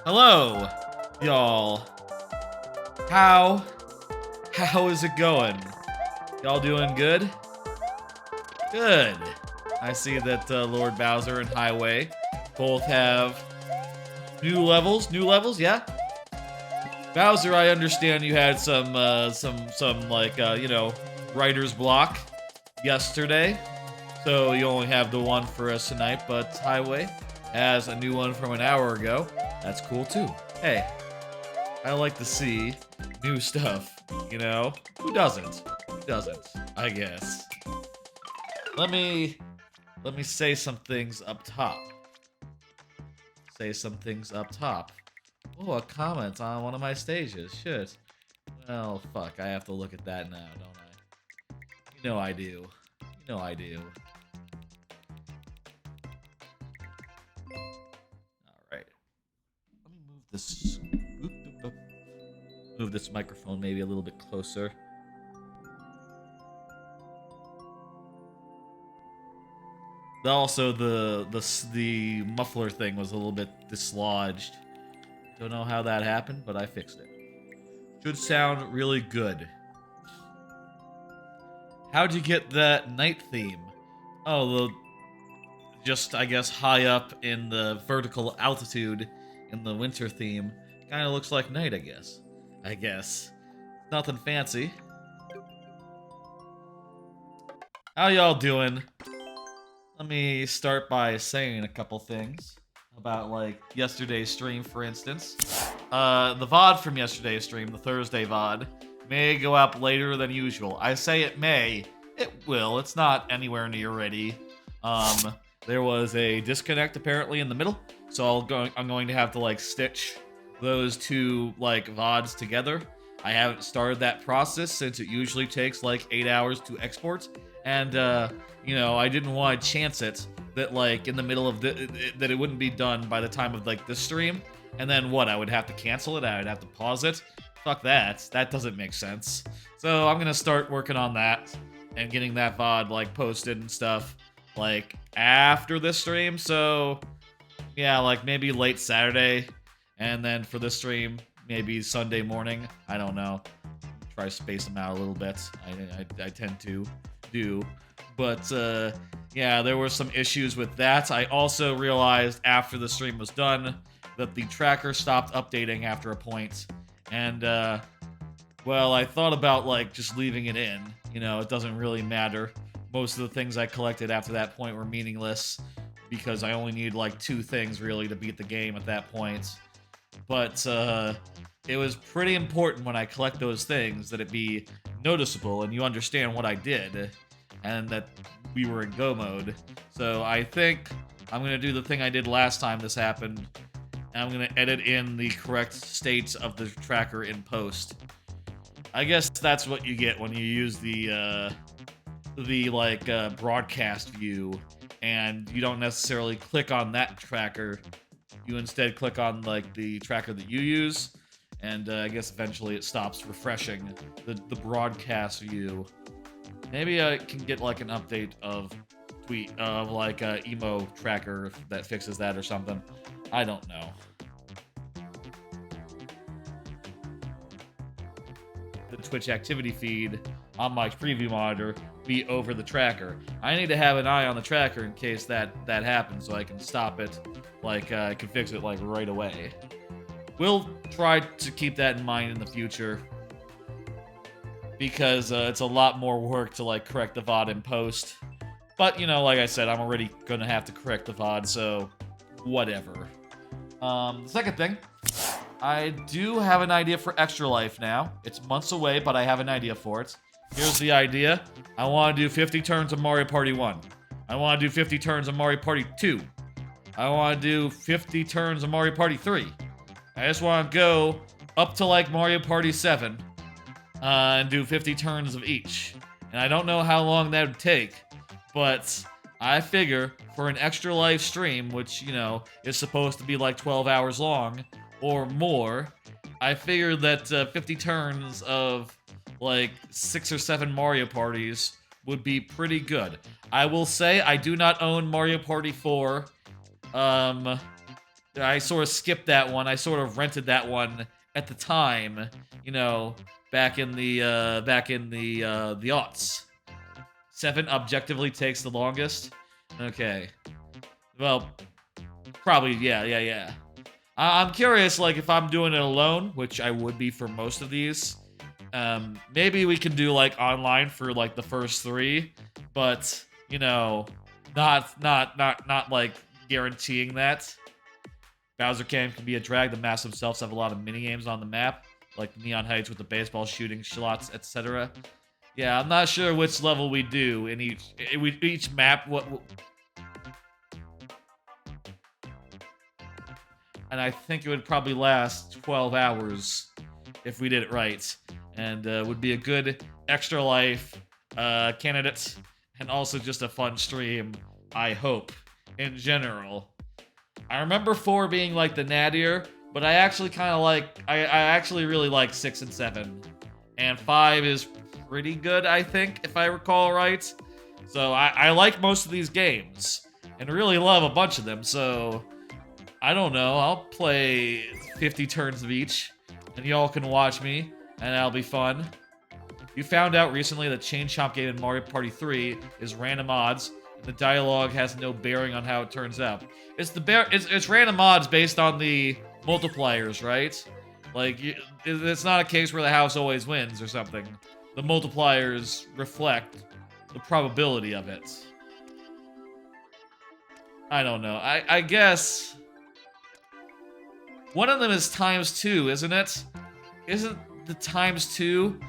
Hello, y'all. How is it going? Y'all doing good? Good. I see that Lord Bowser and Highway both have new levels. New levels, yeah. Bowser, I understand you had some like writer's block yesterday, so you only have the one for us tonight. But Highway has a new one from an hour ago. That's cool too. Hey, I like to see new stuff, you know? Who doesn't? Who doesn't? I guess. Let me say some things up top. Say some things up top. Oh, a comment on one of my stages. Shit. Well, fuck. I have to look at that now, don't I? You know I do. You know I do. Alright. Let me move this. Move this microphone maybe a little bit closer. Also, the muffler thing was a little bit dislodged. Don't know how that happened, but I fixed it. Should sound really good. How'd you get that night theme? Oh, just, I guess, high up in the vertical altitude in the winter theme. Kind of looks like night, I guess. Nothing fancy. How y'all doing? Let me start by saying a couple things about, like, yesterday's stream, for instance. The VOD from yesterday's stream, the Thursday VOD, may go up later than usual. I say it may. It will. It's not anywhere near ready. There was a disconnect, apparently, in the middle, so I'm going to have to, like, stitch those two, like, VODs together. I haven't started that process since it usually takes, like, 8 hours to export, and, you know, I didn't want to chance it that, like, in the middle of that it wouldn't be done by the time of, like, this stream, and then what, I would have to cancel it? I would have to pause it? Fuck that. That doesn't make sense. So I'm gonna start working on that and getting that VOD, like, posted and stuff, like, after this stream, so, yeah, like, maybe late Saturday, and then for this stream, maybe Sunday morning, I don't know. Try to space them out a little bit. I tend to do. But, yeah, there were some issues with that. I also realized after the stream was done that the tracker stopped updating after a point. And, well, I thought about, like, just leaving it in. You know, it doesn't really matter. Most of the things I collected after that point were meaningless because I only needed, like, 2 things, really, to beat the game at that point. But, it was pretty important when I collect those things that it be noticeable and you understand what I did and that we were in go mode. So I think I'm going to do the thing I did last time this happened, and I'm going to edit in the correct states of the tracker in post. I guess that's what you get when you use the broadcast view, and you don't necessarily click on that tracker. You instead click on, like, the tracker that you use, and I guess eventually it stops refreshing the broadcast view. Maybe I can get, like, an update of like, a emo tracker that fixes that or something. I don't know. The Twitch activity feed on my preview monitor be over the tracker. I need to have an eye on the tracker in case that happens so I can stop it, like, I can fix it, like, right away. We'll try to keep that in mind in the future because it's a lot more work to, like, correct the VOD in post. But, you know, like I said, I'm already gonna have to correct the VOD, so whatever. The second thing, I do have an idea for Extra Life now. It's months away, but I have an idea for it. Here's the idea. I want to do 50 turns of Mario Party 1. I want to do 50 turns of Mario Party 2. I want to do 50 turns of Mario Party 3. I just want to go up to, like, Mario Party 7 and do 50 turns of each. And I don't know how long that would take, but I figure for an Extra Life stream, which, you know, is supposed to be like 12 hours long or more, I figure that 50 turns of, like, 6 or 7 Mario parties would be pretty good. I will say I do not own Mario Party 4. I sort of skipped that one. I sort of rented that one at the time, you know, back in the the aughts. 7 objectively takes the longest. Okay. Well, probably, yeah. I'm curious, like, if I'm doing it alone, which I would be for most of these. Maybe we can do, like, online for, like, the first 3, but, you know, not like, guaranteeing that. Bowser can be a drag. The maps themselves have a lot of mini-games on the map, like Neon Heights with the baseball shooting slots, etc. Yeah, I'm not sure which level we do in each map. And I think it would probably last 12 hours if we did it right, and would be a good extra life candidate, and also just a fun stream, I hope, in general. I remember 4 being like the nattier, but I actually kind of like, I actually really like 6 and 7. And 5 is pretty good, I think, if I recall right. So I like most of these games, and really love a bunch of them, so I don't know, I'll play 50 turns of each, and y'all can watch me, and that'll be fun. You found out recently that Chain Chomp game in Mario Party 3 is random odds, and the dialogue has no bearing on how it turns out. It's random odds based on the multipliers, right? Like, it's not a case where the house always wins or something. The multipliers reflect the probability of it. I don't know. I guess one of them is ×2, isn't it? Isn't the ×2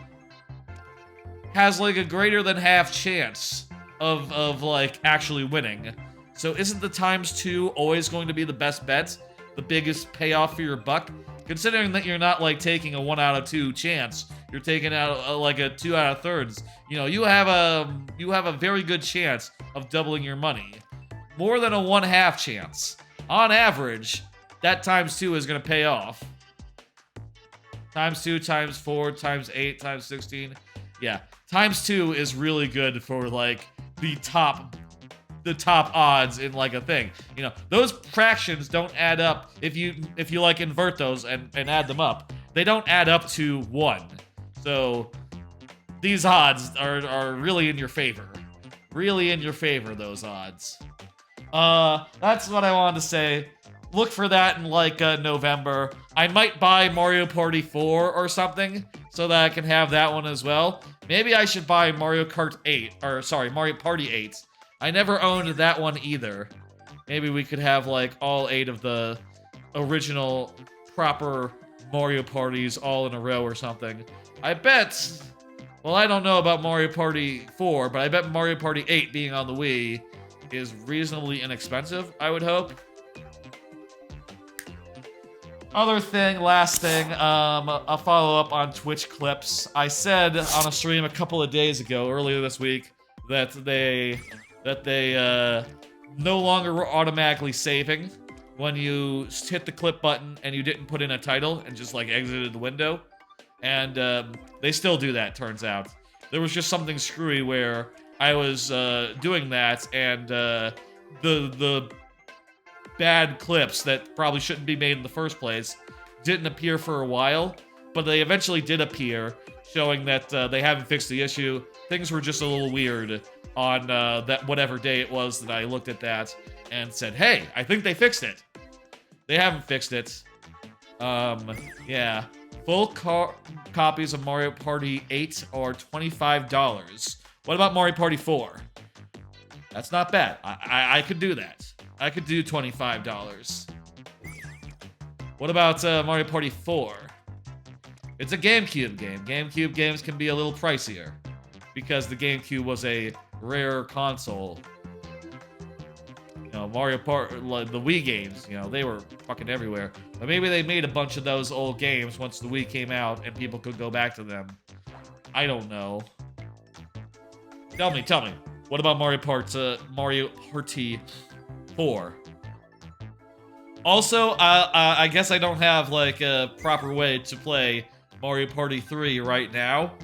has like a greater than half chance of like actually winning? So isn't the ×2 always going to be the best bet? The biggest payoff for your buck? Considering that you're not like taking a 1 out of 2 chance, you're taking out like a 2 out of thirds. You know, you have a very good chance of doubling your money. More than a 1/2 chance. On average, that ×2 is going to pay off. ×2, ×4, ×8, ×16. Yeah, ×2 is really good for like the top odds in like a thing. You know, those fractions don't add up if you like invert those and add them up. They don't add up to 1. So these odds are really in your favor. Really in your favor, those odds. That's what I wanted to say. Look for that in like November. I might buy Mario Party 4 or something so that I can have that one as well. Maybe I should buy Mario Party 8. I never owned that one either. Maybe we could have like all 8 of the original proper Mario Parties all in a row or something. I bet, well, I don't know about Mario Party 4, but I bet Mario Party 8 being on the Wii is reasonably inexpensive, I would hope. Last thing, a follow-up on Twitch clips. I said on a stream a couple of days ago, earlier this week, that they no longer were automatically saving when you hit the clip button and you didn't put in a title and just like exited the window. And they still do that, turns out. There was just something screwy where I was doing that, and the bad clips that probably shouldn't be made in the first place didn't appear for a while, but they eventually did appear, showing that they haven't fixed the issue. Things were just a little weird on that whatever day it was that I looked at that and said, hey, I think they fixed it. They haven't fixed it. Yeah. Full copies of Mario Party 8 are $25. What about Mario Party 4? That's not bad. I could do that. I could do $25. What about Mario Party 4? It's a GameCube game. GameCube games can be a little pricier because the GameCube was a rare console. You know, Mario Party, the Wii games, you know, they were fucking everywhere. But maybe they made a bunch of those old games once the Wii came out and people could go back to them. I don't know. Tell me. What about Mario Party 4? Also, I guess I don't have like a proper way to play Mario Party 3 right now.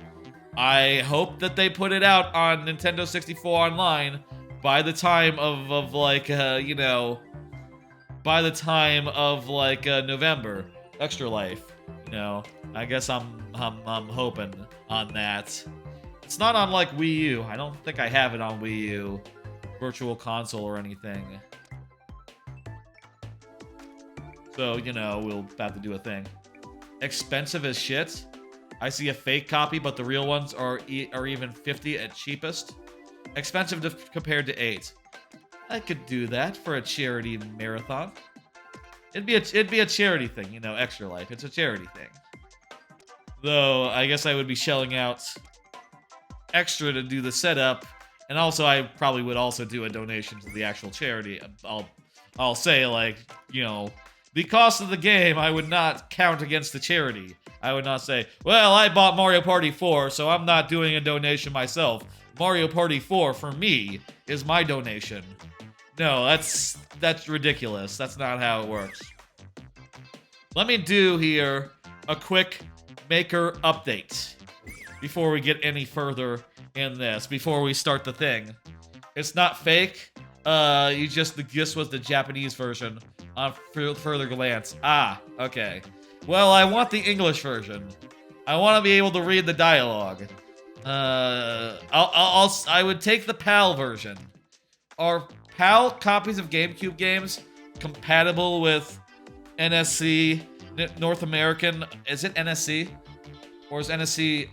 I hope that they put it out on Nintendo 64 Online by the time of like, you know, by the time of like November. Extra Life, you know. I guess I'm hoping on that. It's not on like Wii U. I don't think I have it on Wii U, Virtual Console or anything. So, you know, we'll have to do a thing. Expensive as shit. I see a fake copy, but the real ones are even 50 at cheapest. Expensive compared to 8. I could do that for a charity marathon. It'd be a charity thing, you know, Extra Life. It's a charity thing. Though, I guess I would be shelling out extra to do the setup, and also I probably would also do a donation to the actual charity. I'll say, like, you know, the cost of the game I would not count against the charity. I would not say, well, I bought Mario Party 4, so I'm not doing a donation myself. Mario Party 4 for me is my donation. No, that's ridiculous. That's not how it works. Let me do here a quick maker update before we get any further in this, before we start the thing. It's not fake. This was the Japanese version on further glance. Ah, okay. Well, I want the English version. I want to be able to read the dialogue. I would take the PAL version. Are PAL copies of GameCube games compatible with NSC, North American? Is it NSC? Or is NSC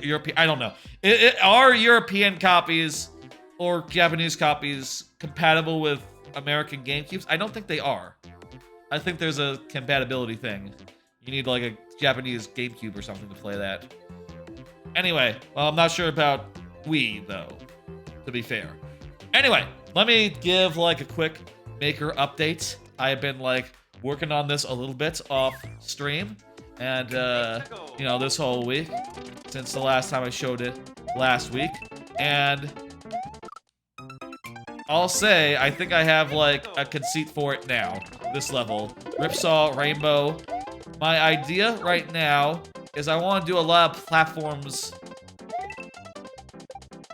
European? I don't know. Are European copies or Japanese copies compatible with American GameCubes? I don't think they are. I think there's a compatibility thing. You need like a Japanese GameCube or something to play that. Anyway, well, I'm not sure about Wii, though, to be fair. Anyway, let me give like a quick maker update. I have been like working on this a little bit off stream, and you know, this whole week since the last time I showed it last week, and I'll say I think I have like a conceit for it now. This level, Ripsaw Rainbow. My idea right now is I want to do a lot of platforms.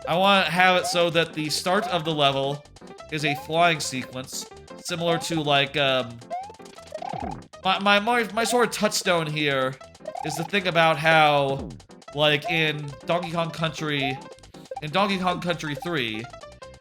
I want to have it so that the start of the level is a flying sequence, similar to like my sort of touchstone here is to think about how, like in Donkey Kong Country 3,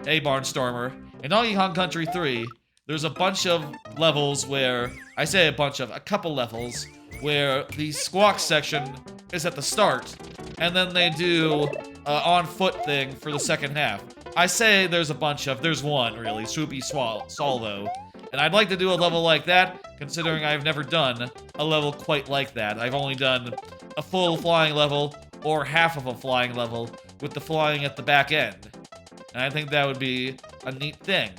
hey Barnstormer, in Donkey Kong Country 3, there's a bunch of levels where, I say a couple levels, where the squawk section is at the start, and then they do on foot thing for the second half. I say there's one really, Swoopy Salvo, and I'd like to do a level like that, considering I've never done a level quite like that. I've only done a full flying level, or half of a flying level, with the flying at the back end. And I think that would be a neat thing.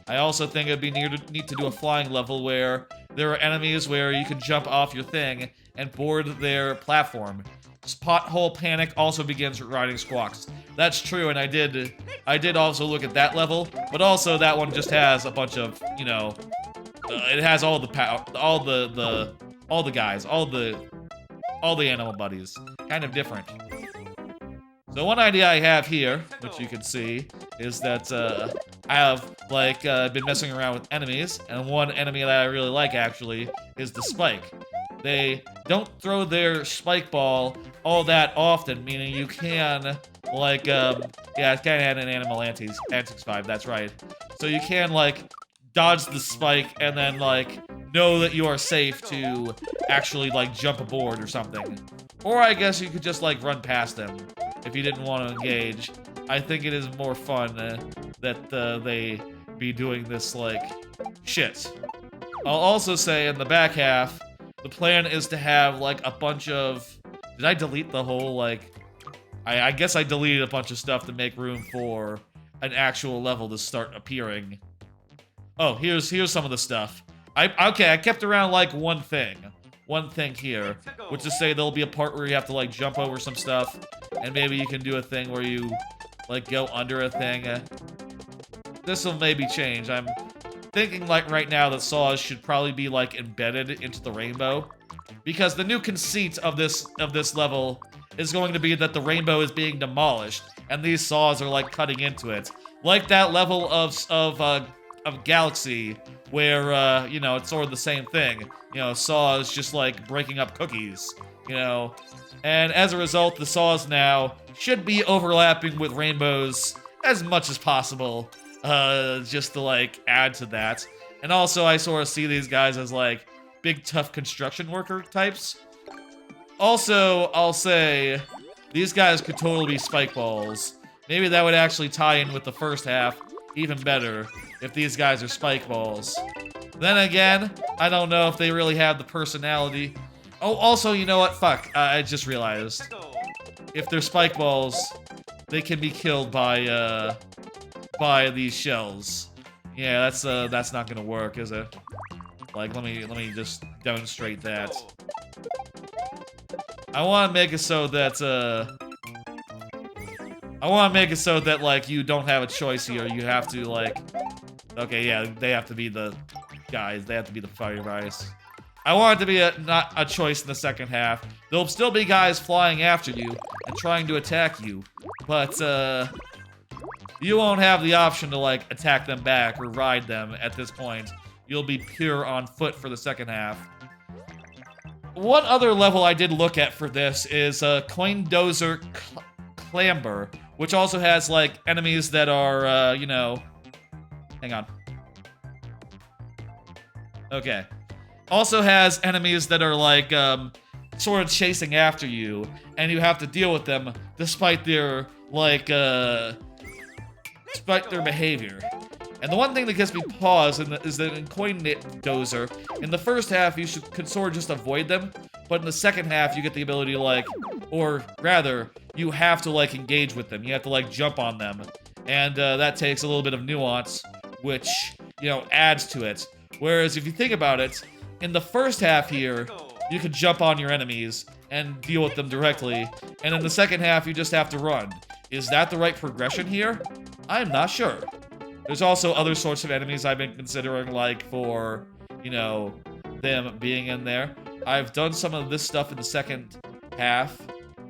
I also think it'd be neat to do a flying level where there are enemies where you can jump off your thing and board their platform. Pothole Panic also begins with riding squawks. That's true, and I did also look at that level, but also that one just has a bunch of, you know, it has all the power, all the guys, all the animal buddies, kind of different. So one idea I have here, which you can see, is that I have like been messing around with enemies, and one enemy that I really like actually is the Spike. They don't throw their spike ball all that often, meaning you can like yeah, it's kind of had an Animal Antics 5, that's right. So you can like dodge the spike and then like know that you are safe to actually like jump aboard or something. Or I guess you could just like run past them if you didn't want to engage. I think it is more fun that they be doing this like shit. I'll also say in the back half, the plan is to have like a bunch of... Did I delete the whole like... I guess I deleted a bunch of stuff to make room for an actual level to start appearing. Oh, here's some of the stuff. I kept around like one thing here, which is say there'll be a part where you have to like jump over some stuff, and maybe you can do a thing where you like go under a thing. This will maybe change. I'm thinking like right now that saws should probably be like embedded into the rainbow, because the new conceit of this level is going to be that the rainbow is being demolished and these saws are like cutting into it, like that level of Galaxy where, you know, it's sort of the same thing. You know, Saw is just like breaking up cookies, you know. And as a result, the Saws now should be overlapping with rainbows as much as possible, just to like add to that. And also, I sort of see these guys as like big, tough construction worker types. Also, I'll say these guys could totally be spike balls. Maybe that would actually tie in with the first half even better if these guys are spike balls. Then again, I don't know if they really have the personality. Oh, also, you know what? Fuck, I just realized. If they're spike balls, they can be killed by these shells. Yeah, that's not gonna work, is it? Like, let me just demonstrate that. I want to make it so that like you don't have a choice here. You have to like, okay, yeah, they have to be the guys. They have to be the fire guys. I want it to be not a choice in the second half. There'll still be guys flying after you and trying to attack you, but you won't have the option to like attack them back or ride them at this point. You'll be pure on foot for the second half. One other level I did look at for this is Coin Dozer Clamber, which also has like enemies that are, you know, hang on. Okay. Also has enemies that are like, sort of chasing after you, and you have to deal with them despite their, like, despite their behavior. And the one thing that gives me pause is that in Coin Dozer, in the first half you could sort of just avoid them, but in the second half you get the ability to like, or rather, you have to like engage with them. You have to like jump on them, and that takes a little bit of nuance, which, you know, adds to it. Whereas if you think about it, in the first half here, you could jump on your enemies and deal with them directly, and in the second half you just have to run. Is that the right progression here? I'm not sure. There's also other sorts of enemies I've been considering, like, for, you know, them being in there. I've done some of this stuff in the second half.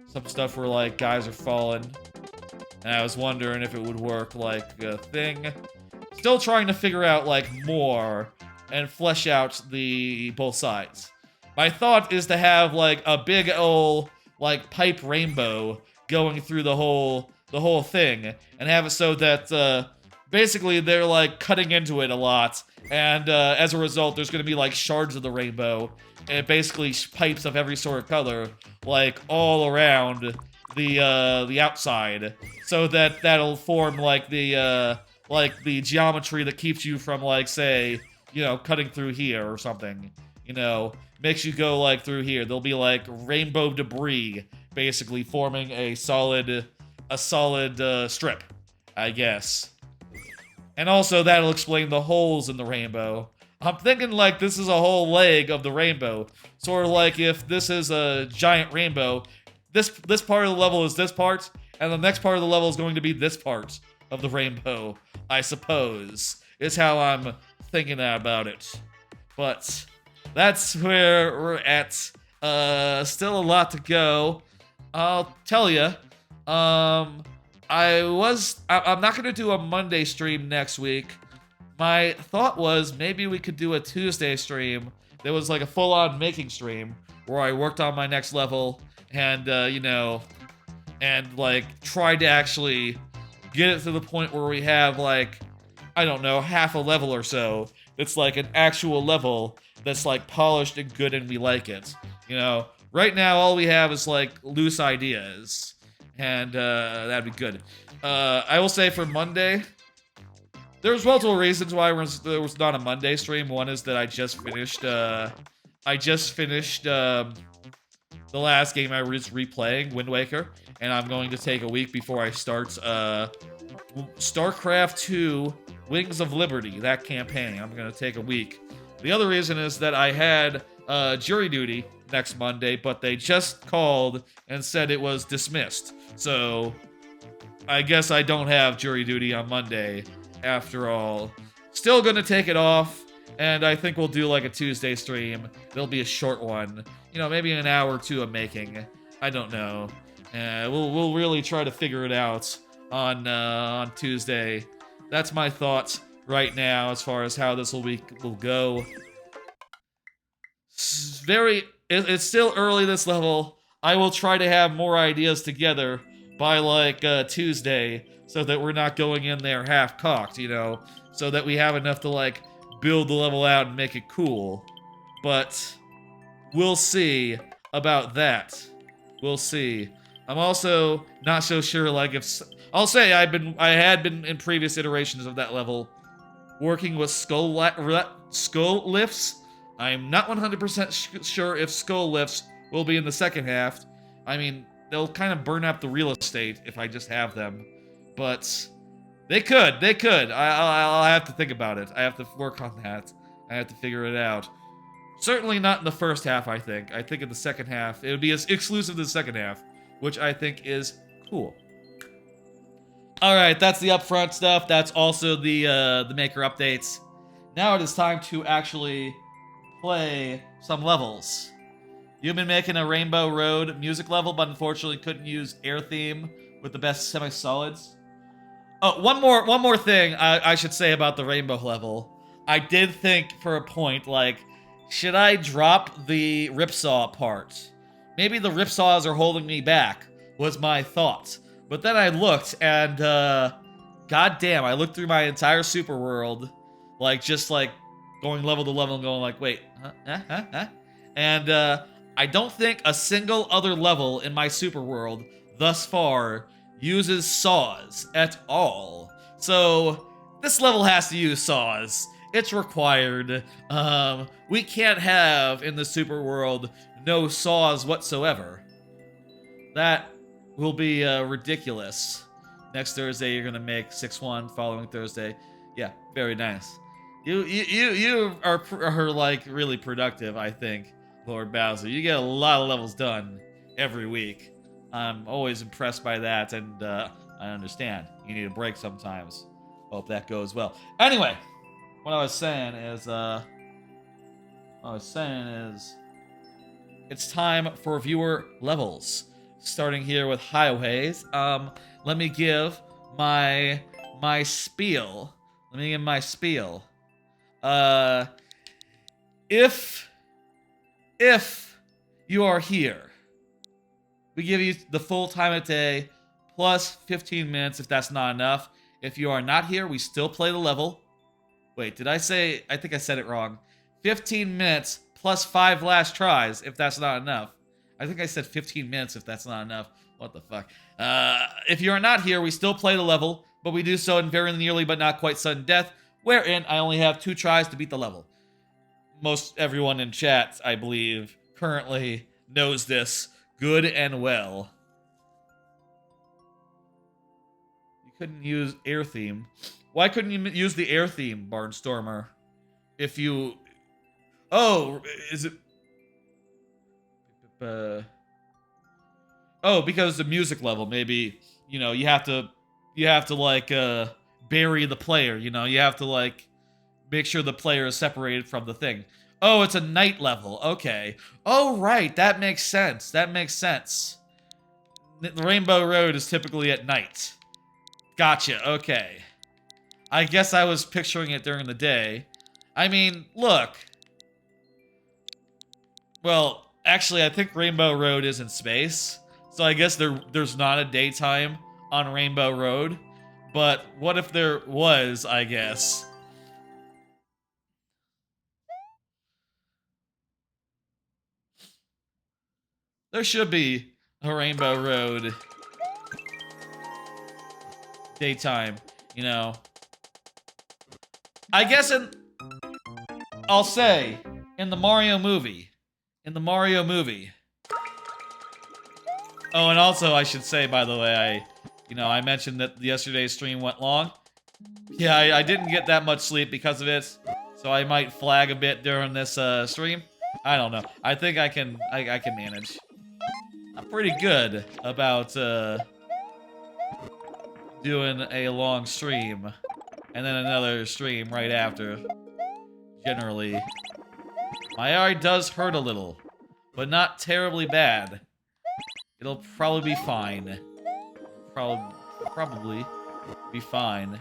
Some stuff where, like, guys are falling. And I was wondering if it would work like a thing. Still trying to figure out, like, more and flesh out the both sides. My thought is to have, like, a big ol', like, pipe rainbow going through the whole thing. And have it so that, basically, they're, like, cutting into it a lot, and, as a result, there's gonna be, like, shards of the rainbow, and basically pipes of every sort of color, like, all around the outside, so that that'll form, like, the geometry that keeps you from, like, say, you know, cutting through here or something, you know, makes you go, like, through here. There'll be, like, rainbow debris, basically forming a solid strip, I guess. And also, that'll explain the holes in the rainbow. I'm thinking, like, this is a whole leg of the rainbow. Sort of like if this is a giant rainbow, this part of the level is this part, and the next part of the level is going to be this part of the rainbow, I suppose, is how I'm thinking about it. But that's where we're at. Still a lot to go. I'll tell you, I'm not gonna do a Monday stream next week. My thought was maybe we could do a Tuesday stream that was like a full-on making stream where I worked on my next level and, you know, and like tried to actually get it to the point where we have like, I don't know, half a level or so that's like an actual level that's like polished and good and we like it. You know, right now all we have is like loose ideas. And that'd be good. I will say for Monday, there's multiple reasons why there was not a Monday stream. One is that I just finished the last game I was replaying, Wind Waker, and I'm going to take a week before I start StarCraft 2 Wings of Liberty, that campaign. I'm going to take a week. The other reason is that I had jury duty next Monday, but they just called and said it was dismissed. So I guess I don't have jury duty on Monday after all. Still gonna take it off, and I think we'll do like a Tuesday stream. It'll be a short one. You know, maybe an hour or two of making. I don't know. We'll really try to figure it out on Tuesday. That's my thoughts. right now as far as how this will go. It's still early this level. I will try to have more ideas together by like Tuesday, so that we're not going in there half-cocked, you know, so that we have enough to like build the level out and make it cool. But we'll see about that. We'll see. I'm also not so sure, like, if I'll say I had been in previous iterations of that level working with skull lifts. I'm not 100% sure if skull lifts will be in the second half. I mean, they'll kind of burn up the real estate if I just have them, but they could. I'll have to think about it. I have to work on that. I have to figure it out. Certainly not in the first half, I think. I think in the second half, it would be exclusive to the second half, which I think is cool. Alright, that's the upfront stuff. That's also the maker updates. Now it is time to actually play some levels. You've been making a Rainbow Road music level, but unfortunately couldn't use air theme with the best semi-solids. Oh, one more thing I should say about the Rainbow level. I did think for a point, like, should I drop the ripsaw part? Maybe the ripsaws are holding me back, was my thought. But then I looked, and, goddamn, I looked through my entire super world, like, just, like, going level to level and going, like, wait, huh? And, I don't think a single other level in my super world, thus far, uses saws at all. So, this level has to use saws. It's required. We can't have, in the super world, no saws whatsoever. That will be ridiculous. Next Thursday, you're gonna make 6-1. Following Thursday, yeah, very nice. You are like really productive, I think, Lord Bowser. You get a lot of levels done every week. I'm always impressed by that, and I understand. You need a break sometimes. Hope that goes well. Anyway, what I was saying is, it's time for viewer levels. Starting here with highways. Let me give my spiel. If you are here, we give you the full time of day plus 15 minutes if that's not enough. If you are not here, we still play the level. Wait, did I say? I think I said it wrong. 15 minutes plus 5 last tries if that's not enough. I think I said 15 minutes if that's not enough. What the fuck? If you are not here, we still play the level, but we do so in very nearly but not quite sudden death, wherein I only have 2 tries to beat the level. Most everyone in chat, I believe, currently knows this good and well. You couldn't use air theme. Why couldn't you use the air theme, Barnstormer? If you... Oh, is it... Oh, because the music level, maybe, you know, you have to like bury the player, you know, you have to like make sure the player is separated from the thing. Oh, it's a night level. Okay. Oh, right. That makes sense. The Rainbow Road is typically at night. Gotcha. Okay. I guess I was picturing it during the day. I mean, look. Well, actually, I think Rainbow Road is in space. So I guess there's not a daytime on Rainbow Road. But what if there was, I guess? There should be a Rainbow Road daytime, you know. I guess I'll say, in the Mario movie. Oh, and also I should say, by the way, I mentioned that yesterday's stream went long. Yeah, I didn't get that much sleep because of it, so I might flag a bit during this stream. I don't know. I think I can manage. I'm pretty good about doing a long stream and then another stream right after. Generally, my eye does hurt a little, but not terribly bad. It'll probably be fine. Probably be fine.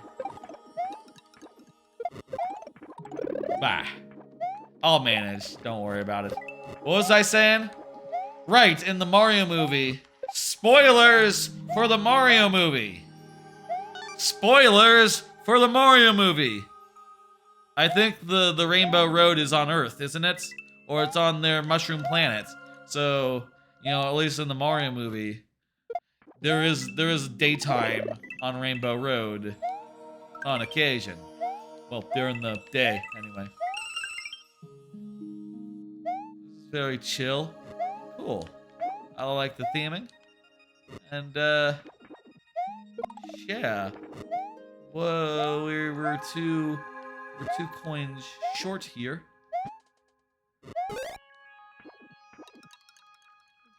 Bah. I'll manage. Don't worry about it. What was I saying? Right, in the Mario movie. Spoilers for the Mario movie. Spoilers for the Mario movie. I think the Rainbow Road is on Earth, isn't it? Or it's on their mushroom planet. So, you know, at least in the Mario movie, there is daytime on Rainbow Road on occasion. Well, during the day, anyway. Very chill. Cool. I like the theming. And, yeah. Whoa, we're two coins short here.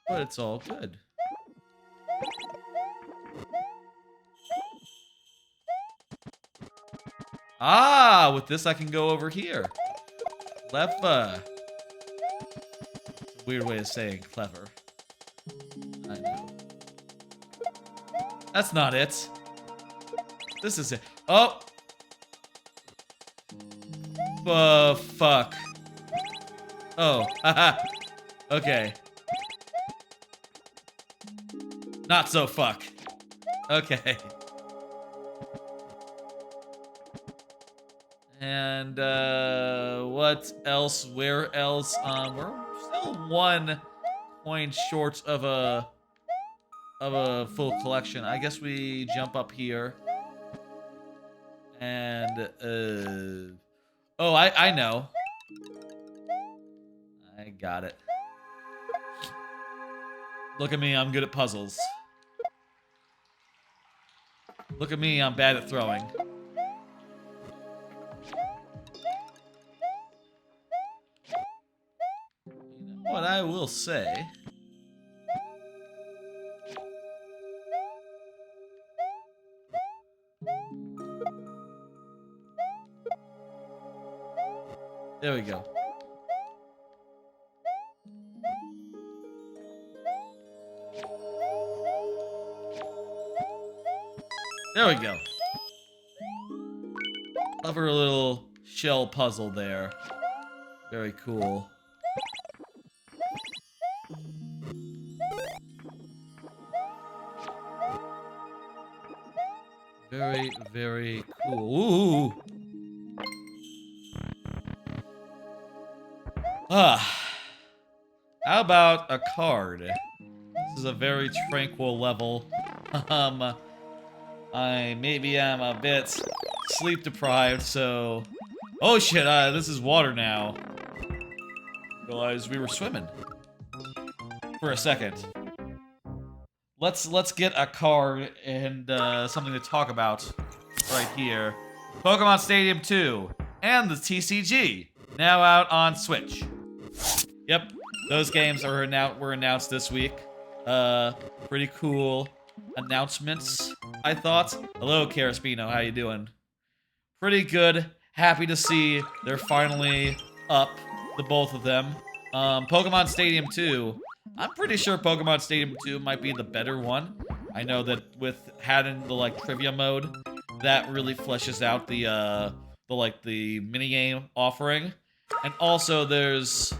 But it's all good. Ah, with this I can go over here. Clever. Weird way of saying clever. I know. That's not it. This is it. Oh! Fuck. Oh, haha. Okay. Not so fuck. Okay. And, what else? Where else? We're still 1 coin short of a full collection. I guess we jump up here. And, oh, I know. I got it. Look at me, I'm good at puzzles. Look at me, I'm bad at throwing. You know what I will say? There we go. There we go. Clever little shell puzzle there. Very cool. Very, very cool. Ooh. How about a card? This is a very tranquil level. Maybe I'm a bit sleep deprived, so... Oh shit, this is water now. Realized we were swimming. For a second. Let's get a card and something to talk about right here. Pokémon Stadium 2 and the TCG, now out on Switch. Yep, those games were announced this week. Pretty cool announcements, I thought. Hello, Caraspino, how you doing? Pretty good. Happy to see they're finally up, the both of them. Pokemon Stadium 2. I'm pretty sure Pokemon Stadium 2 might be the better one. I know that with having the like trivia mode, that really fleshes out the minigame offering. And also there's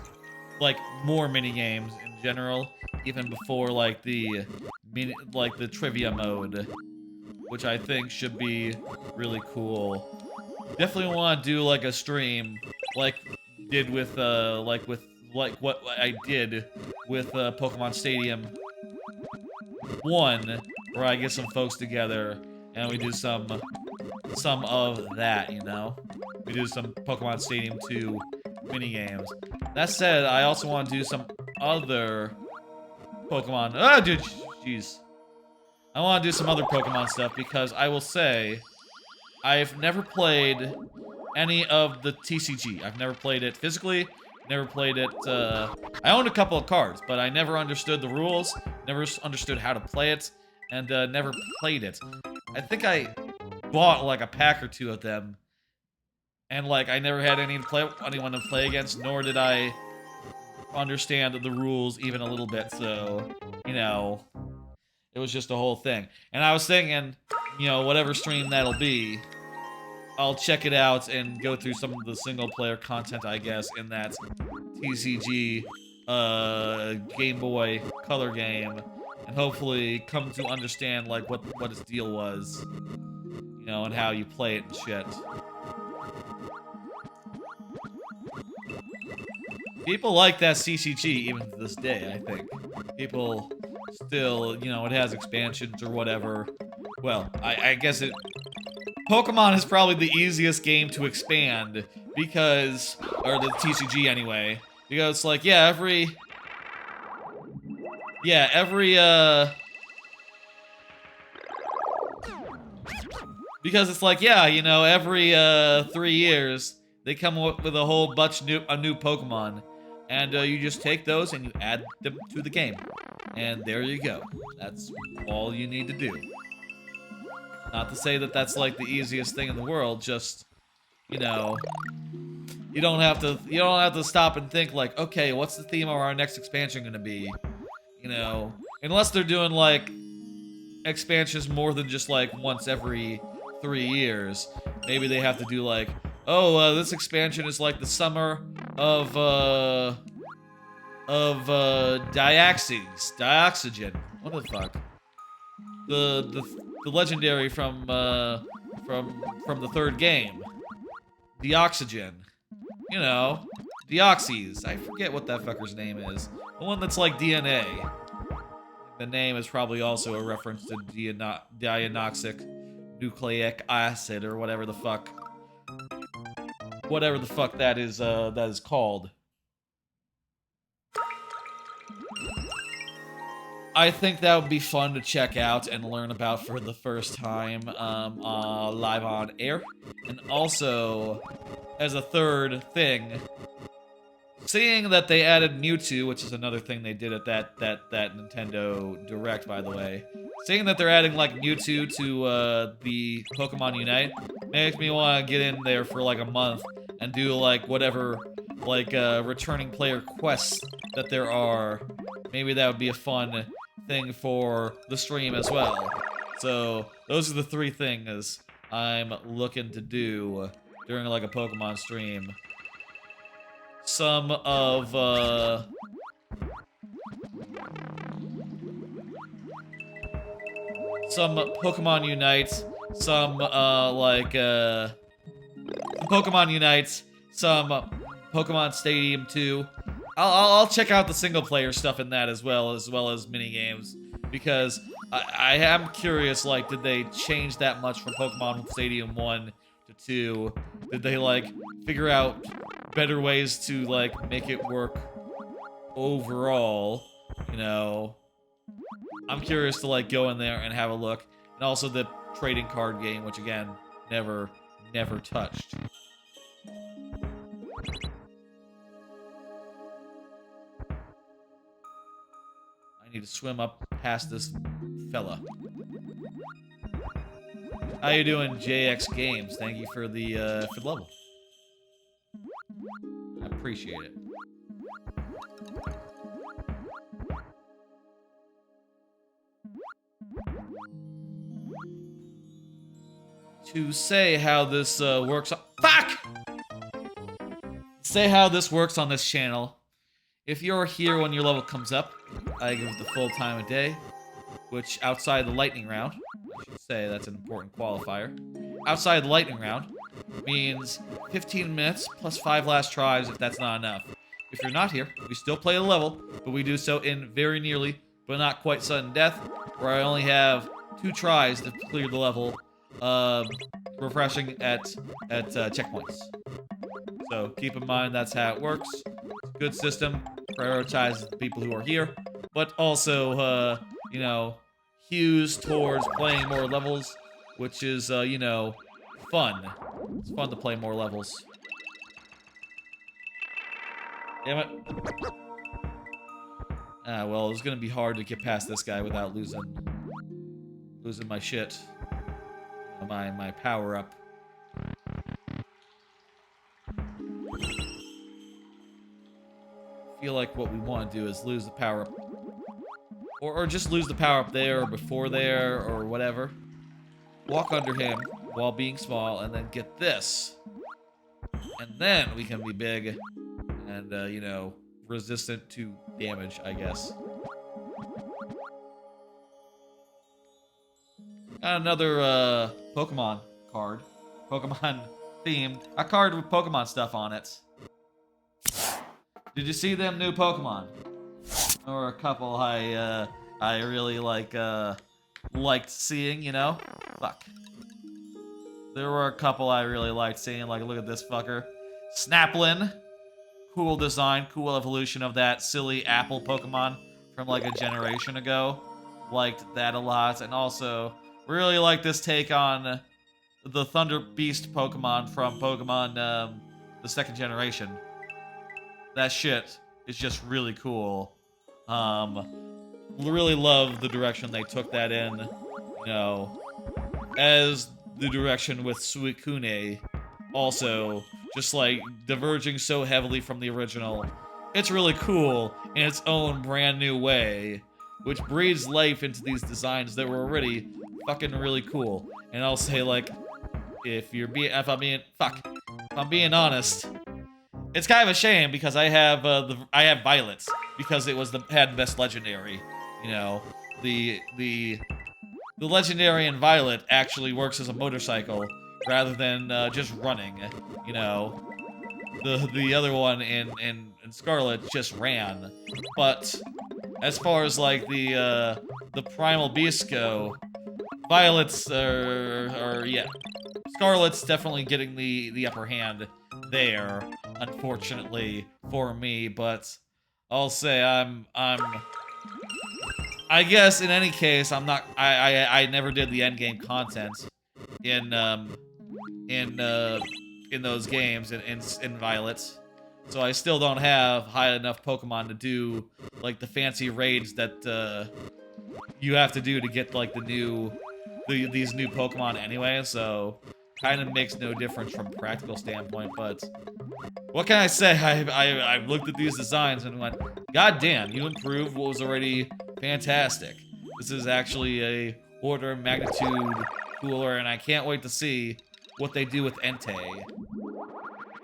like more minigames in general, even before like the trivia mode, which I think should be really cool. Definitely want to do like a stream like did with what I did with Pokemon Stadium 1, where I get some folks together and we do some of that, you know? We do some Pokemon Stadium 2 minigames. That said, I also want to do some other Pokemon... Ah, dude, jeez. I want to do some other Pokemon stuff because I will say I've never played any of the TCG. I've never played it physically. Never played it, I owned a couple of cards, but I never understood the rules, never understood how to play it, and, never played it. I think I bought, like, a pack or two of them, and, like, I never had anyone to play against, nor did I understand the rules even a little bit, so, you know, it was just a whole thing. And I was thinking, you know, whatever stream that'll be, I'll check it out and go through some of the single player content, I guess, in that TCG Game Boy Color game, and hopefully come to understand like what its deal was, you know, and how you play it and shit. People like that CCG even to this day, I think. People still, you know, it has expansions or whatever. Well, I guess it... Pokemon is probably the easiest game to expand because... Or the TCG anyway. Because, like, yeah, every... Because it's like, yeah, you know, every 3 years, they come up with a whole bunch of new Pokemon. And you just take those and you add them to the game. And there you go. That's all you need to do. Not to say that that's like the easiest thing in the world, just, you know, you don't have to stop and think like, okay, what's the theme of our next expansion gonna be? You know, unless they're doing like expansions more than just like once every 3 years. Maybe they have to do like, oh, this expansion is like the summer of Dioxygen. What the fuck? The legendary from the third game. Deoxygen. You know, Deoxys. I forget what that fucker's name is. The one that's like DNA. The name is probably also a reference to dianoxic nucleic acid or whatever the fuck. Whatever the fuck that is called. I think that would be fun to check out and learn about for the first time live on air. And also, as a third thing, seeing that they added Mewtwo, which is another thing they did at that Nintendo Direct, by the way. Seeing that they're adding like Mewtwo to the Pokemon Unite makes me want to get in there for like a month and do like whatever like returning player quests that there are. Maybe that would be a fun thing for the stream as well. So those are the 3 things I'm looking to do during like a Pokemon stream. Some of some Pokemon Unite, some Pokemon Unite, some Pokemon Stadium 2. I'll check out the single player stuff in that as well as mini games, because I am curious, like, did they change that much from Pokemon Stadium 1 to 2? Did they like figure out better ways to like make it work overall? You know, I'm curious to like go in there and have a look. And also the trading card game, which again, never touched. I need to swim up past this fella. How you doing, JX Games? Thank you for the level. I appreciate it. To say how this works on— Fuck! Say how this works on this channel. If you're here when your level comes up, I give it the full time of day, which outside the lightning round, I should say that's an important qualifier. Outside the lightning round means 15 minutes plus 5 last tries if that's not enough. If you're not here, we still play the level, but we do so in very nearly, but not quite sudden death, where I only have 2 tries to clear the level, refreshing at checkpoints. So keep in mind that's how it works. It's a good system, prioritizes the people who are here, but also, you know, hews towards playing more levels, which is, you know, fun. It's fun to play more levels. Damn it. Ah, well, it's gonna be hard to get past this guy without losing my shit. My power-up. I feel like what we want to do is lose the power-up. Or just lose the power-up there, or before there, or whatever. Walk under him, while being small, and then get this. And then we can be big and, you know, resistant to damage, I guess. Got another, Pokemon card. Pokemon themed. A card with Pokemon stuff on it. Did you see them new Pokemon? Or a couple I really liked seeing, you know? Fuck. There were a couple I really liked seeing, like, look at this fucker. Snaplin. Cool design, cool evolution of that silly apple Pokemon from, like, a generation ago. Liked that a lot, and also really like this take on the Thunder Beast Pokemon from Pokemon, the second generation. That shit is just really cool. Really love the direction they took that in, you know, as the direction with Suicune also just like diverging so heavily from the original. It's really cool in its own brand new way, which breathes life into these designs that were already fucking really cool. And I'll say, like, if I'm being honest, it's kind of a shame because I have Violet because it was had the best legendary. You know, the legendary in Violet actually works as a motorcycle rather than just running. You know, the other one in Scarlet just ran. But as far as like the primal beasts go, Violet's yeah, Scarlet's definitely getting the upper hand there, unfortunately for me. But I'll say I guess in any case I never did the end game content in those games in Violet, so I still don't have high enough Pokemon to do like the fancy raids that you have to do to get like these new Pokemon anyway. So kind of makes no difference from a practical standpoint. But what can I say? I've looked at these designs and went, God damn, you improved what was already fantastic. This is actually a order of magnitude cooler, and I can't wait to see what they do with Entei.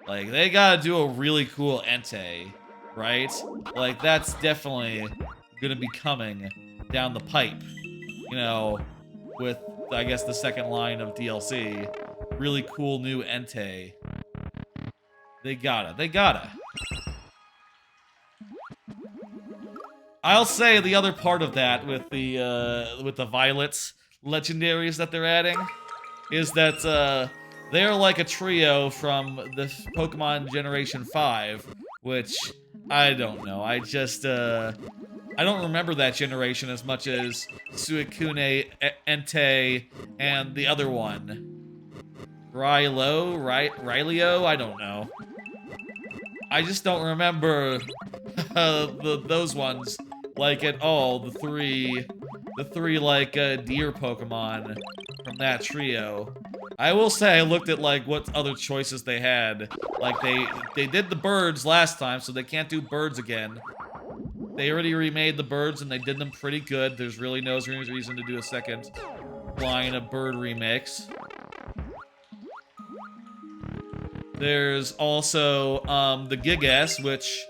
Like, they gotta do a really cool Entei, right? Like, that's definitely gonna be coming down the pipe, you know, with, I guess, the second line of DLC. Really cool new Entei. They gotta. I'll say the other part of that with the Violet legendaries that they're adding is that they're like a trio from the Pokemon Generation 5, which I don't know. I just I don't remember that generation as much as Suicune, Entei, and the other one. Ryleo? I don't know. I just don't remember those ones like at all. The three like deer Pokemon from that trio. I will say I looked at like what other choices they had. Like they did the birds last time, so they can't do birds again. They already remade the birds and they did them pretty good. There's really no reason to do a second line of bird remakes. There's also the Gigas, which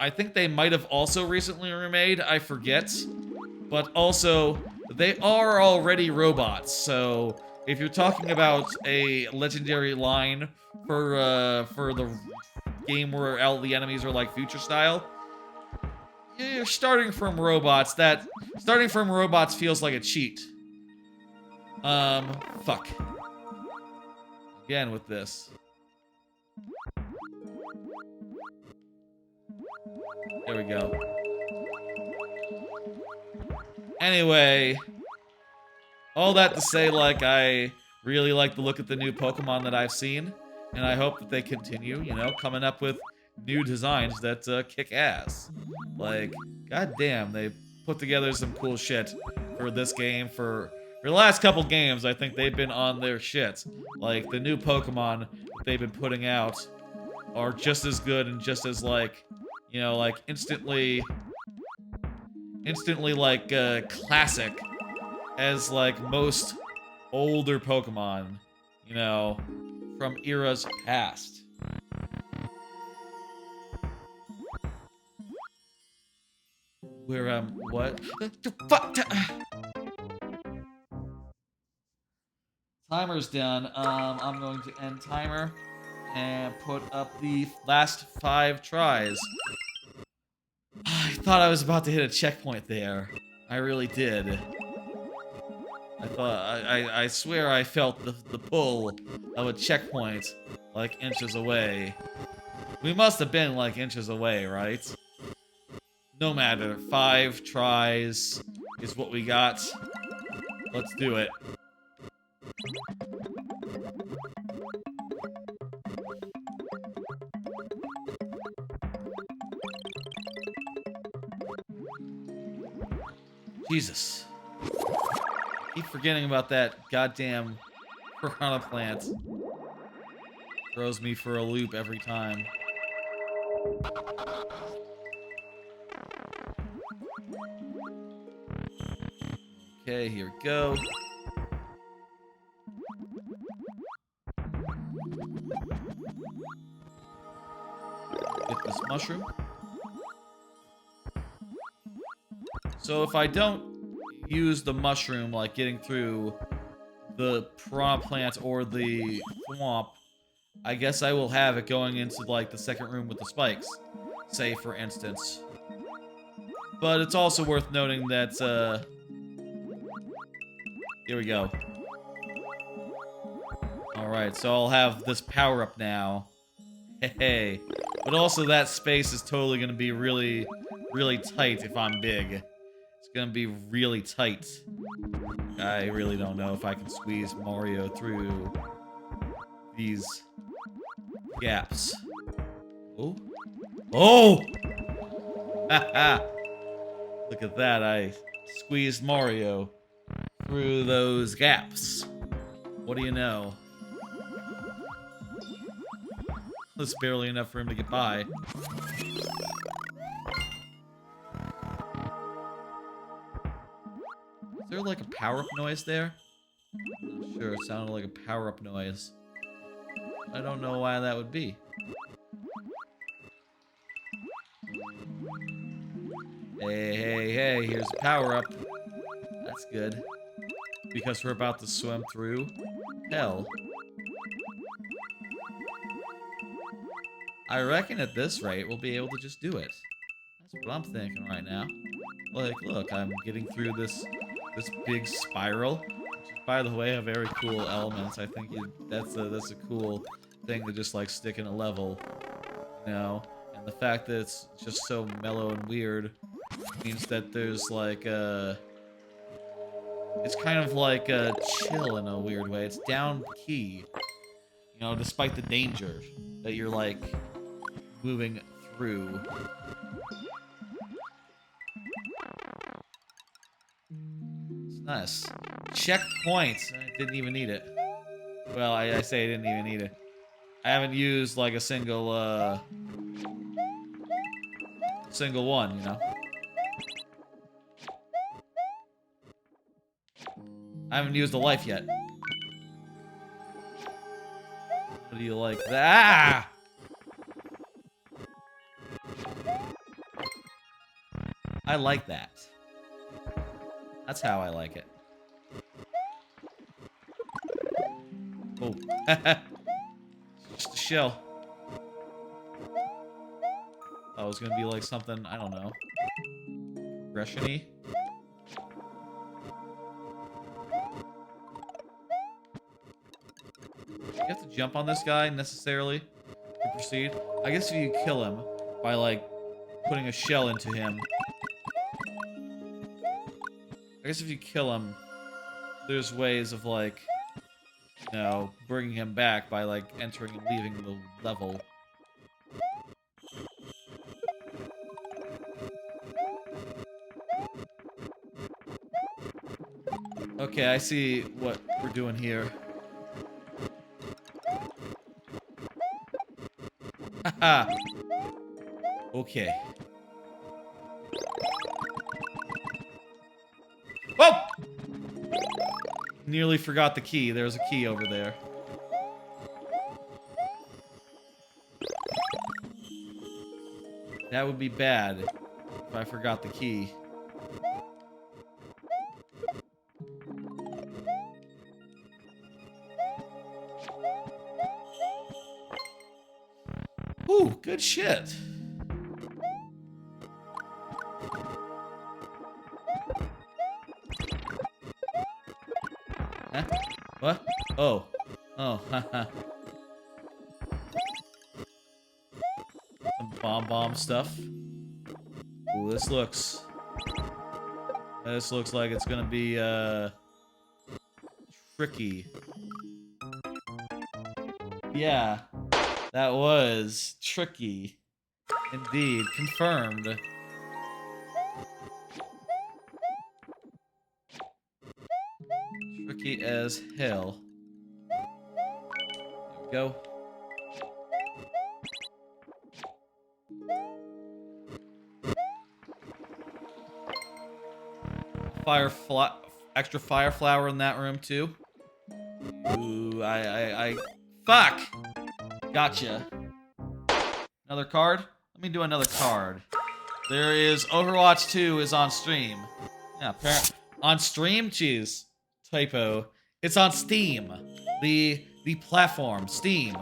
I think they might have also recently remade, I forget. But also, they are already robots, so if you're talking about a legendary line for the game where all the enemies are like future style, you're starting from robots. Starting from robots feels like a cheat. Fuck. Again with this. There we go. Anyway, all that to say, like, I really like the look at the new Pokemon that I've seen, and I hope that they continue, you know, coming up with new designs that kick ass. Like, goddamn, they put together some cool shit for this game. For the last couple games, I think they've been on their shit. Like, the new Pokemon that they've been putting out are just as good and just as, like, you know, like, instantly, like, classic as, like, most older Pokemon, you know, from eras past. Where, what? The fuck? Timer's done. I'm going to end timer and put up the last 5 tries. I thought I was about to hit a checkpoint there. I really did. I swear I felt the pull of a checkpoint like inches away. We must have been like inches away, right? No matter, 5 tries is what we got. Let's do it. Jesus. Keep forgetting about that goddamn piranha plant. Throws me for a loop every time. Okay, here we go. Get this mushroom. So if I don't use the mushroom, like getting through the piranha plant or the swamp, I guess I will have it going into like the second room with the spikes, say for instance. But it's also worth noting that here we go. Alright, so I'll have this power up now. Hey. But also that space is totally gonna be really, really tight if I'm big. It's gonna be really tight. I really don't know if I can squeeze Mario through these gaps. Oh. Oh! Haha! Look at that, I squeezed Mario through those gaps. What do you know? That's barely enough for him to get by. Is there like a power-up noise there? I'm not sure, it sounded like a power-up noise. I don't know why that would be. Hey, hey, hey, here's a power-up. That's good. Because we're about to swim through hell. I reckon at this rate, we'll be able to just do it. That's what I'm thinking right now. Like, look, I'm getting through this big spiral. Which is, by the way, a very cool element. I think that's a cool thing to just, like, stick in a level. You know? And the fact that it's just so mellow and weird means that there's, like, it's kind of like a chill in a weird way. It's down key. You know, despite the danger that you're, like, moving through. It's nice. Checkpoint! I didn't even need it. Well, I say I didn't even need it. I haven't used, like, a single one, you know? I haven't used a life yet. What do you like that? Ah! I like that. That's how I like it. Oh. Just a shell. Oh, it was gonna be like something, I don't know. Progression-y? You have to jump on this guy necessarily to proceed. I guess if you kill him by like putting a shell into him. I guess if you kill him, there's ways of like, you know, bringing him back by like entering and leaving the level. Okay, I see what we're doing here. Haha. Okay. Whoa! nearly forgot the key. There's a key over there. That would be bad if I forgot the key. Ooh, good shit. Huh? What? Oh. Oh, haha. Some bomb stuff. Ooh, this looks like it's gonna be, tricky. Yeah, that was tricky. Indeed, confirmed. Tricky as hell. There we go. Extra fire flower in that room too. Ooh, fuck! Gotcha. Another card? Let me do another card. There is Overwatch 2 is on stream. Yeah, on stream? Jeez. Typo. It's on Steam. The platform, Steam.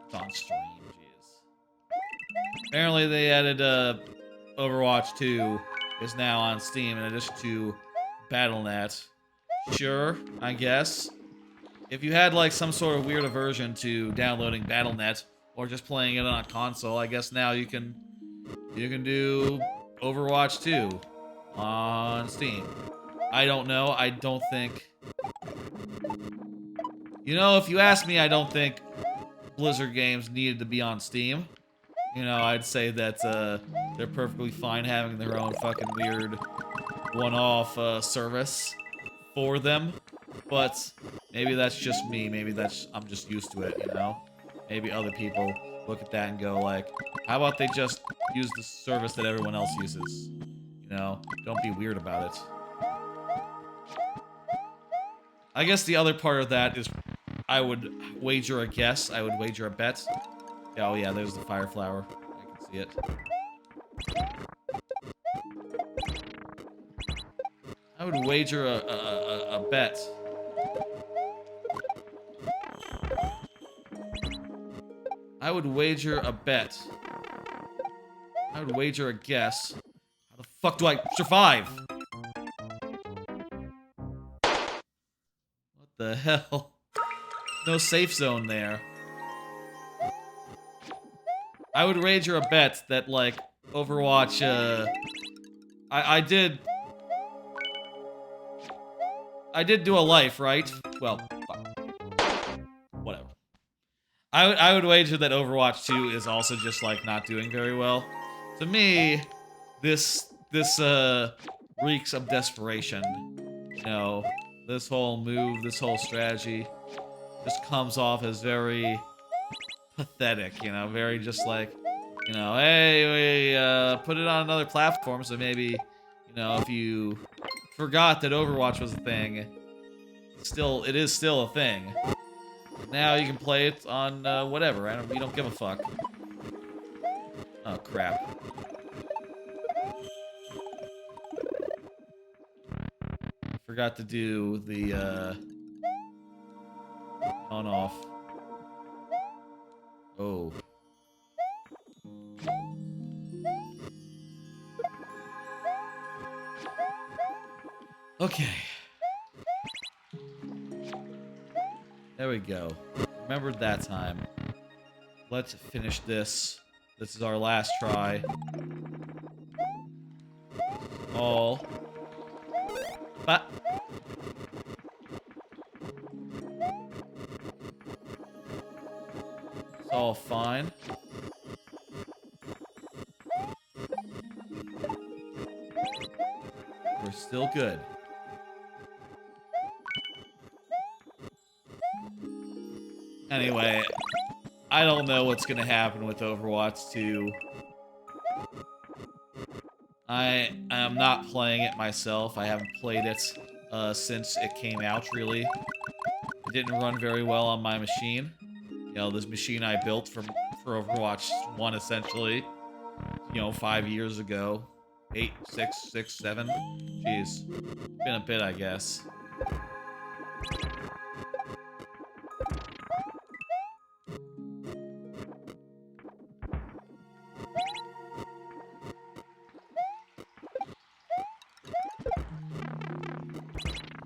It's on stream, jeez. Apparently they added Overwatch 2 is now on Steam in addition to Battle.net. Sure, I guess. If you had like some sort of weird aversion to downloading Battle.net or just playing it on a console, I guess now you can do Overwatch 2 on Steam. I don't know. I don't think... You know, if you ask me, I don't think Blizzard games needed to be on Steam. You know, I'd say that they're perfectly fine having their own fucking weird one-off service for them. But maybe that's just me. Maybe I'm just used to it, you know? Maybe other people look at that and go like, how about they just use the service that everyone else uses? You know? Don't be weird about it. I guess the other part of that is I would wager a guess. I would wager a bet. Oh yeah, there's the fire flower. I can see it. I would wager a bet. I would wager a bet. I would wager a guess. How the fuck do I survive? What the hell? No safe zone there. I would wager a bet that, like, Overwatch, I did do a life, right? Well, fuck. Whatever. I would wager that Overwatch 2 is also just, like, not doing very well. To me, this reeks of desperation. You know, this whole move, this whole strategy just comes off as very pathetic, you know, very just like, you know, hey, we put it on another platform, so maybe, you know, if you forgot that Overwatch was a thing, it is still a thing. Now you can play it on whatever. We don't give a fuck. Oh crap. Forgot to do the on off. Oh. Okay. There we go. Remembered that time. Let's finish this. This is our last try. All. But. It's all fine. We're still good. Anyway, I don't know what's gonna happen with Overwatch 2. I am not playing it myself. I haven't played it since it came out, really. It didn't run very well on my machine. You know, this machine I built for Overwatch 1, essentially. You know, 5 years ago. 8, 6, 7. Jeez. Been a bit, I guess.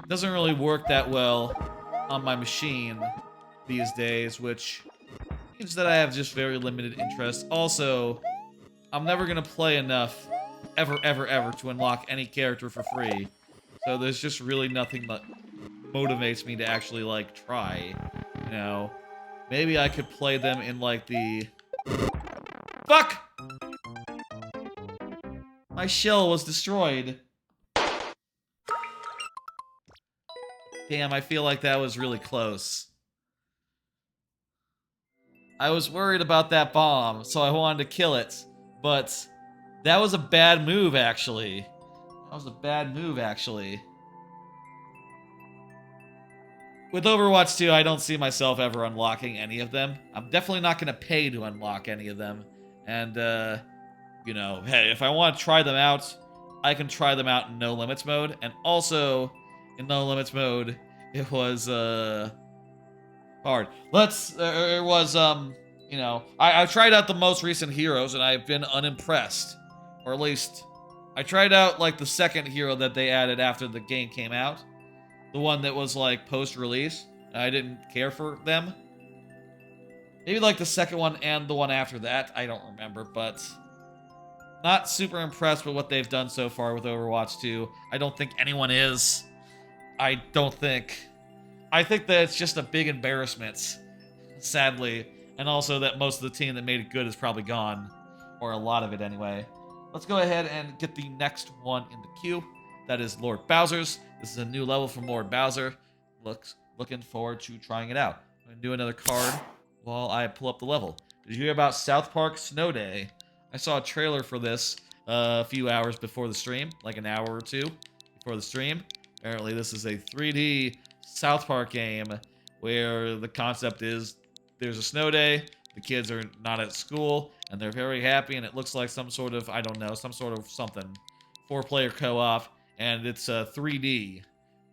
Doesn't really work that well on my machine these days, which means that I have just very limited interest. Also, I'm never gonna play enough, ever, to unlock any character for free. So there's just really nothing that motivates me to actually, like, try, you know? Maybe I could play them in, like, the... Fuck! My shell was destroyed. Damn, I feel like that was really close. I was worried about that bomb, so I wanted to kill it. But that was a bad move, actually. With Overwatch 2, I don't see myself ever unlocking any of them. I'm definitely not going to pay to unlock any of them. And, you know, hey, if I want to try them out, I can try them out in no limits mode. And also, in no limits mode, it was, hard. You know, I tried out the most recent heroes, and I've been unimpressed. Or at least, I tried out, like, the second hero that they added after the game came out. The one that was, like, post-release. I didn't care for them. Maybe, like, the second one and the one after that. I don't remember, but... Not super impressed with what they've done so far with Overwatch 2. I don't think anyone is. I think that it's just a big embarrassment. Sadly. And also that most of the team that made it good is probably gone. Or a lot of it, anyway. Let's go ahead and get the next one in the queue. That is Lord Bowser's. This is a new level from Lord Bowser. Looking forward to trying it out. I'm going to do another card while I pull up the level. Did you hear about South Park Snow Day? I saw a trailer for this a few hours before the stream. Like an hour or two before the stream. Apparently this is a 3D South Park game where the concept is there's a snow day, the kids are not at school, and they're very happy, and it looks like some sort of, I don't know, some sort of something. 4-player co-op, and it's 3D,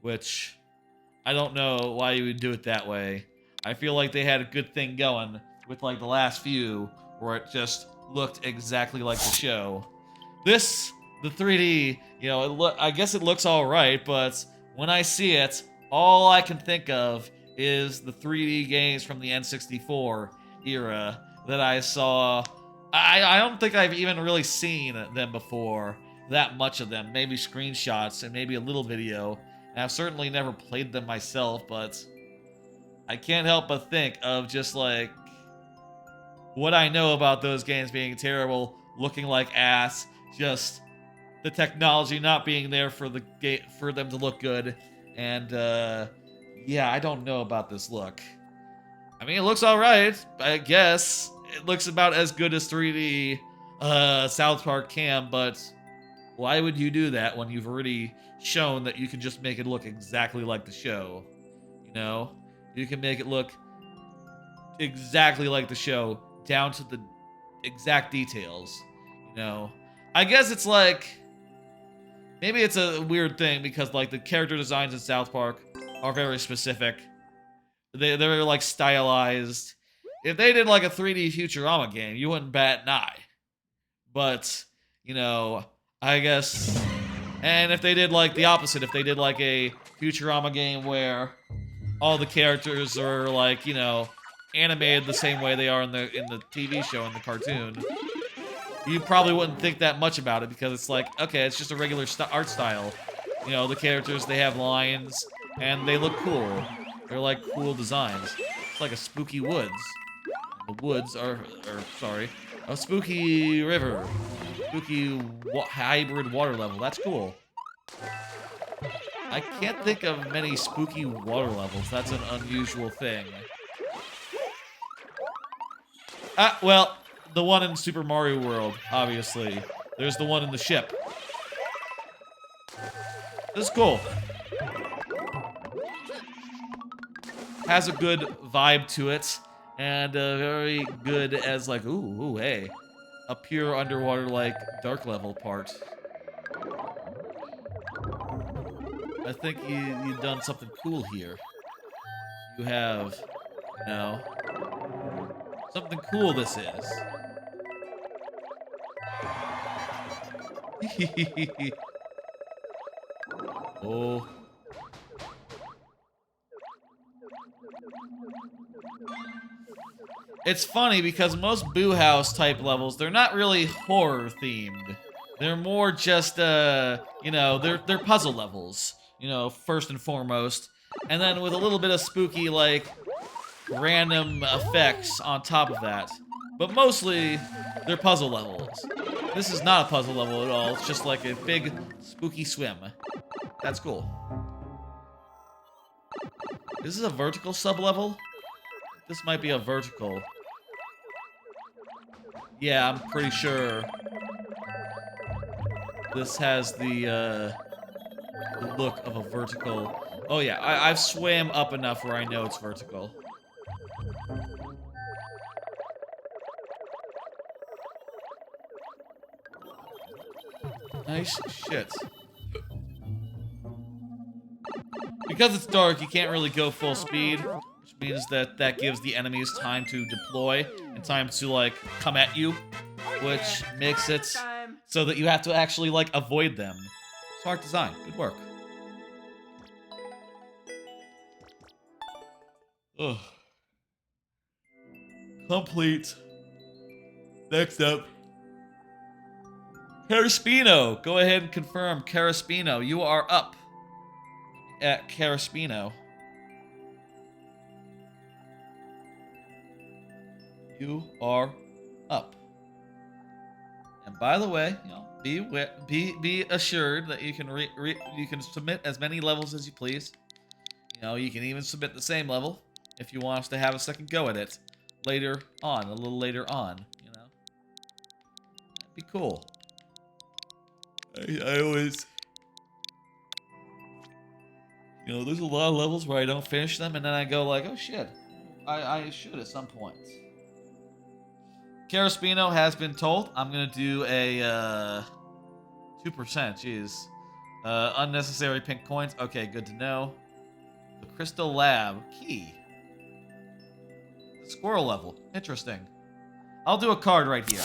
which I don't know why you would do it that way. I feel like they had a good thing going with, like, the last few, where it just looked exactly like the show. This, the 3D, you know, I guess it looks alright, but when I see it, all I can think of is the 3D games from the N64 era that I saw. I don't think I've even really seen them before, that much of them. Maybe screenshots and maybe a little video. And I've certainly never played them myself, but I can't help but think of just, like, what I know about those games being terrible, looking like ass, just the technology not being there for them to look good, and yeah, I don't know about this look. I mean, it looks alright, I guess. It looks about as good as 3D South Park can, but why would you do that when you've already shown that you can just make it look exactly like the show? You know? You can make it look exactly like the show, down to the exact details. You know? I guess it's like... Maybe it's a weird thing because, like, the character designs in South Park are very specific. They're, like, stylized. If they did, like, a 3D Futurama game, you wouldn't bat an eye. But, you know, I guess... And if they did, like, the opposite, if they did, like, a Futurama game where all the characters are, like, you know, animated the same way they are in the TV show, in the cartoon, you probably wouldn't think that much about it because it's like, okay, it's just a regular art style. You know, the characters, they have lines, and they look cool. They're like cool designs. It's like a spooky woods. The woods are sorry, a spooky river. Spooky hybrid water level. That's cool. I can't think of many spooky water levels. That's an unusual thing. Well, the one in Super Mario World, obviously. There's the one in the ship. This is cool. has a good vibe to it, and very good as like, ooh, hey, a pure underwater like dark level part. I think you've done something cool here. You have, you know, something cool this is. Oh. It's funny because most Boo House type levels, they're not really horror themed. They're more just you know, they're puzzle levels, you know, first and foremost. And then with a little bit of spooky like random effects on top of that. But mostly they're puzzle levels. This is not a puzzle level at all. It's just like a big spooky swim. That's cool. This is a vertical sub-level? This might be a vertical. Yeah, I'm pretty sure this has the look of a vertical. Oh yeah, I've swam up enough where I know it's vertical. Nice shit. Because it's dark, you can't really go full speed, which means that that gives the enemies time to deploy and time to, like, come at you, which makes it so that you have to actually, like, avoid them. Smart design. Good work. Ugh. Complete. Next up. Caraspino. Go ahead and confirm. Caraspino, you are up at Caraspino. You are up. And by the way, you know, be assured that you can you can submit as many levels as you please. You know, you can even submit the same level if you want us to have a second go at it later on, a little later on. You know, that'd be cool. I always, you know, there's a lot of levels where I don't finish them, and then I go like, oh shit, I should at some point. Caraspino has been told. I'm gonna do a 2%. Jeez, unnecessary pink coins. Okay, good to know. The Crystal Lab key. Squirrel level. Interesting. I'll do a card right here.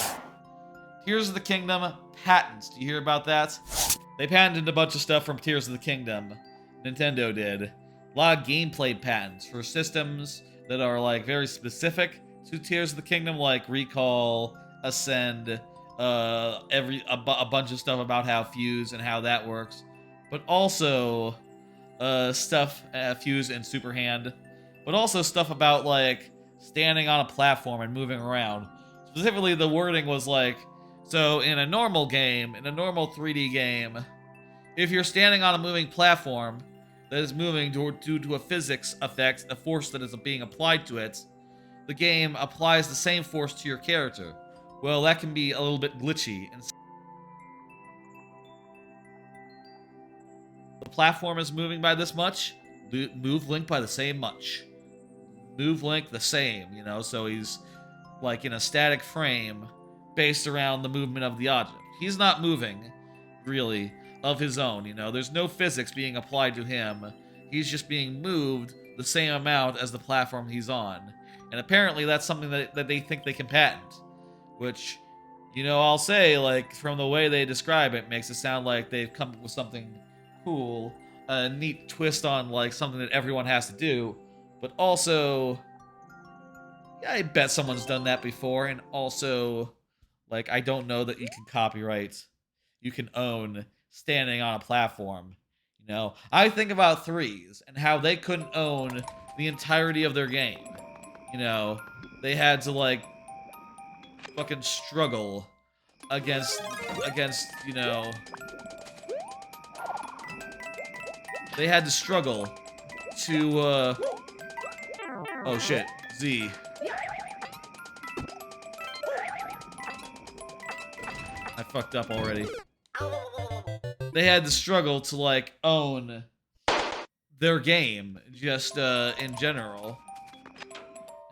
Tears of the Kingdom patents. Do you hear about that? They patented a bunch of stuff from Tears of the Kingdom. Nintendo did. A lot of gameplay patents for systems that are like very specific to Tears of the Kingdom, like Recall, Ascend, a bunch of stuff about how Fuse and how that works, but also stuff Fuse and Super Hand, but also stuff about like standing on a platform and moving around. Specifically, the wording was like, so in a normal game, in a normal 3D game, if you're standing on a moving platform that is moving due to a physics effect, a force that is being applied to it, the game applies the same force to your character. Well, that can be a little bit glitchy. And the platform is moving by this much, move Link by the same much. Move Link the same, you know, so he's like in a static frame based around the movement of the object. He's not moving, really, of his own, you know. There's no physics being applied to him. He's just being moved the same amount as the platform he's on. And apparently that's something that they think they can patent. Which, you know, I'll say, like, from the way they describe it, makes it sound like they've come up with something cool. A neat twist on, like, something that everyone has to do. But also, yeah, I bet someone's done that before. And also, like, I don't know that you can copyright, you can own standing on a platform. You know, I think about Threes and how they couldn't own the entirety of their game. You know, they had to, like, fucking struggle against, you know, they had to struggle to, oh shit, Z. I fucked up already. They had to struggle to, like, own their game, just in general.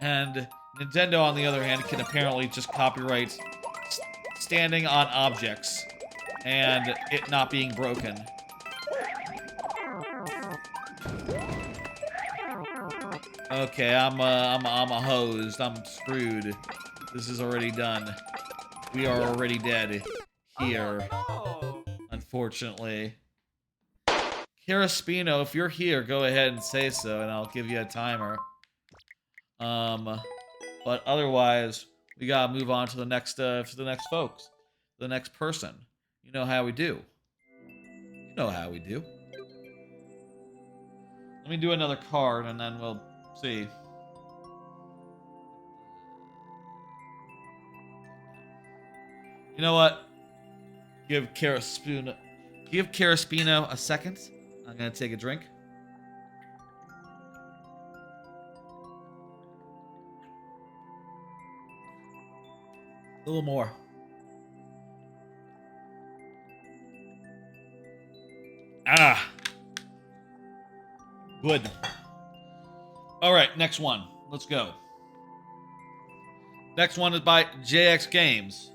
And Nintendo, on the other hand, can apparently just copyright standing on objects and it not being broken. Okay, I'm a hosed. I'm screwed. This is already done. We are already dead here, unfortunately. Caraspino, if you're here, go ahead and say so, and I'll give you a timer. But otherwise, we gotta move on to the next folks, the next person. You know how we do. You know how we do. Let me do another card, and then we'll see. You know what? Give Caraspino a second. I'm gonna take a drink. A little more. Ah. Good. All right, next one. Let's go. Next one is by JX Games.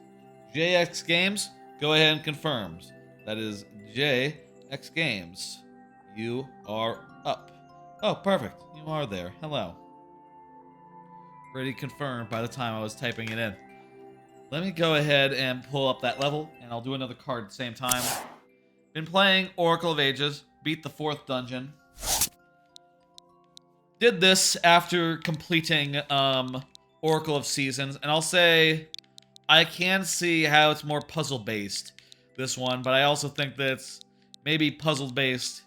JX Games, go ahead and confirms. That is JX Games. You are up. Oh, perfect. You are there. Hello. Already confirmed by the time I was typing it in. Let me go ahead and pull up that level, and I'll do another card at the same time. Been playing Oracle of Ages, beat the 4th dungeon. Did this after completing Oracle of Seasons, and I'll say I can see how it's more puzzle-based, this one, but I also think that it's maybe puzzle-based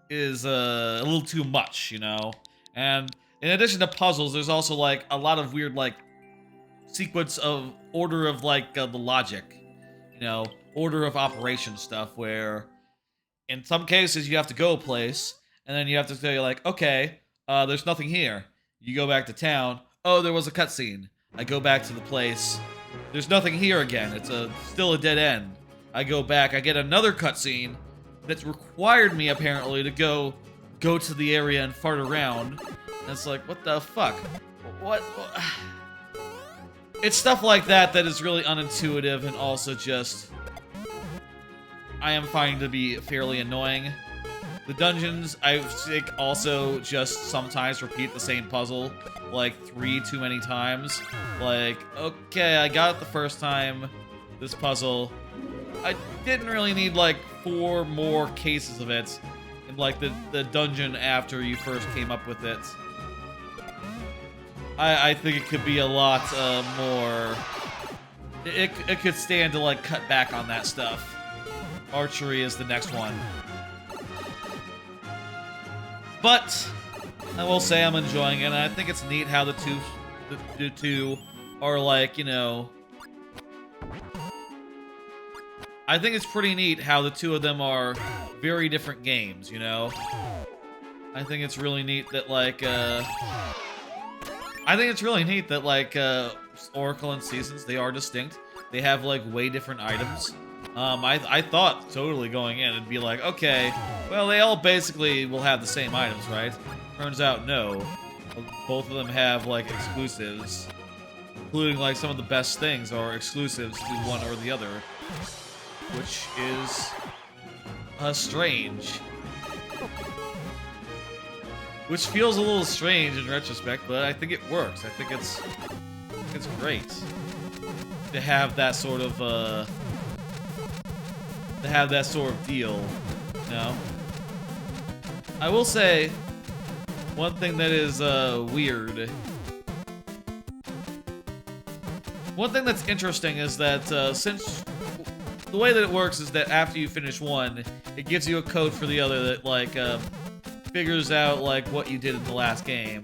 is a little too much, you know? And in addition to puzzles, there's also, like, a lot of weird, like, sequence of order of, like, the logic, you know? Order of operation stuff, where in some cases you have to go a place, and then you have to say, like, okay, there's nothing here. You go back to town. Oh, there was a cutscene. I go back to the place. There's nothing here again. It's still a dead end. I go back. I get another cutscene that's required me, apparently, to go to the area and fart around. And it's like, what the fuck? What? It's stuff like that that is really unintuitive and also just I am finding to be fairly annoying. The dungeons, I think, also just sometimes repeat the same puzzle like 3 too many times. Like, okay, I got it the first time, this puzzle. I didn't really need like 4 more cases of it in like the dungeon after you first came up with it. I think it could be a lot more. It could stand to like cut back on that stuff. Archery is the next one. But I will say I'm enjoying it, and I think it's neat how the two are like, you know. I think it's pretty neat how the two of them are very different games, you know. I think it's really neat that like Oracle and Seasons, they are distinct. They have like way different items. I thought totally going in it'd be like, okay, well, they all basically will have the same items, right? Turns out no. Both of them have like exclusives, including like some of the best things are exclusives to one or the other, which is strange. Which feels a little strange in retrospect, but I think it works. I think it's great to have that sort of deal, you know? I will say, one thing that is weird. One thing that's interesting is that since the way that it works is that after you finish one, it gives you a code for the other that like figures out like what you did in the last game,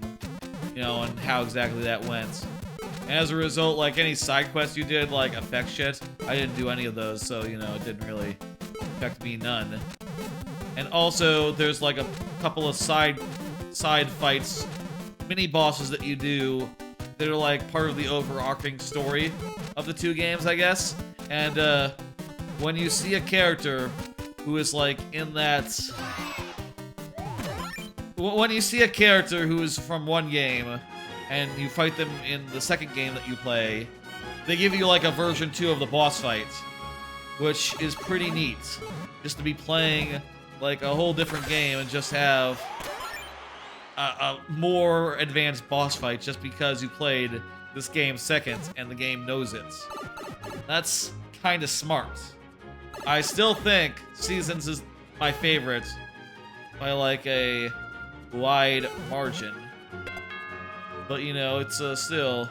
you know, and how exactly that went. And as a result, like any side quests you did like affect shit. I didn't do any of those, so you know it didn't really affect me none. And also, there's like a couple of side fights, mini bosses that you do that are like part of the overarching story of the two games, I guess. And when you see a character who is like in that when you see a character who is from one game, and you fight them in the second game that you play, they give you like a version 2 of the boss fight, which is pretty neat. Just to be playing like a whole different game and just have a more advanced boss fight just because you played this game second and the game knows it. That's kind of smart. I still think Seasons is my favorite by like a wide margin. But you know, it's still...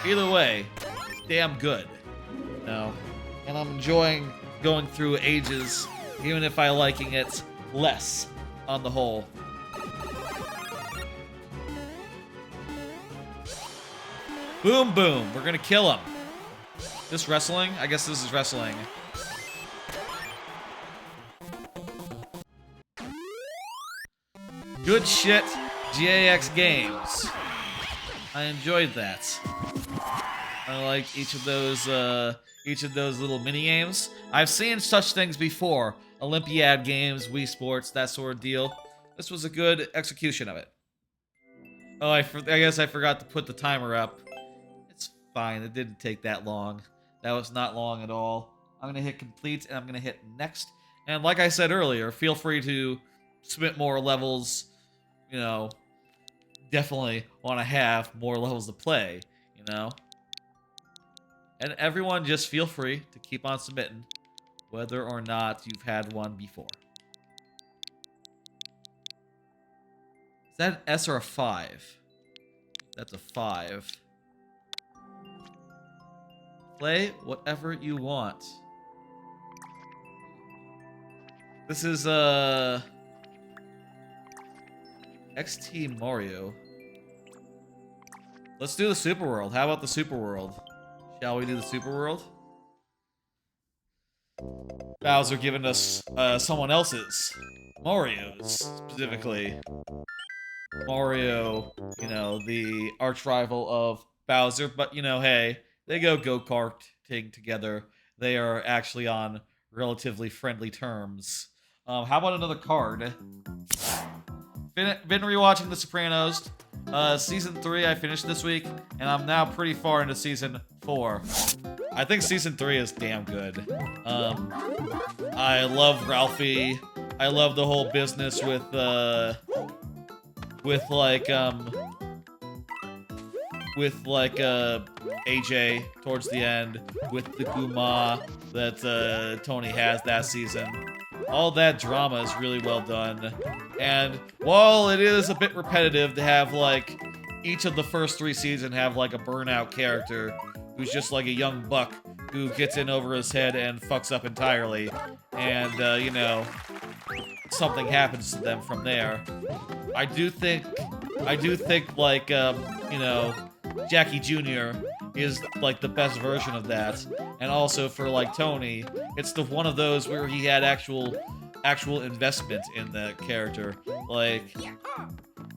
Either way, it's damn good. You know? And I'm enjoying going through ages, even if I liking it less on the whole. Boom, boom. We're gonna kill him. This wrestling? I guess this is wrestling. Good shit, GAX games. I enjoyed that. I like each of those little mini games. I've seen such things before. Olympiad games, Wii Sports, that sort of deal. This was a good execution of it. Oh, I guess I forgot to put the timer up. It's fine, it didn't take that long. That was not long at all. I'm gonna hit complete and I'm gonna hit next. And like I said earlier, feel free to submit more levels. You know, definitely want to have more levels to play, you know? And everyone just feel free to keep on submitting, whether or not you've had one before. Is that an S or a 5? That's a 5. Play whatever you want. This is, XT Mario. Let's do the Super World. How about the Super World? Shall we do the Super World? Bowser giving us someone else's. Mario's, specifically. Mario, you know, the arch rival of Bowser, but you know, hey, they go-karting together. They are actually on relatively friendly terms. How about another card? Been rewatching The Sopranos. Season 3 I finished this week, and I'm now pretty far into Season 4. I think Season 3 is damn good. I love Ralphie. I love the whole business with AJ towards the end, with the Guma that Tony has that season. All that drama is really well done. And while it is a bit repetitive to have, like, each of the first 3 seasons have, like, a burnout character who's just like a young buck who gets in over his head and fucks up entirely. And, you know, something happens to them from there. I do think, like, you know, Jackie Jr. is, like, the best version of that. And also for, like, Tony, it's the one of those where he had actual investment in that character. Like,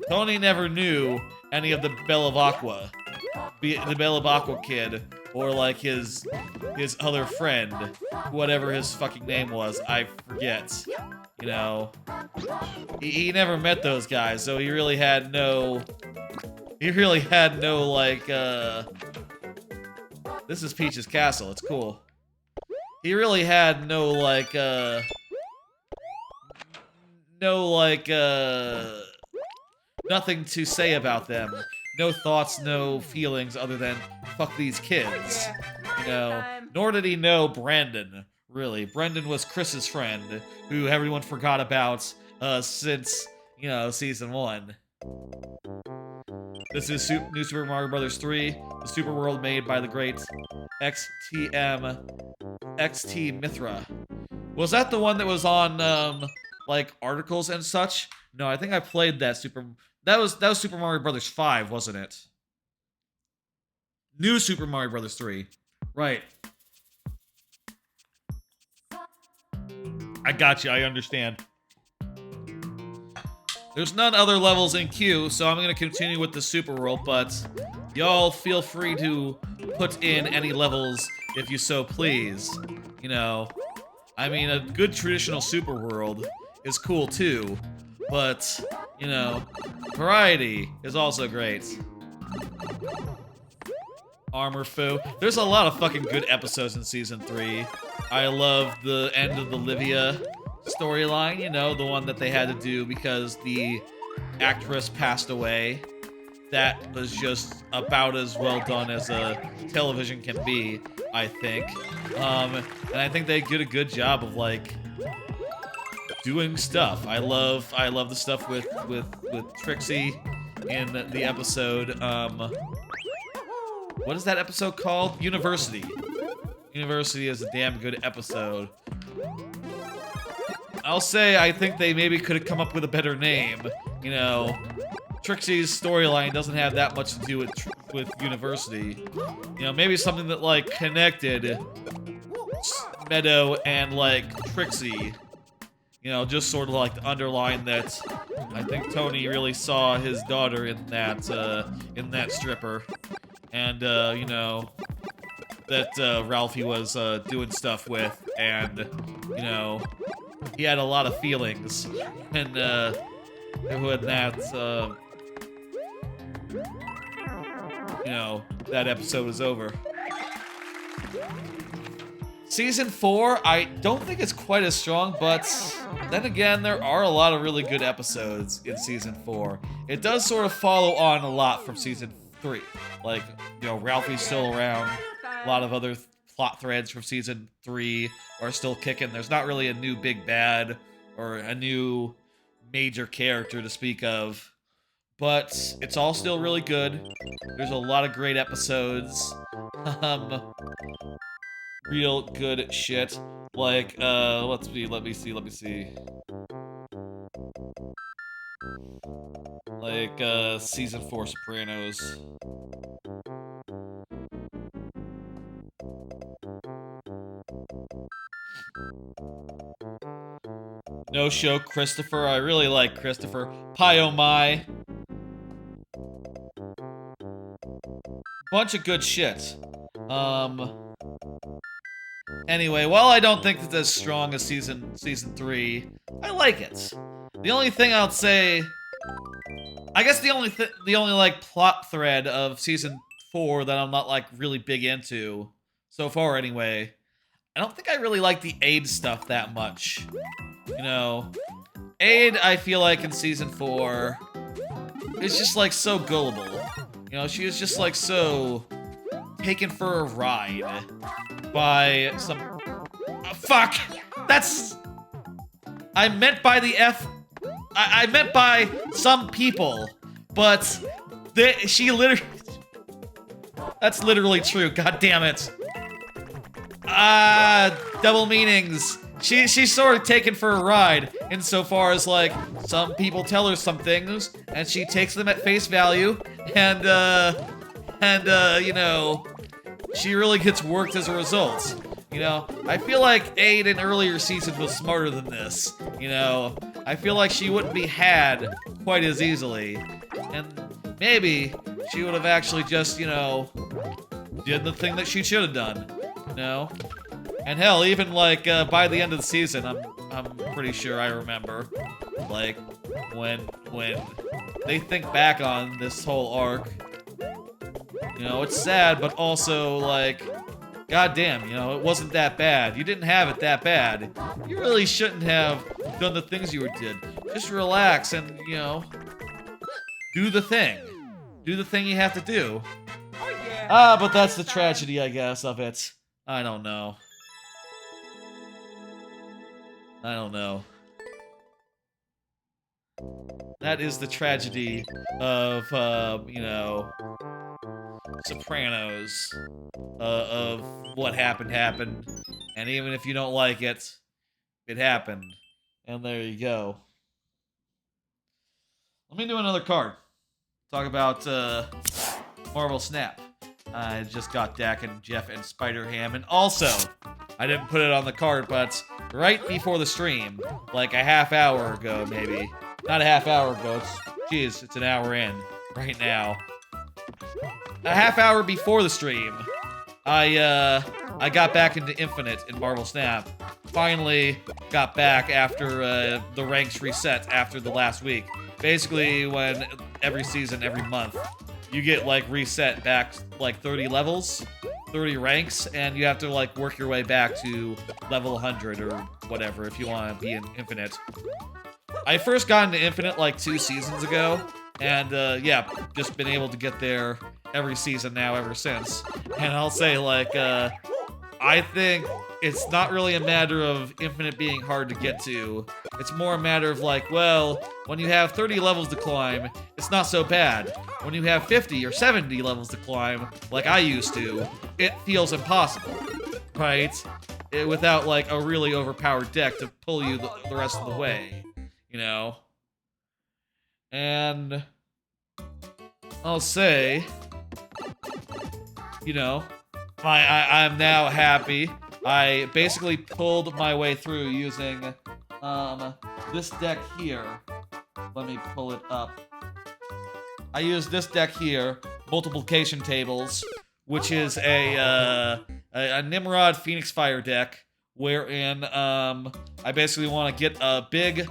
Tony never knew any of the Bellavacqua, the Bellavacqua kid, or like his other friend, whatever his fucking name was, I forget. You know, he never met those guys, so he really had no, like, this is Peach's castle, it's cool. He really had no, like, nothing to say about them. No thoughts, no feelings other than, fuck these kids. You know, nor did he know Brandon, really. Brendan was Chris's friend, who everyone forgot about, since, you know, Season 1. This is New Super Mario Bros. 3, the super world made by the great XT Mithra. Was that the one that was on, like, articles and such? No, I think I played that That was Super Mario Bros. 5, wasn't it? New Super Mario Bros. 3. Right. I got you, I understand. There's none other levels in queue, so I'm gonna continue with the Super World, but y'all feel free to put in any levels if you so please. You know, I mean, a good traditional Super World is cool too, But, you know, variety is also great. Armor Foo. There's a lot of fucking good episodes in Season 3. I love the end of the Livia storyline, you know, the one that they had to do because the actress passed away. That was just about as well done as a television can be, I think. And I think they did a good job of, like, doing stuff. I love the stuff with Trixie in the episode, what is that episode called? University. University is a damn good episode. I'll say I think they maybe could have come up with a better name. You know, Trixie's storyline doesn't have that much to do with University. You know, maybe something that, like, connected Meadow and, like, Trixie. You know, just sort of, like, to underline that I think Tony really saw his daughter in that stripper. And, you know, that Ralphie was doing stuff with, and, you know, he had a lot of feelings. And, when that, you know, that episode was over. Season 4, I don't think it's quite as strong, but then again, there are a lot of really good episodes in Season 4. It does sort of follow on a lot from Season 3. Like, you know, Ralphie's still around. A lot of other plot threads from Season 3 are still kicking. There's not really a new big bad or a new major character to speak of. But it's all still really good. There's a lot of great episodes. Real good shit. Like, let me see. Like, Season 4 Sopranos. No Show Christopher. I really like Christopher. Pie Oh My. Bunch of good shit. Anyway, while I don't think it's as strong as season 3, I like it. The only thing I'll say, I guess the only like plot thread of season 4 that I'm not like really big into so far anyway, I don't think I really like the Aid stuff that much. You know, Aid, I feel like in season 4 is just like so gullible. You know, she is just like so taken for a ride by some... fuck! That's... I meant by the I meant by some people, but she literally... That's literally true, god damn it. Double meanings. She's sort of taken for a ride, insofar as, like, some people tell her some things, and she takes them at face value, and, you know, she really gets worked as a result. You know, I feel like Aid in earlier seasons was smarter than this. You know, I feel like she wouldn't be had quite as easily. And maybe she would have actually just, you know, did the thing that she should have done. You know? And hell, even like by the end of the season, I'm pretty sure I remember, like, when they think back on this whole arc, you know, it's sad, but also like, goddamn, you know, it wasn't that bad. You didn't have it that bad. You really shouldn't have done the things you did. Just relax and, you know, do the thing. Do the thing you have to do. Oh, yeah. But that's the tragedy, I guess, of it. I don't know. I don't know. That is the tragedy of, you know, Sopranos. Of what happened. And even if you don't like it, it happened. And there you go. Let me do another card. Talk about, Marvel Snap. I just got Dak and Jeff and Spider-Ham, and also, I didn't put it on the card, but right before the stream, like a half hour ago, maybe. Not a half hour ago, it's an hour in, right now. A half hour before the stream, I got back into Infinite in Marvel Snap, finally got back after the ranks reset after the last week. Basically, when every season, every month, you get like reset back like 30 levels, 30 ranks, and you have to like work your way back to level 100 or whatever if you want to be in Infinite. I first got into Infinite like 2 seasons ago, and yeah, just been able to get there every season now ever since. And I'll say like, I think it's not really a matter of Infinite being hard to get to. It's more a matter of like, well, when you have 30 levels to climb, it's not so bad. When you have 50 or 70 levels to climb, like I used to, it feels impossible, right? Without like a really overpowered deck to pull you the rest of the way, you know? And I'll say, you know, I'm now happy. I basically pulled my way through using this deck here. Let me pull it up. I used this deck here, Multiplication Tables, which is a Nimrod Phoenix Fire deck, wherein I basically want to get a big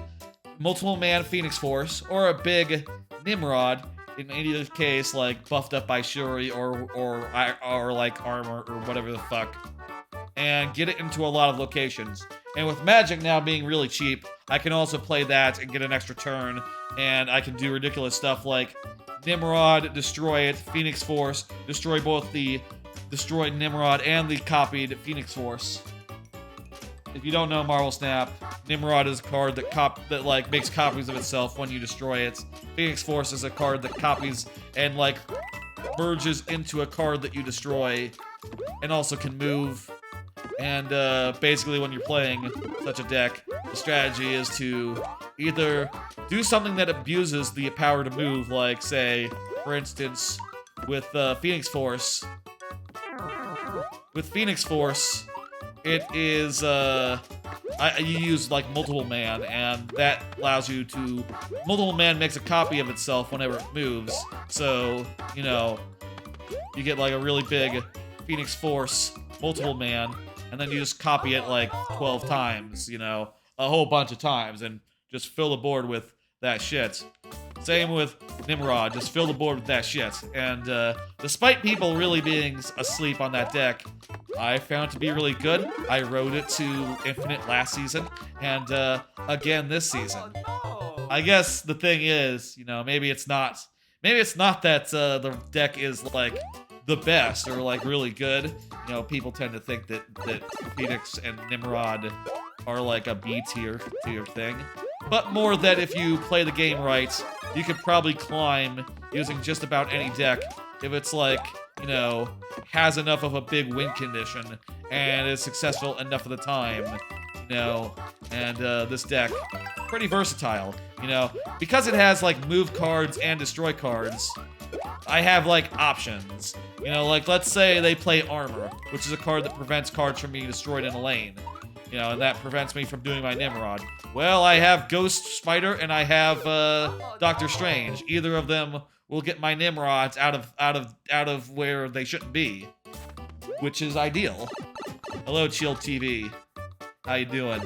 multiple man Phoenix Force or a big Nimrod. In either case, like buffed up by Shuri or like armor or whatever the fuck, and get it into a lot of locations. And with Magic now being really cheap, I can also play that and get an extra turn, and I can do ridiculous stuff like Nimrod, destroy it, Phoenix Force, destroy both the destroyed Nimrod and the copied Phoenix Force. If you don't know Marvel Snap, Nimrod is a card that like makes copies of itself when you destroy it. Phoenix Force is a card that copies and like merges into a card that you destroy, and also can move. And basically, when you're playing such a deck, the strategy is to either do something that abuses the power to move, like say, for instance, with Phoenix Force. With Phoenix Force, it is you use like multiple man, and that allows you to multiple man makes a copy of itself whenever it moves. So you know you get like a really big Phoenix Force multiple man, and then you just copy it like 12 times, you know, a whole bunch of times, and just fill the board with that shit. Same with Nimrod, just fill the board with that shit. And despite people really being asleep on that deck, I found it to be really good. I rode it to Infinite last season, and again this season. I guess the thing is, you know, maybe it's not that the deck is like the best or like really good. You know, people tend to think that Phoenix and Nimrod are like a B tier thing. But more that if you play the game right, you could probably climb using just about any deck if it's like, you know, has enough of a big win condition and is successful enough of the time, you know. And this deck, pretty versatile, you know, because it has like move cards and destroy cards. I have like options, you know, like let's say they play Armor, which is a card that prevents cards from being destroyed in a lane. You know, and that prevents me from doing my Nimrod. Well, I have Ghost Spider and I have Doctor Strange. Either of them will get my Nimrods out of where they shouldn't be, which is ideal. Hello, Chill TV. How you doing?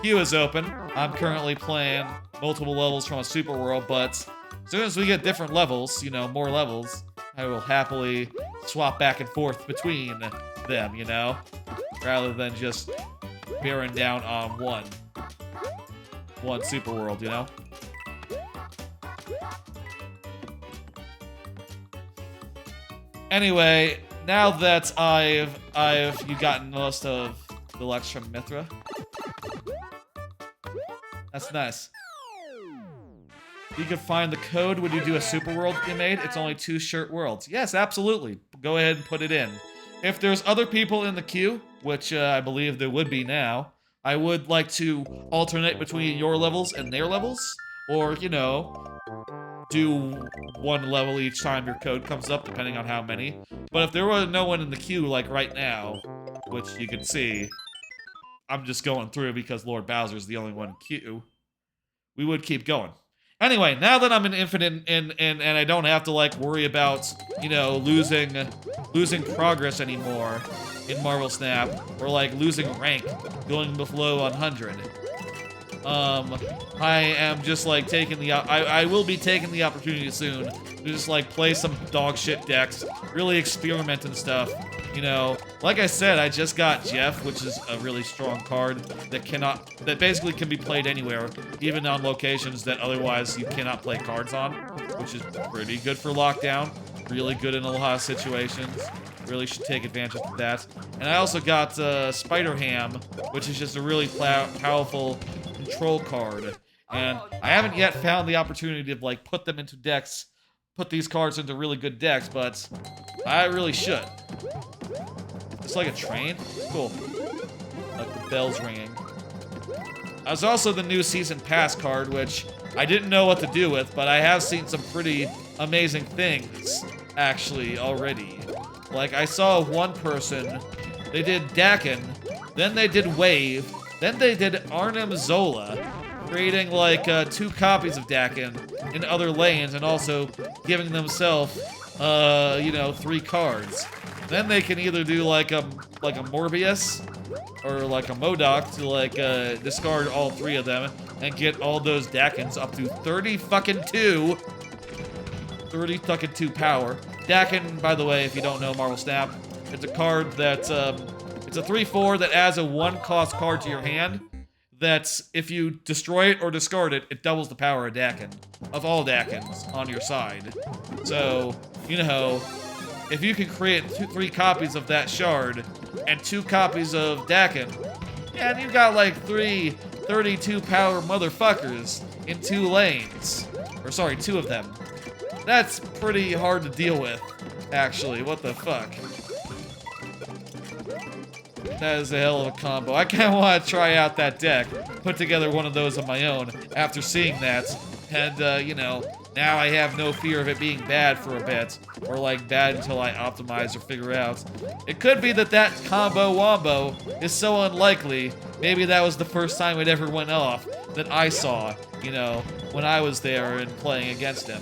Queue is open. I'm currently playing multiple levels from a super world, but as soon as we get different levels, you know, more levels, I will happily swap back and forth between them, you know? Rather than just bearing down on one super world, you know? Anyway, now that you gotten most of the Lux from Mithra. That's nice. You can find the code when you do a super world you made. It's only 2 shirt worlds. Yes, absolutely. Go ahead and put it in. If there's other people in the queue, which I believe there would be now, I would like to alternate between your levels and their levels. Or, you know, do 1 level each time your code comes up, depending on how many. But if there were no one in the queue, like right now, which you can see, I'm just going through because Lord Bowser's the only one in queue, we would keep going. Anyway, now that I'm in Infinite and I don't have to like worry about, you know, losing progress anymore in Marvel Snap, or like losing rank, going below 100. I am just like taking the I will be taking the opportunity soon to just like play some dog shit decks, really experiment and stuff. You know, like I said, I just got Jeff, which is a really strong card that basically can be played anywhere, even on locations that otherwise you cannot play cards on, which is pretty good for lockdown. Really good in a lot of situations. Really should take advantage of that. And I also got Spider Ham, which is just a really powerful control card. And I haven't yet found the opportunity to like put them into decks, put these cards into really good decks, but I really should. It's like a train? Cool. Like the bells ringing. There's also the new Season Pass card, which I didn't know what to do with, but I have seen some pretty amazing things, actually, already. Like, I saw one person, they did Dakin, then they did Wave, then they did Arnim Zola, creating, like, 2 copies of Dakin in other lanes, and also giving themselves, you know, 3 cards. Then they can either do, like a Morbius, or, like, a MODOK to, like, discard all 3 of them, and get all those Dakins up to 30 fucking 2. 30 fucking 2 power. Dakin, by the way, if you don't know Marvel Snap, it's a card that, it's a 3/4 that adds a 1-cost card to your hand. That's, if you destroy it or discard it, it doubles the power of Dakin. Of all Dakins on your side. So, you know, if you can create 3 copies of that shard, and 2 copies of Dakin, and you've got like 3 32 power motherfuckers in 2 lanes. Or sorry, 2 of them. That's pretty hard to deal with, actually. What the fuck? That is a hell of a combo. I kind of want to try out that deck, put together one of those of my own after seeing that. And, you know, now I have no fear of it being bad for a bit, or like bad until I optimize or figure out. It could be that that combo wombo is so unlikely, maybe that was the first time it ever went off that I saw, you know, when I was there and playing against him.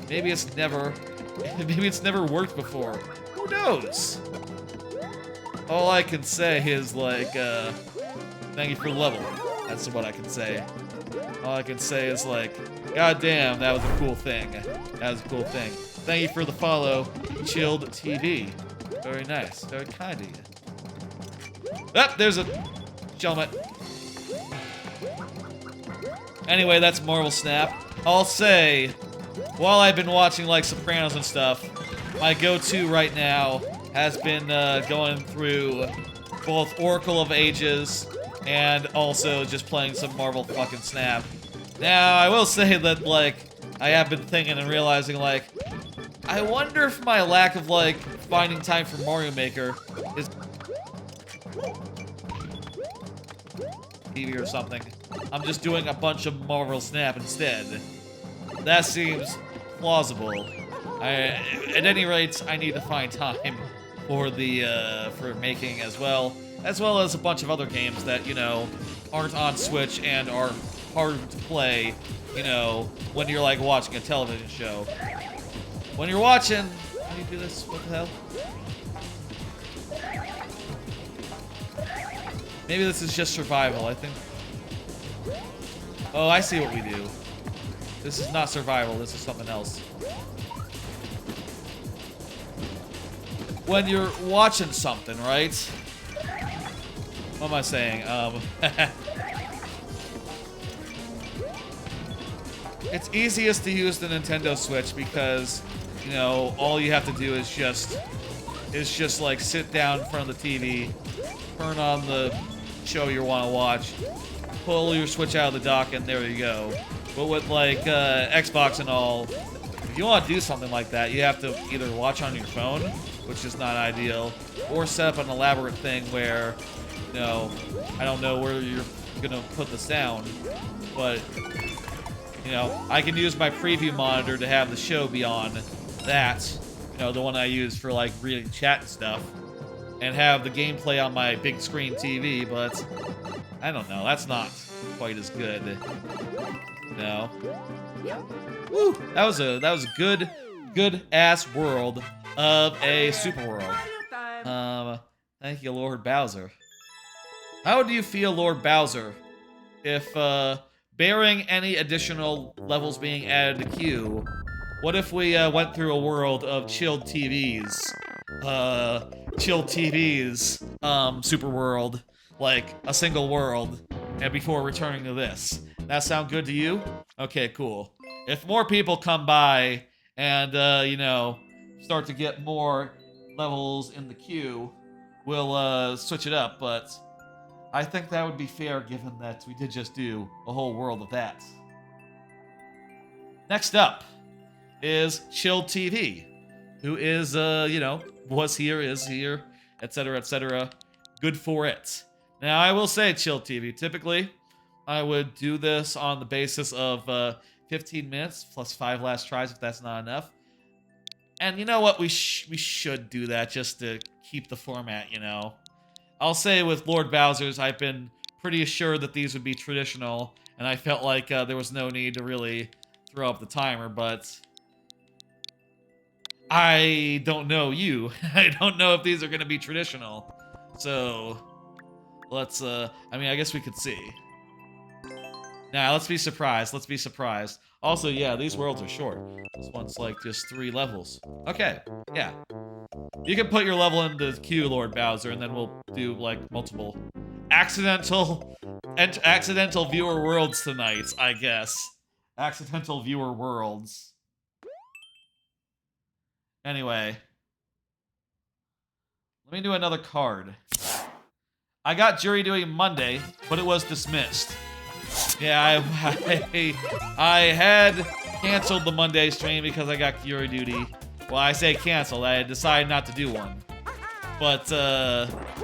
Maybe it's never worked before. Who knows? All I can say is like, thank you for the level. That's what I can say. All I can say is like, god damn, that was a cool thing. That was a cool thing. Thank you for the follow, Chilled TV. Very nice, very kind of you. Ah, there's a helmet. Anyway, that's Marvel Snap. I'll say, while I've been watching like Sopranos and stuff, my go-to right now has been going through both Oracle of Ages and also just playing some Marvel fucking Snap. Now, I will say that, like, I have been thinking and realizing, like, I wonder if my lack of, like, finding time for Mario Maker is TV or something. I'm just doing a bunch of Marvel Snap instead. That seems plausible. At any rate, I need to find time for the for making as well as a bunch of other games that, you know, aren't on Switch and are hard to play, you know, when you're like watching a television show. When you're watching, how do you do this? What the hell? Maybe this is just survival, I think. Oh, I see what we do. This is not survival, this is something else. When you're watching something, right? What am I saying? It's easiest to use the Nintendo Switch because, you know, all you have to do is just like sit down in front of the TV, turn on the show you want to watch, pull your Switch out of the dock, and there you go. But with like Xbox and all, if you want to do something like that, you have to either watch on your phone, which is not ideal, or set up an elaborate thing where, you know, I don't know where you're gonna put the sound, but, you know, I can use my preview monitor to have the show be on that, you know, the one I use for like reading chat and stuff, and have the gameplay on my big screen TV, but I don't know. That's not quite as good. No. Woo! That was a good ass world of a super world. Thank you, Lord Bowser. How do you feel, Lord Bowser, if bearing any additional levels being added to queue, what if we went through a world of chilled TVs? Chilled TVs, super world, like a single world, and before returning to this. That sound good to you? Okay, cool. If more people come by and, you know, start to get more levels in the queue, we'll switch it up, but I think that would be fair given that we did just do a whole world of that. Next up is Chilled TV, who is, you know, was here, is here, etc., etc. Good for it. Now, I will say, Chilled TV, typically, I would do this on the basis of 15 minutes plus 5 last tries if that's not enough. And you know what? We should do that just to keep the format, you know. I'll say with Lord Bowser's, I've been pretty assured that these would be traditional, and I felt like there was no need to really throw up the timer, but I don't know you. I don't know if these are going to be traditional. So, let's, I mean, I guess we could see. Now, let's be surprised. Let's be surprised. Also, yeah, these worlds are short. This one's like just 3 levels. Okay, yeah. You can put your level into the queue, Lord Bowser, and then we'll do like multiple accidental viewer worlds tonight, I guess. Accidental viewer worlds. Anyway. Let me do another card. I got jury duty Monday, but it was dismissed. Yeah, I had canceled the Monday stream because I got jury duty. Well, I say canceled. I had decided not to do one. But,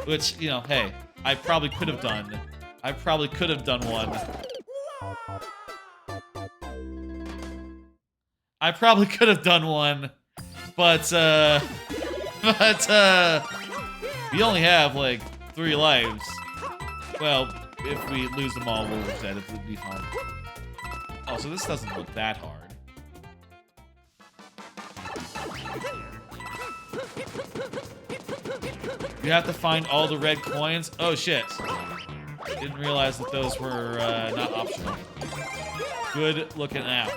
which, you know, hey, I probably could have done. I probably could have done one. I probably could have done one. But, we only have, like, 3 lives. Well, if we lose them all, we'll lose that. It would be fine. Oh, so this doesn't look that hard. You have to find all the red coins? Oh, shit. Didn't realize that those were not optional. Good looking out.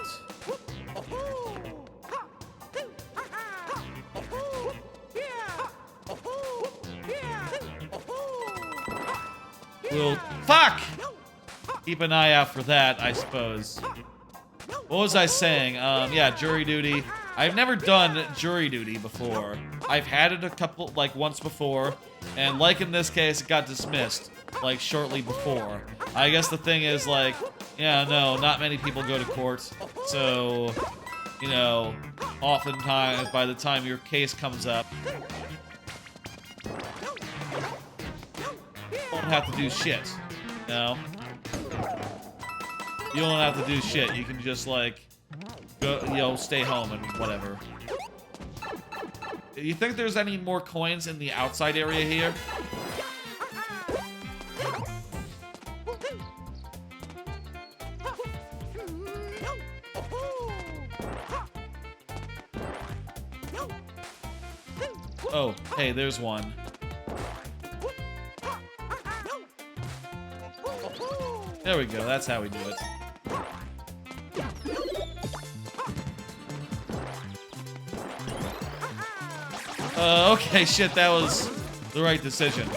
We'll... Fuck! Keep an eye out for that, I suppose. What was I saying? Yeah, jury duty. I've never done jury duty before. I've had it a couple, like, once before, and like in this case, it got dismissed, like, shortly before. I guess the thing is, like, yeah, no, not many people go to court, so, you know, oftentimes, by the time your case comes up, you don't have to do shit, you know? You don't have to do shit, you can just, like, go, you know, stay home and whatever. You think there's any more coins in the outside area here? Oh, hey, there's one. There we go, that's how we do it. Okay, shit, that was the right decision.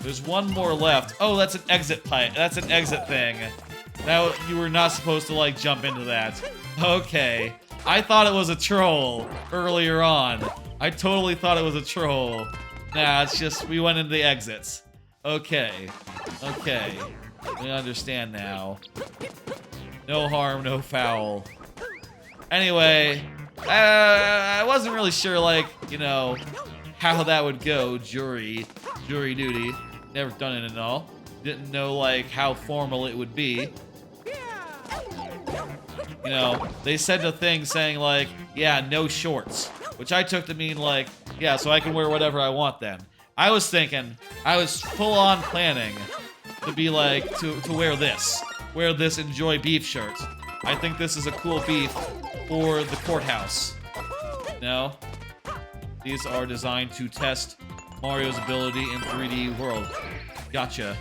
There's one more left. Oh, that's an exit pipe. That's an exit thing. That you were not supposed to, like, jump into that. Okay. I thought it was a troll earlier on. I totally thought it was a troll. Nah, it's just, we went into the exits. Okay. Okay. We understand now. No harm, no foul. Anyway, I wasn't really sure, like, you know, how that would go, jury duty. Never done it at all. Didn't know, like, how formal it would be. You know, they said the thing saying, like, yeah, no shorts. Which I took to mean, like, yeah, so I can wear whatever I want then. I was thinking, I was full-on planning to be like, to wear this. Wear this Enjoy Beef shirt. I think this is a cool beef for the courthouse. No? These are designed to test Mario's ability in 3D world. Gotcha.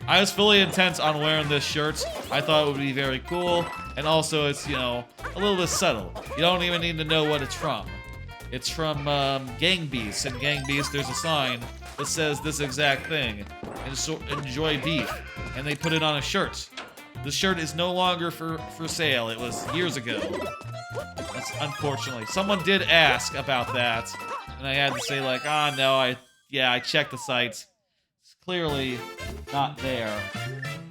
I was fully intent on wearing this shirt. I thought it would be very cool. And also, it's, you know, a little bit subtle. You don't even need to know what it's from. It's from Gang Beasts. In Gang Beasts, there's a sign that says this exact thing. Enjoy beef. And they put it on a shirt. The shirt is no longer for sale. It was years ago. That's unfortunately. Someone did ask about that. And I had to say like, no, I checked the sites. It's clearly not there.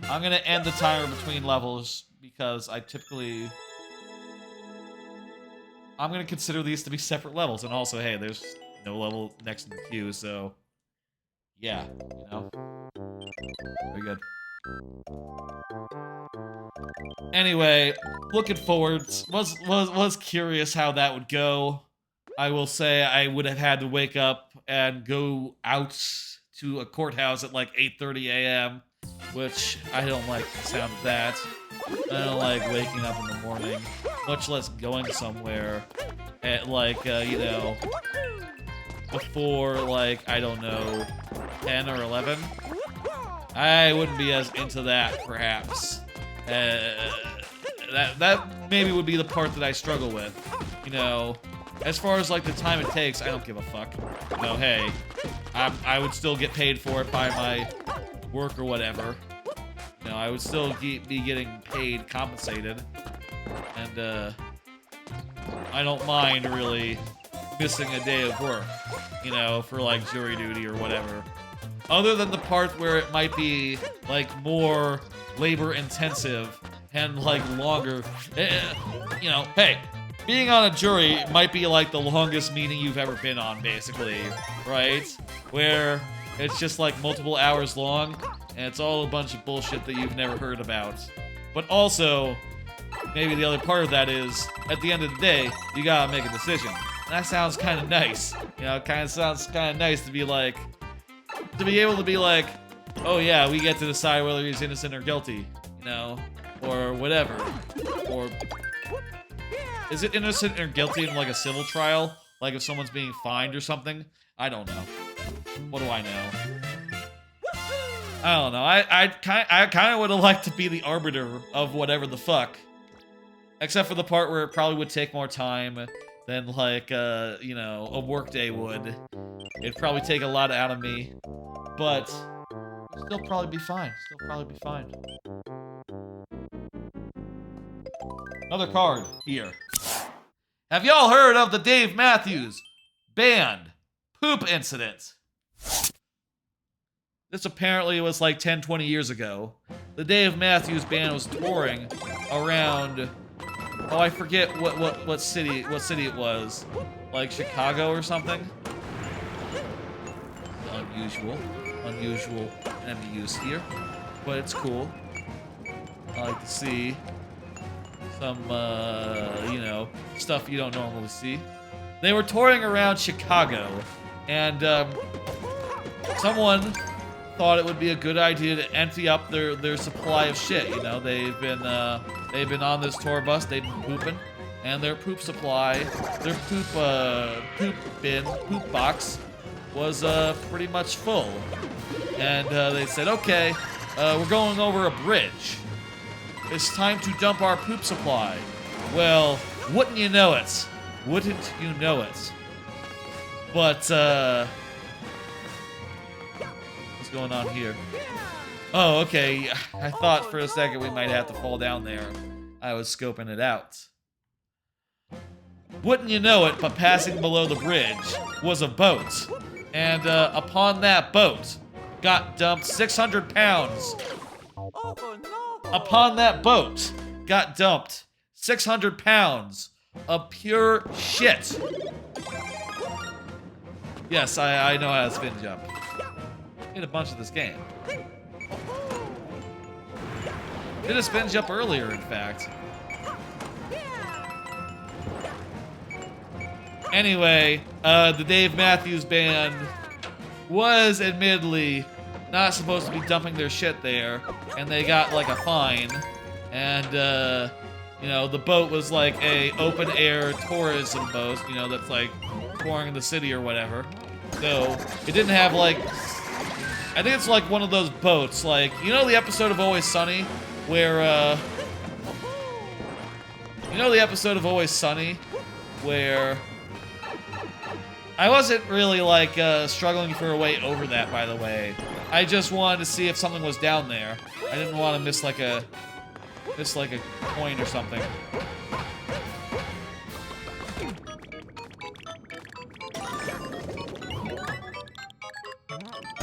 I'm gonna end the timer between levels because I'm gonna consider these to be separate levels. And also, hey, there's no level next in the queue, so yeah, you know. Very good. Anyway, looking forward, was curious how that would go. I will say I would have had to wake up and go out to a courthouse at like 8:30 a.m., which I don't like the sound of that. I don't like waking up in the morning, much less going somewhere at like, you know, before like, I don't know, 10 or 11. I wouldn't be as into that, perhaps. That maybe would be the part that I struggle with, you know. As far as like the time it takes, I don't give a fuck. You know, hey, I would still get paid for it by my work or whatever. You know, I would still be getting paid, compensated, and I don't mind really missing a day of work, you know, for like jury duty or whatever. Other than the part where it might be like more labor intensive and like longer, you know, hey. Being on a jury might be like the longest meeting you've ever been on, basically, right? Where it's just like multiple hours long, and it's all a bunch of bullshit that you've never heard about. But also, maybe the other part of that is, at the end of the day, you gotta make a decision. And that sounds kind of nice. You know, it kind of sounds kind of nice to be like, to be able to be like, oh yeah, we get to decide whether he's innocent or guilty, you know? Or whatever. Or... is it innocent or guilty in like a civil trial? Like if someone's being fined or something? I don't know. What do I know? I don't know. I kind of would have liked to be the arbiter of whatever the fuck. Except for the part where it probably would take more time than like, you know, a workday would. It'd probably take a lot out of me. But still probably be fine. Still probably be fine. Another card here. Have y'all heard of the Dave Matthews Band poop incident? This apparently was like 10, 20 years ago. The Dave Matthews Band was touring around, oh, I forget what city it was. Like Chicago or something? Unusual enemy use here, but it's cool. I like to see some, you know, stuff you don't normally see. They were touring around Chicago, and someone thought it would be a good idea to empty up their supply of shit. You know, they've been on this tour bus, they've been pooping, and their poop supply, their poop box was pretty much full. And they said, okay, we're going over a bridge. It's time to dump our poop supply. Well, wouldn't you know it? Wouldn't you know it? But, what's going on here? Oh, okay. I thought for a second we might have to fall down there. I was scoping it out. Wouldn't you know it, but passing below the bridge was a boat. And, upon that boat, got dumped 600 pounds. Oh, no. Upon that boat, got dumped 600 pounds of pure shit. Yes, I know how to spin jump. Did a bunch of this game. Did a spin jump earlier, in fact. Anyway, the Dave Matthews Band was admittedly not supposed to be dumping their shit there, and they got like a fine, and you know, the boat was like a open air tourism boat, you know, that's like touring the city or whatever. So it didn't have like, I think it's like one of those boats, like, you know the episode of Always Sunny where you know the episode of Always Sunny where I wasn't really like struggling for a way over that, by the way. I just wanted to see if something was down there. I didn't want to miss like a coin or something.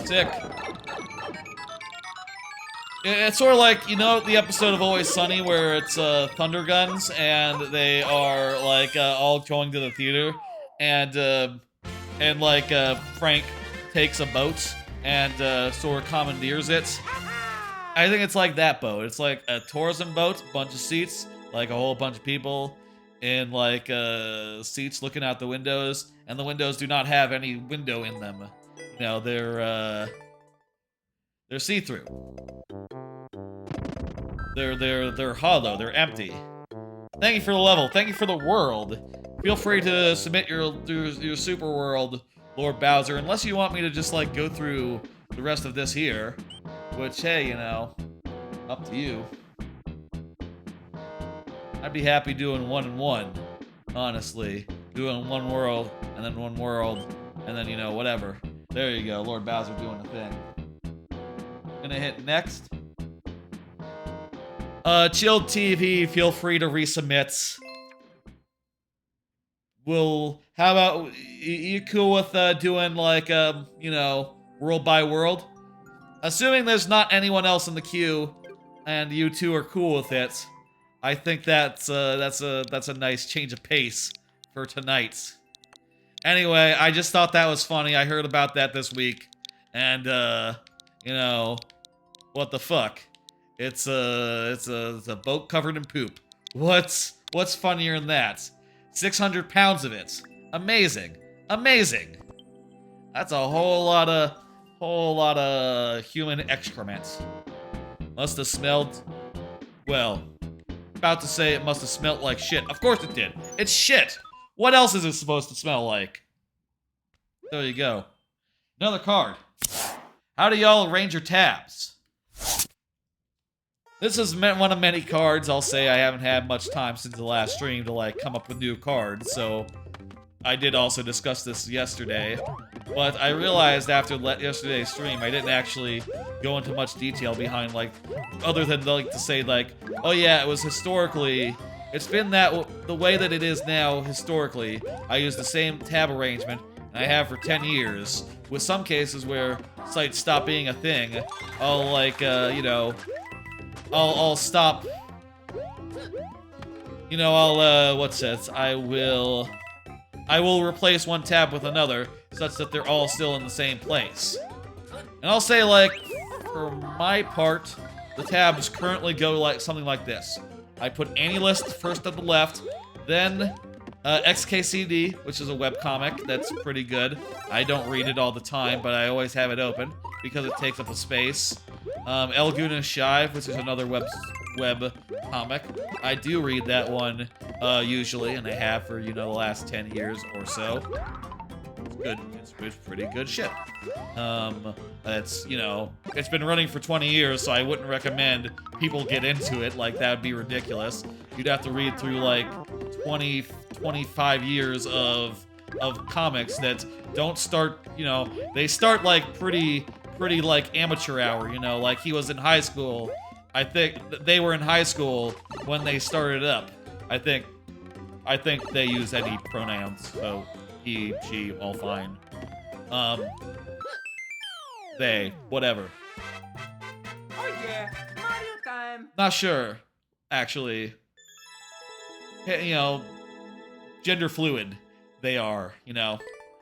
Sick. It's sort of like, you know, the episode of Always Sunny where it's Thunder Guns and they are like all going to the theater, and like Frank takes a boat and sort of commandeers it. I think it's like that boat. It's like a tourism boat, bunch of seats, like a whole bunch of people in like seats looking out the windows, and the windows do not have any window in them. You know, they're see-through. They're hollow. They're empty. Thank you for the level. Thank you for the world. Feel free to submit your super world, Lord Bowser, unless you want me to just like go through the rest of this here, which, hey, you know, up to you. I'd be happy doing 1 and 1, honestly. Doing one world, and then one world, and then, you know, whatever. There you go, Lord Bowser doing a thing. Gonna hit next. Chilled TV, feel free to resubmit. How about, you cool with doing like, you know, world by world? Assuming there's not anyone else in the queue, and you two are cool with it, I think that's a nice change of pace for tonight. Anyway, I just thought that was funny. I heard about that this week, and you know, what the fuck? It's a boat covered in poop. What's funnier than that? 600 pounds of it. Amazing, amazing. That's a whole lot of human excrement. Must have smelled, well, about to say it must have smelled like shit. Of course it did. It's shit. What else is it supposed to smell like? There you go. Another card. How do y'all arrange your tabs? This is one of many cards. I'll say I haven't had much time since the last stream to like come up with new cards, so I did also discuss this yesterday. But I realized after yesterday's stream, I didn't actually go into much detail behind, like, other than like to say like, oh yeah, it was historically, it's been the way that it is now historically. I use the same tab arrangement, and I have for 10 years. With some cases where sites stop being a thing, I'll like, you know, I'll stop, you know, I will replace one tab with another, such that they're all still in the same place. And I'll say, like, for my part, the tabs currently go like something like this. I put AniList first at the left, then XKCD, which is a webcomic that's pretty good. I don't read it all the time, but I always have it open because it takes up a space. El Guna Shive, which is another web comic. I do read that one usually, and I have for, you know, the last 10 years or so. It's good. It's pretty good shit. It's, you know, it's been running for 20 years, so I wouldn't recommend people get into it. Like, that would be ridiculous. You'd have to read through like 25 years of comics that don't start, you know, they start like pretty like amateur hour, you know, like he was in high school. I think they were in high school when they started up. I think they use any pronouns, so he, she, all fine. They, whatever. Oh yeah, Mario time. Not sure, actually. You know, gender fluid they are, you know.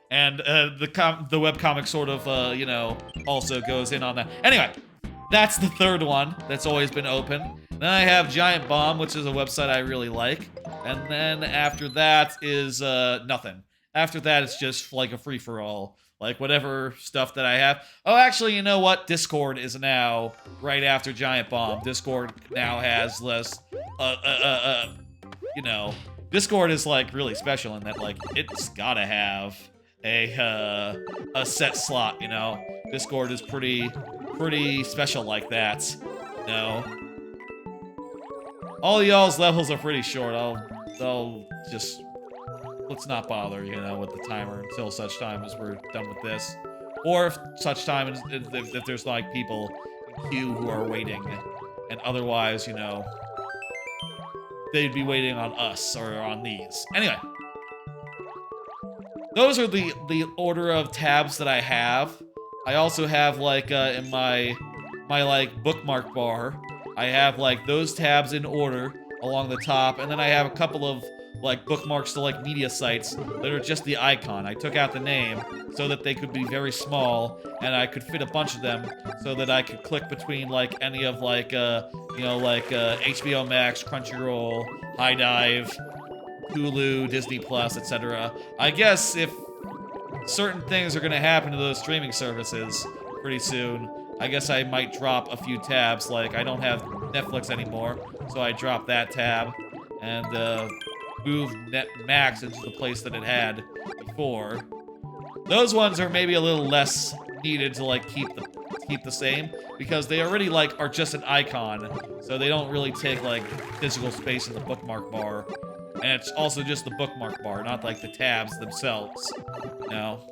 And the webcomic sort of, you know, also goes in on that. Anyway, that's the third one that's always been open. Then I have Giant Bomb, which is a website I really like. And then after that is nothing. After that, it's just like a free-for-all. like whatever stuff that I have. Oh, actually, you know what? Discord is now right after Giant Bomb. Discord now has less, you know, Discord is like really special in that like it's gotta have a set slot. You know, Discord is pretty special like that. You know, all y'all's levels are pretty short. I'll just. Let's not bother, you know, with the timer until such time as we're done with this. Or if such time as if there's like people in queue who are waiting. And otherwise, you know, they'd be waiting on us or on these. Anyway. Those are the order of tabs that I have. I also have like in my like bookmark bar, I have like those tabs in order along the top, and then I have a couple of like bookmarks to like media sites that are just the icon. I took out the name so that they could be very small, and I could fit a bunch of them so that I could click between like any of like you know, like HBO Max, Crunchyroll, High Dive, Hulu, Disney Plus, etc. I guess if certain things are gonna happen to those streaming services pretty soon, I guess I might drop a few tabs. Like I don't have Netflix anymore, so I dropped that tab and move Max into the place that it had before. Those ones are maybe a little less needed to like keep the same because they already like are just an icon, so they don't really take like physical space in the bookmark bar, and it's also just the bookmark bar, not like the tabs themselves. You know?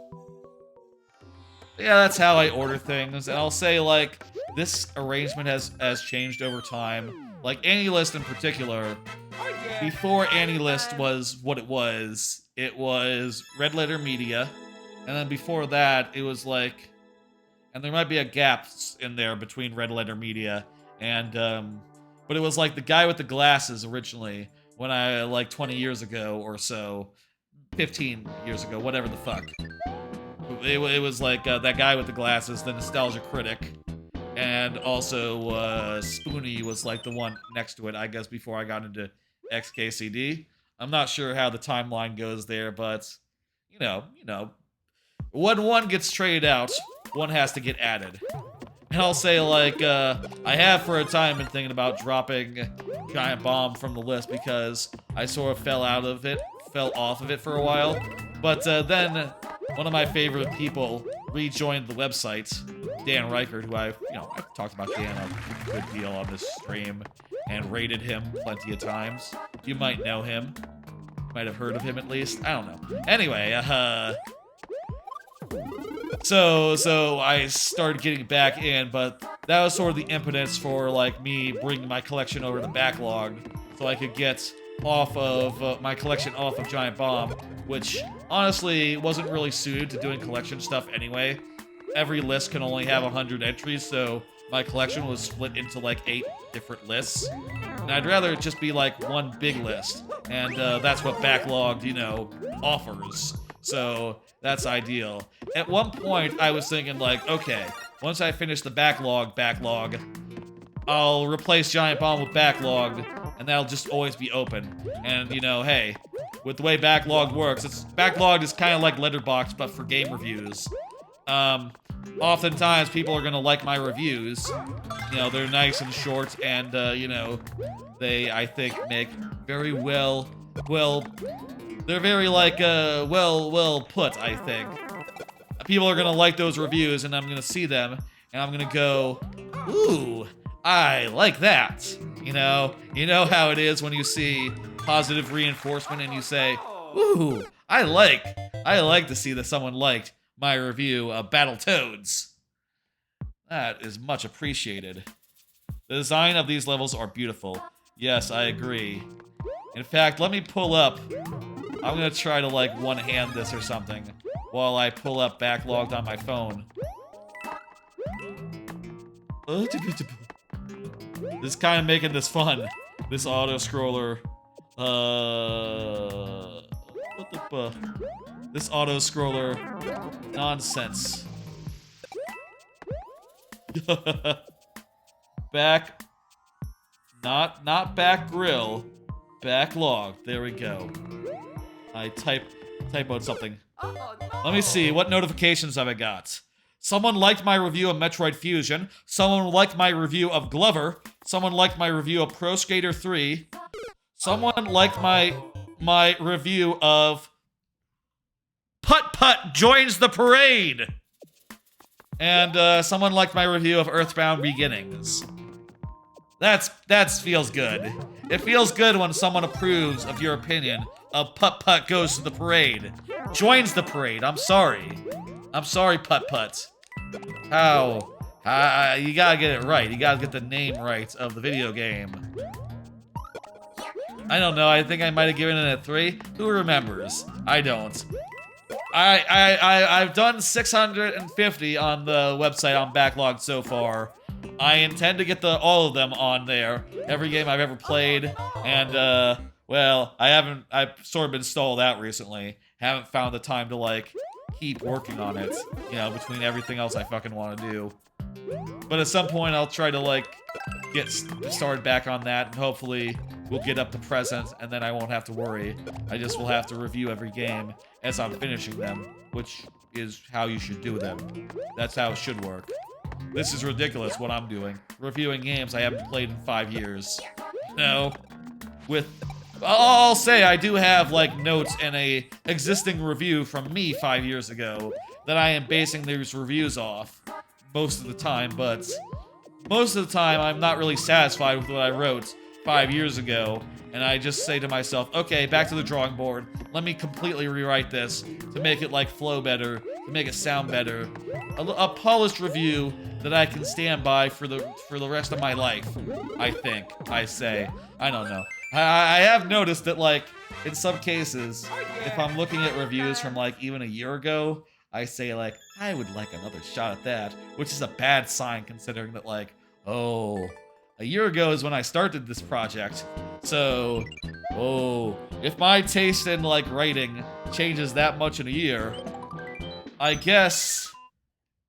Yeah, that's how I order things, and I'll say like this arrangement has changed over time. Like AnyList in particular. Before AnyList was what it was Red Letter Media, and then before that, it was like, and there might be a gap in there between Red Letter Media and, but it was like the guy with the glasses originally, when I, like 20 years ago or so, 15 years ago, whatever the fuck. It was like that guy with the glasses, the Nostalgia Critic, and also Spoonie was like the one next to it, I guess, before I got into XKCD. I'm not sure how the timeline goes there, but you know, when one gets traded out, one has to get added. And I'll say like I have for a time been thinking about dropping Giant Bomb from the list because I sort of fell off of it for a while. But then one of my favorite people rejoined the website, Dan Reichert, who I've talked about Dan a good deal on this stream and rated him plenty of times. You might know him. Might have heard of him at least. I don't know. Anyway, so I started getting back in, but that was sort of the impetus for like me bringing my collection over to Backlog so I could get off of my collection off of Giant Bomb, which honestly wasn't really suited to doing collection stuff anyway. Every list can only have 100 entries, so my collection was split into like 8 different lists. And I'd rather it just be like one big list. And that's what Backlogged, offers. So that's ideal. At one point, I was thinking like, okay, once I finish the backlog, I'll replace Giant Bomb with Backlog, and that'll just always be open. And, hey, with the way Backlog works, Backlog is kind of like Letterboxd, but for game reviews. Oftentimes, people are gonna like my reviews. They're nice and short, and, they, I think, make very they're very, like, well put, I think. People are gonna like those reviews, and I'm gonna see them, and I'm gonna go, ooh, I like that. You know how it is when you see positive reinforcement and you say, ooh, I like to see that someone liked my review of Battletoads. That is much appreciated. The design of these levels are beautiful. Yes, I agree. In fact, let me pull up. I'm gonna try to like one-hand this or something while I pull up Backlogged on my phone. This is kind of making this fun. This auto-scroller. What the fuck? This auto-scroller nonsense. Not back grill. Backlog. There we go. I type typoed something. Oh, no. Let me see, what notifications have I got? Someone liked my review of Metroid Fusion. Someone liked my review of Glover. Someone liked my review of Pro Skater 3. Someone liked my review of Putt Putt Joins the Parade. And someone liked my review of Earthbound Beginnings. That feels good. It feels good when someone approves of your opinion of Putt Putt Goes to the Parade. Joins the parade, I'm sorry. I'm sorry, Putt Putt. How? You gotta get it right. You gotta get the name right of the video game. I don't know, I think I might have given it a 3. Who remembers? I don't. I've done 650 on the website on Backlog so far. I intend to get all of them on there. Every game I've ever played. And, well, I've sort of been stalled out recently. Haven't found the time to, like, keep working on it. You know, between everything else I fucking want to do. But at some point, I'll try to, like, get started back on that. And hopefully, we'll get up to present. And then I won't have to worry. I just will have to review every game as I'm finishing them. Which is how you should do them. That's how it should work. This is ridiculous what I'm doing. Reviewing games I haven't played in 5 years. No. I'll say I do have, like, notes in a existing review from me 5 years ago that I am basing these reviews off most of the time, but most of the time I'm not really satisfied with what I wrote 5 years ago, and I just say to myself, okay, back to the drawing board. Let me completely rewrite this to make it, like, flow better, to make it sound better. A polished review that I can stand by for the rest of my life, I say. I don't know. I have noticed that, like, in some cases, if I'm looking at reviews from, like, even a year ago, I say, like, I would like another shot at that, which is a bad sign considering that, like, oh, a year ago is when I started this project. So, oh, if my taste in, like, writing changes that much in a year, I guess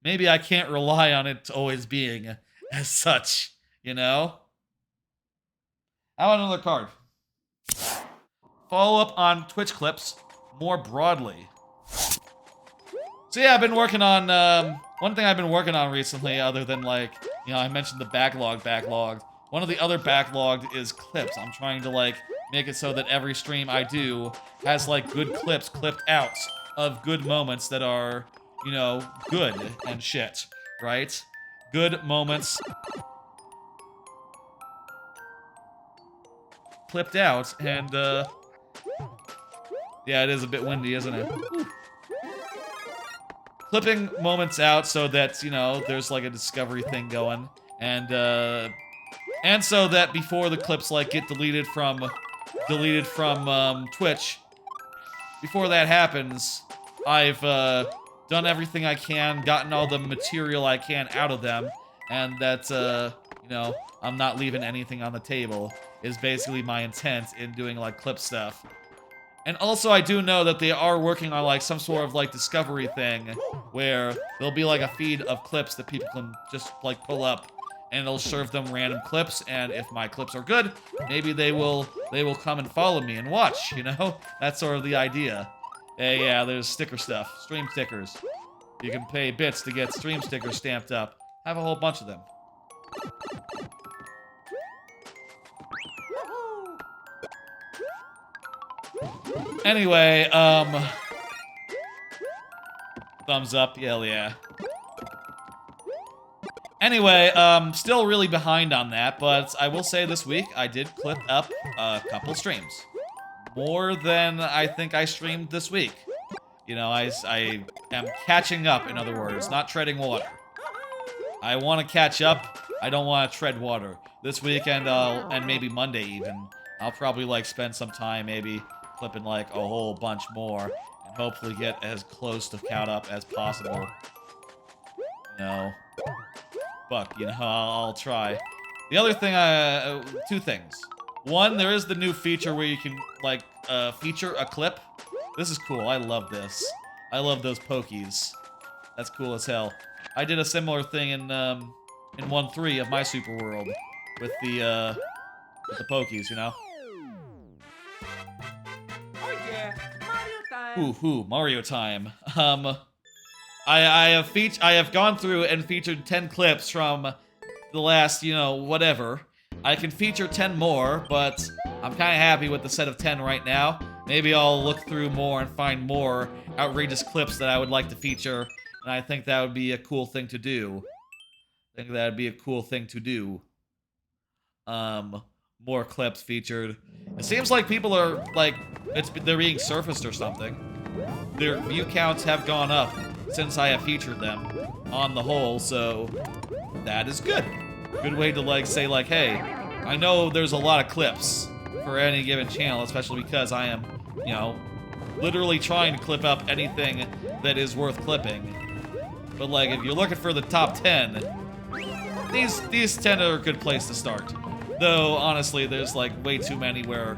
maybe I can't rely on it always being as such, you know? How about another card? Follow up on Twitch clips more broadly. So yeah, I've been working on, one thing I've been working on recently, other than, like, you know, I mentioned the backlogged. One of the other backlogged is clips. I'm trying to, like, make it so that every stream I do has, like, good clips clipped out of good moments that are, you know, good and shit, right? Good moments clipped out, and, yeah, it is a bit windy, isn't it? Whew. Clipping moments out so that, you know, there's, like, a discovery thing going, and so that before the clips, like, get deleted from Twitch, before that happens, I've, done everything I can, gotten all the material I can out of them, and that, you know, I'm not leaving anything on the table, is basically my intent in doing, like, clip stuff. And also, I do know that they are working on, like, some sort of, like, discovery thing, where there'll be, like, a feed of clips that people can just, like, pull up, and it'll serve them random clips, and if my clips are good, maybe they will come and follow me and watch, you know? That's sort of the idea. Yeah, there's sticker stuff. Stream stickers. You can pay bits to get stream stickers stamped up. I have a whole bunch of them. Anyway, thumbs up, hell yeah. Anyway, still really behind on that, but I will say this week I did clip up a couple streams. More than I think I streamed this week. You know, I am catching up, in other words, not treading water. I want to catch up, I don't want to tread water. This weekend, and maybe Monday even, I'll probably, like, spend some time maybe clipping, like, a whole bunch more, and hopefully get as close to caught up as possible. You know. Fuck, you know, I'll try. The other thing, two things. One, there is the new feature where you can, like, feature a clip. This is cool, I love this. I love those pokies. That's cool as hell. I did a similar thing in 1-3 of my Super World with the pokies, you know? Oh yeah, Mario time. Mario time. I have gone through and featured 10 clips from the last, whatever. I can feature 10 more, but I'm kind of happy with the set of 10 right now. Maybe I'll look through more and find more outrageous clips that I would like to feature, and I think that would be a cool thing to do. More clips featured. It seems like people are, like, they're being surfaced or something. Their view counts have gone up since I have featured them on the whole, so that is good. Good way to, like, say, like, hey, I know there's a lot of clips for any given channel, especially because I am, literally trying to clip up anything that is worth clipping. But, like, if you're looking for the top 10, these 10 are a good place to start. Though, honestly, there's, like, way too many where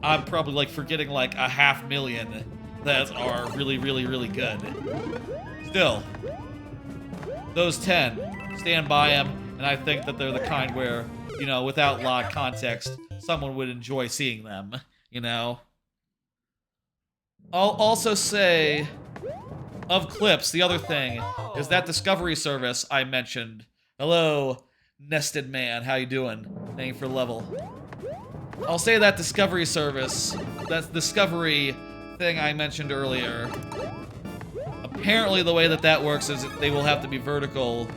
I'm probably, like, forgetting, like, 500,000 that are really, really, really good. Still, those 10, stand by them, and I think that they're the kind where, without a lot of context, someone would enjoy seeing them, I'll also say, of clips, the other thing is that Discovery service I mentioned. Hello, Nested Man, how you doing? Thank you for the level. I'll say that Discovery service, that Discovery thing I mentioned earlier. Apparently the way that works is that they will have to be vertical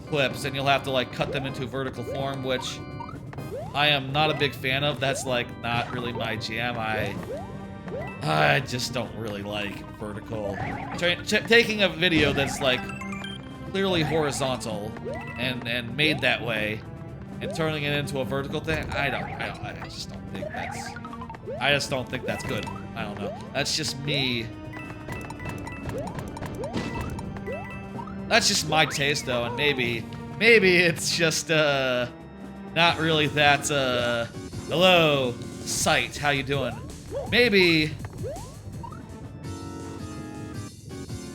clips, and you'll have to, like, cut them into vertical form, which I am not a big fan of. That's, like, not really my jam. I just don't really like vertical. Taking a video that's, like, clearly horizontal and made that way and turning it into a vertical thing, I just don't think that's good. I don't know. That's just me. That's just my taste, though, and maybe it's just, not really that, hello, Sight, how you doing? Maybe...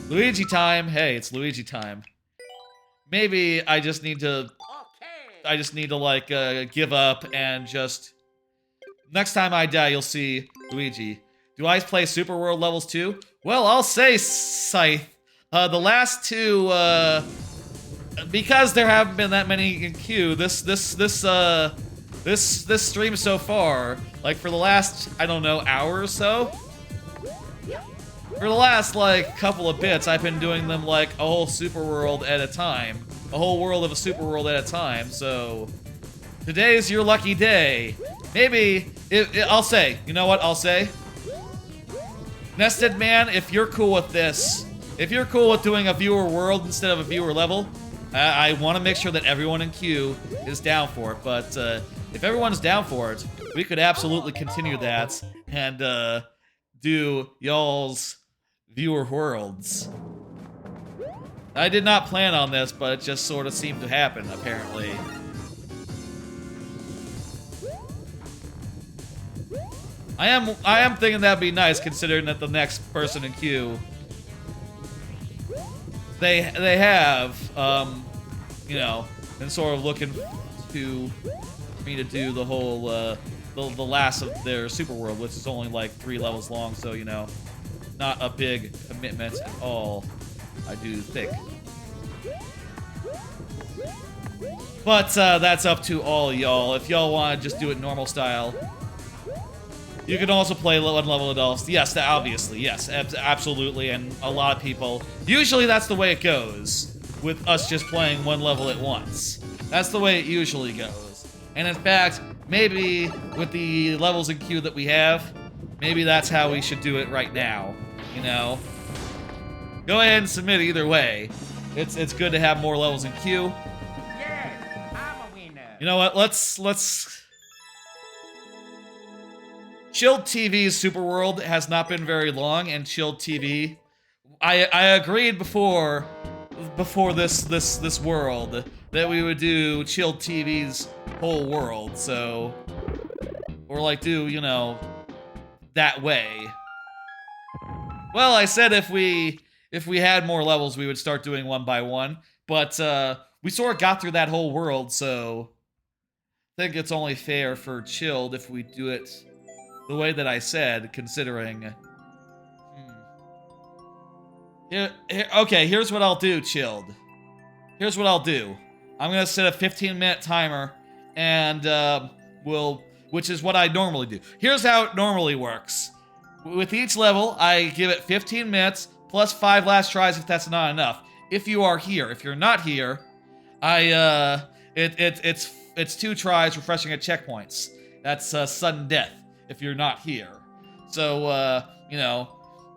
Luigi time. Hey, it's Luigi time. Maybe I just need to... like, give up and just... Next time I die, you'll see Luigi. Do I play Super World levels too? Well, I'll say, Scythe. The last two, because there haven't been that many in queue, this stream so far, like, for the last, I don't know, hour or so? For the last, like, couple of bits, I've been doing them, like, a whole Super World at a time. A whole world of a Super World at a time, so... Today's your lucky day. Maybe, I'll say, you know what I'll say? Nested Man, if you're cool with this, if you're cool with doing a viewer world instead of a viewer level, I want to make sure that everyone in queue is down for it, but if everyone's down for it, we could absolutely continue that and do y'all's viewer worlds. I did not plan on this, but it just sort of seemed to happen, apparently. I am thinking that'd be nice, considering that the next person in queue, they have, been sort of looking to me to do the whole, the last of their Super World, which is only like 3 levels long, so, not a big commitment at all, I do think. But, that's up to all y'all. If y'all want to just do it normal style, you can also play one level adults. Yes, obviously, yes, absolutely, and a lot of people. Usually that's the way it goes, with us just playing one level at once. That's the way it usually goes. And in fact, maybe with the levels in queue that we have, maybe that's how we should do it right now, Go ahead and submit either way. It's good to have more levels in queue. Yes, I'm a winner. You know what, let's... Chilled TV's Super World has not been very long, and Chilled TV, I agreed before this world that we would do Chilled TV's whole world, so, or like do, that way. Well, I said if we had more levels, we would start doing one by one, but we sort of got through that whole world, so I think it's only fair for Chilled if we do it the way that I said, considering... Okay, here's what I'll do, Chilled. Here's what I'll do. I'm gonna set a 15-minute timer, and which is what I normally do. Here's how it normally works. With each level, I give it 15 minutes plus 5 last tries if that's not enough. If you are here, if you're not here, it's 2 tries refreshing at checkpoints. That's sudden death if you're not here. So you know,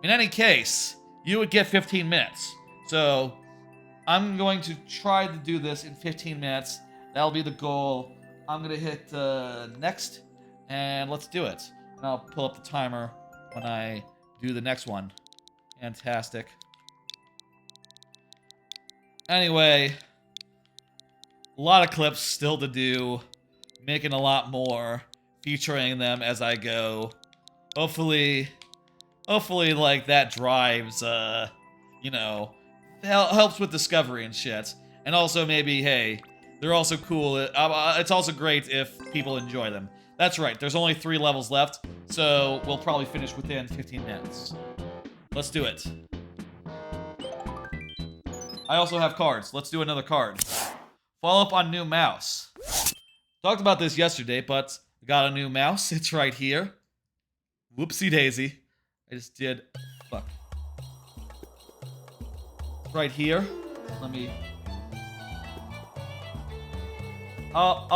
in any case, you would get 15 minutes. So I'm going to try to do this in 15 minutes. That'll be the goal. I'm gonna hit next, and let's do it. And I'll pull up the timer when I do the next one. Fantastic. Anyway, a lot of clips still to do, making a lot more, featuring them as I go. Hopefully like that drives, you know, helps with discovery and shit. And also maybe, hey, they're also cool. It's also great if people enjoy them. That's right, there's only 3 levels left, so we'll probably finish within 15 minutes. Let's do it. I also have cards. Let's do another card. Follow up on new mouse. Talked about this yesterday, but I got a new mouse. It's right here. Whoopsie daisy. I just did... Fuck. It's right here. Let me... Let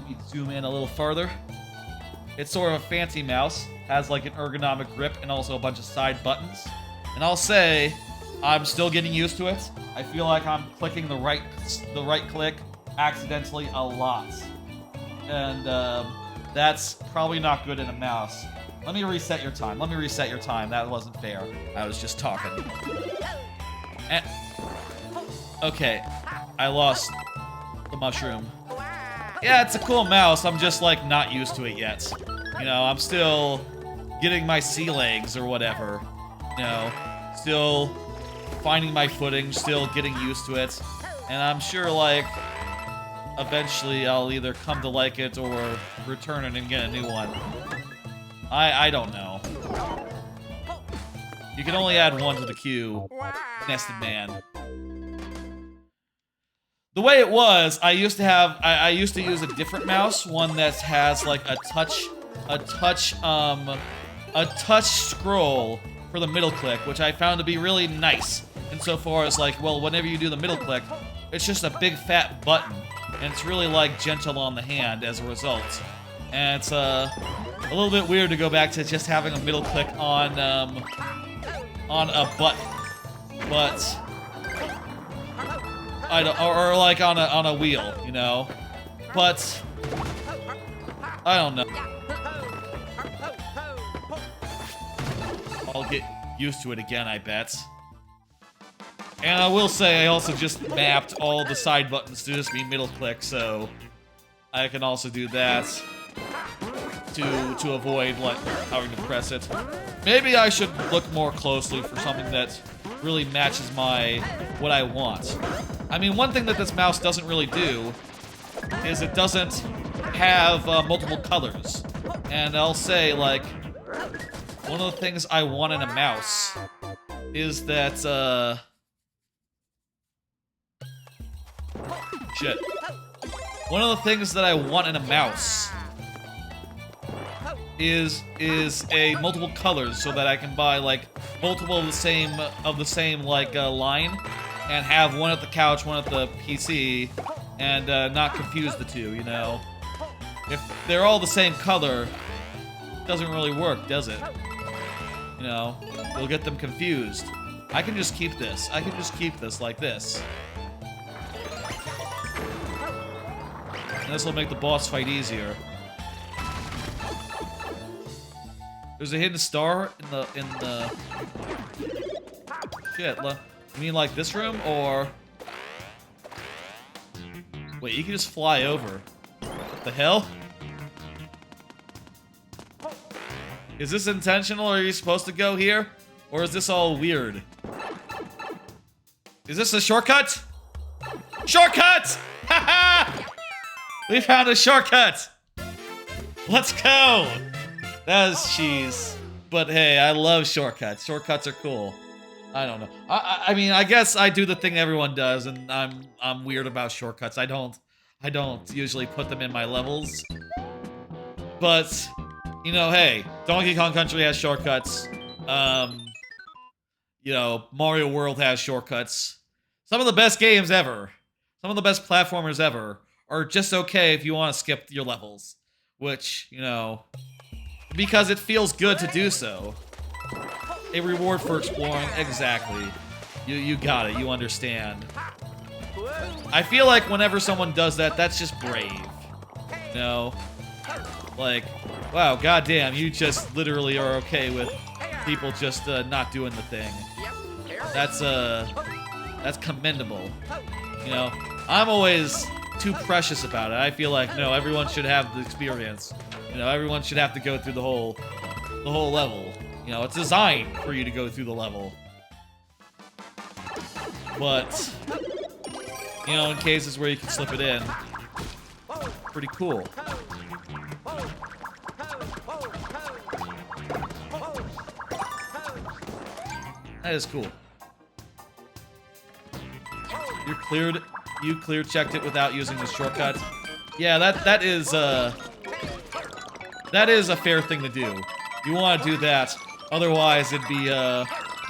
me zoom in a little farther. It's sort of a fancy mouse. Has like an ergonomic grip and also a bunch of side buttons. And I'll say, I'm still getting used to it. I feel like I'm clicking the right click accidentally a lot. And that's probably not good in a mouse. Let me reset your time. That wasn't fair. I was just talking. And, okay, I lost the mushroom. Yeah, it's a cool mouse. I'm just like not used to it yet. You know, I'm still getting my sea legs or whatever. You know, still finding my footing, still getting used to it. And I'm sure like eventually I'll either come to like it or return it and get a new one. I don't know. You can only add 1 to the queue, Nested Man. The way it was, I used to use a different mouse, one that has like a touch scroll for the middle click, which I found to be really nice. Insofar as like, well, whenever you do the middle click, it's just a big fat button, and it's really like gentle on the hand as a result. And it's a little bit weird to go back to just having a middle click on a button, but I don't, or like on a wheel, you know. But I don't know. I'll get used to it again, I bet. And I will say I also just mapped all the side buttons to just be middle click, so I can also do that to avoid like having to press it. Maybe I should look more closely for something that really matches what I want. I mean, one thing that this mouse doesn't really do is it doesn't have multiple colors. And I'll say, like, one of the things I want in a mouse is that, shit. One of the things that I want in a mouse is a multiple colors so that I can buy, like, multiple of the same like, line and have one at the couch, one at the PC, and not confuse the two, you know? If they're all the same color, it doesn't really work, does it? You know, you'll get them confused. I can just keep this. I can just keep this like this. And this will make the boss fight easier. There's a hidden star in the... Shit, you mean like this room, or... Wait, you can just fly over. What the hell? Is this intentional, or are you supposed to go here? Or is this all weird? Is this a shortcut? Shortcut! Haha! We found a shortcut! Let's go! That is cheese. But hey, I love shortcuts. Shortcuts are cool. I don't know. I mean, I guess I do the thing everyone does, and I'm weird about shortcuts. I don't usually put them in my levels. But you know, hey, Donkey Kong Country has shortcuts. You know, Mario World has shortcuts. Some of the best games ever, some of the best platformers ever, are just okay if you want to skip your levels. Which, you know, because it feels good to do so. A reward for exploring, exactly. You got it, you understand. I feel like whenever someone does that, that's just brave. You know? Like, wow, goddamn, you just literally are okay with people just not doing the thing. That's commendable. You know, I'm always too precious about it. I feel like, no, everyone should have the experience. You know, everyone should have to go through the whole level. You know, it's designed for you to go through the level. But, you know, in cases where you can slip it in, pretty cool. That is cool. You clear checked it without using the shortcut. Yeah, that is a fair thing to do. You want to do that, otherwise it'd be a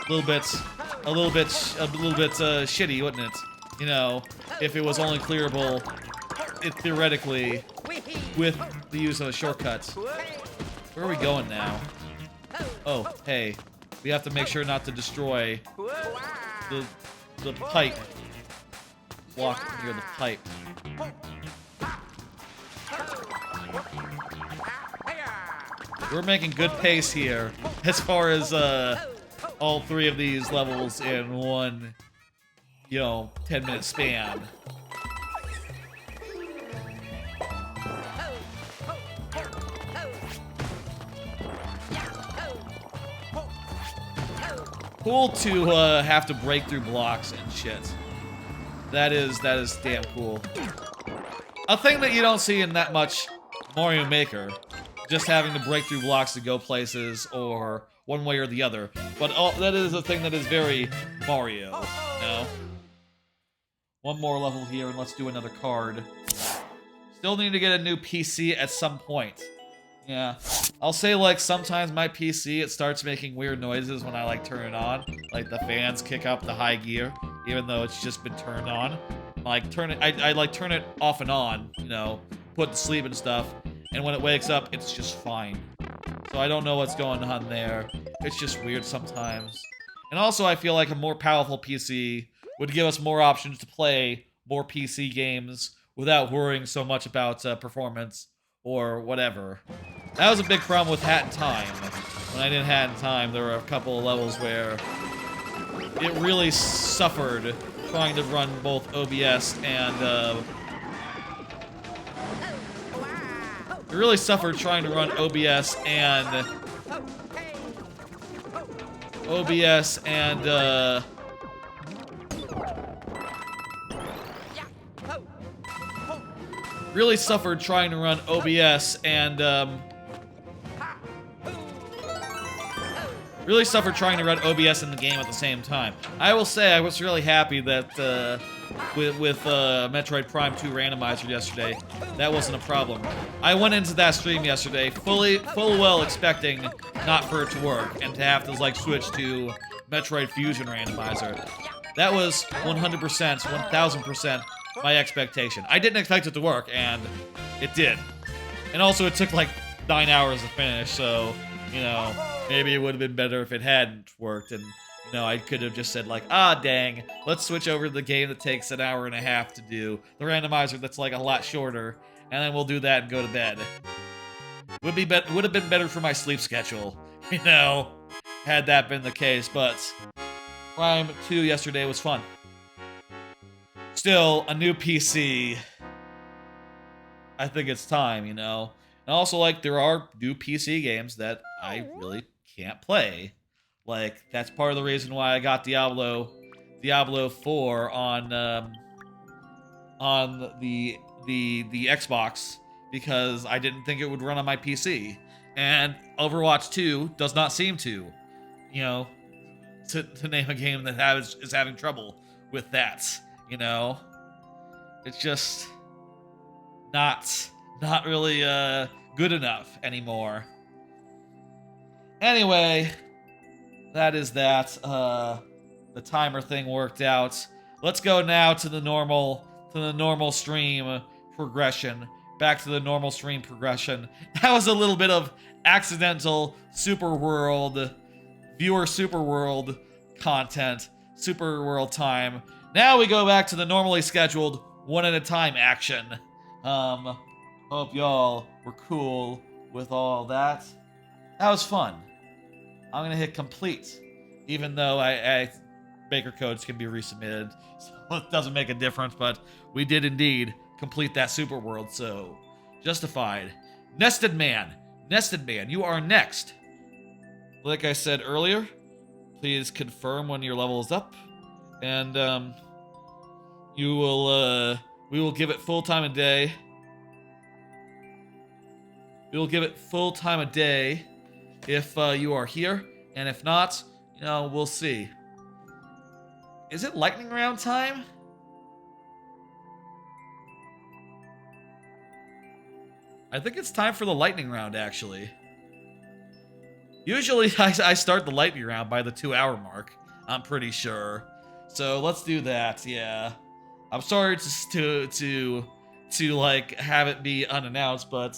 little bit shitty, wouldn't it? You know, if it was only clearable, theoretically, with the use of a shortcut. Where are we going now? Oh, hey, we have to make sure not to destroy the pipe. Walk near the pipe. We're making good pace here as far as all three of these levels in one, you know, 10-minute span. Cool to have to break through blocks and shit. That is damn cool. A thing that you don't see in that much Mario Maker. Just having to break through blocks to go places, or one way or the other. But that is a thing that is very Mario, you know? One more level here, and let's do another card. Still need to get a new PC at some point. Yeah. I'll say, like, sometimes my PC, it starts making weird noises when I, like, turn it on. Like, the fans kick up the high gear, even though it's just been turned on. Like, I like, turn it off and on, you know, put it to sleep and stuff. And when it wakes up, it's just fine. So I don't know what's going on there. It's just weird sometimes. And also, I feel like a more powerful PC would give us more options to play more PC games without worrying so much about performance or whatever. That was a big problem with Hat in Time. When I did Hat in Time, there were a couple of levels where it really suffered trying to run both OBS and it really suffered trying to run OBS and really suffered trying to run OBS and really suffered trying to run OBS in the game at the same time. I will say I was really happy that with Metroid Prime 2 randomizer yesterday, that wasn't a problem. I went into that stream yesterday full well expecting not for it to work and to have to like switch to Metroid Fusion randomizer. That was 100%, 1000% my expectation. I didn't expect it to work, and it did. And also, it took like 9 hours to finish, so, you know, maybe it would have been better if it hadn't worked, and, you know, I could have just said like, ah, dang, let's switch over to the game that takes an hour and a half to do, the randomizer that's like a lot shorter, and then we'll do that and go to bed. Would have been better for my sleep schedule, you know, had that been the case, but Prime 2 yesterday was fun. Still, a new PC. I think it's time, you know. And also, like, there are new PC games that I really can't play. Like, that's part of the reason why I got Diablo 4 on the Xbox, because I didn't think it would run on my PC. And Overwatch 2 does not seem to, you know, to name a game that is having trouble with that, you know? It's just not really good enough anymore. Anyway, that is that. The timer thing worked out. Let's go now to the normal stream progression. Back to the normal stream progression. That was a little bit of accidental viewer super world content, super world time. Now we go back to the normally scheduled one at a time action. Hope y'all were cool with all that. That was fun. I'm gonna hit complete, even though Baker codes can be resubmitted, so it doesn't make a difference, but we did indeed complete that super world, so justified. Nested Man, you are next. Like I said earlier, please confirm when your level is up, and we will give it full time a day. We will give it full time a day if you are here, and if not, you know, we'll see. Is it lightning round time? I think it's time for the lightning round, actually. Usually I start the lightning round by the 2-hour mark, I'm pretty sure. So let's do that, yeah. I'm sorry to like have it be unannounced, but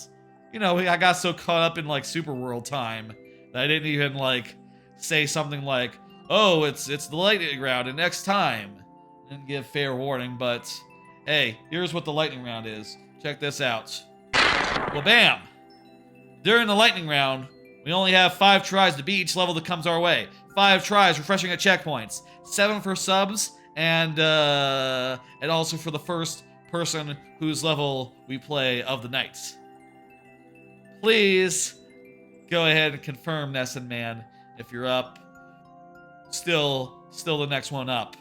you know, I got so caught up in like Super World time that I didn't even like say something like, "Oh, it's the lightning round and next time." Didn't give fair warning, but hey, here's what the lightning round is. Check this out. Well, bam! During the lightning round, we only have 5 tries to beat each level that comes our way. 5 tries refreshing at checkpoints. 7 for subs, and also for the first person whose level we play of the night. Please go ahead and confirm, Nested Man, if you're up. Still the next one up.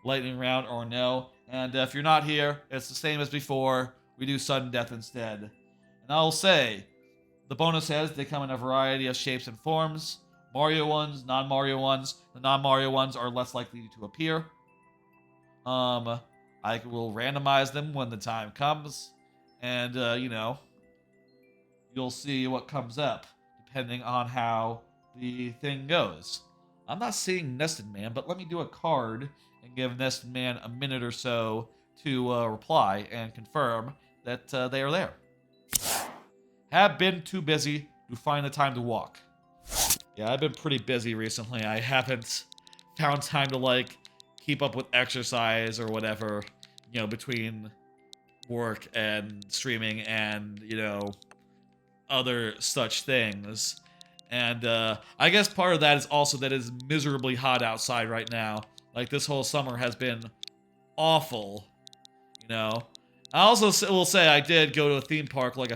Lightning round or no. And if you're not here, it's the same as before. We do sudden death instead. And I'll say, the bonus heads, they come in a variety of shapes and forms. Mario ones, non-Mario ones. The non-Mario ones are less likely to appear. I will randomize them when the time comes. And, you know, you'll see what comes up, depending on how the thing goes. I'm not seeing Nested Man, but let me do a card and give Nested Man a minute or so to reply and confirm that they are there. Have been too busy to find the time to walk. Yeah, I've been pretty busy recently. I haven't found time to, like, keep up with exercise or whatever, you know, between work and streaming and, you know, other such things. And I guess part of that is also that it's miserably hot outside right now. Like, this whole summer has been awful, you know. I also will say I did go to a theme park like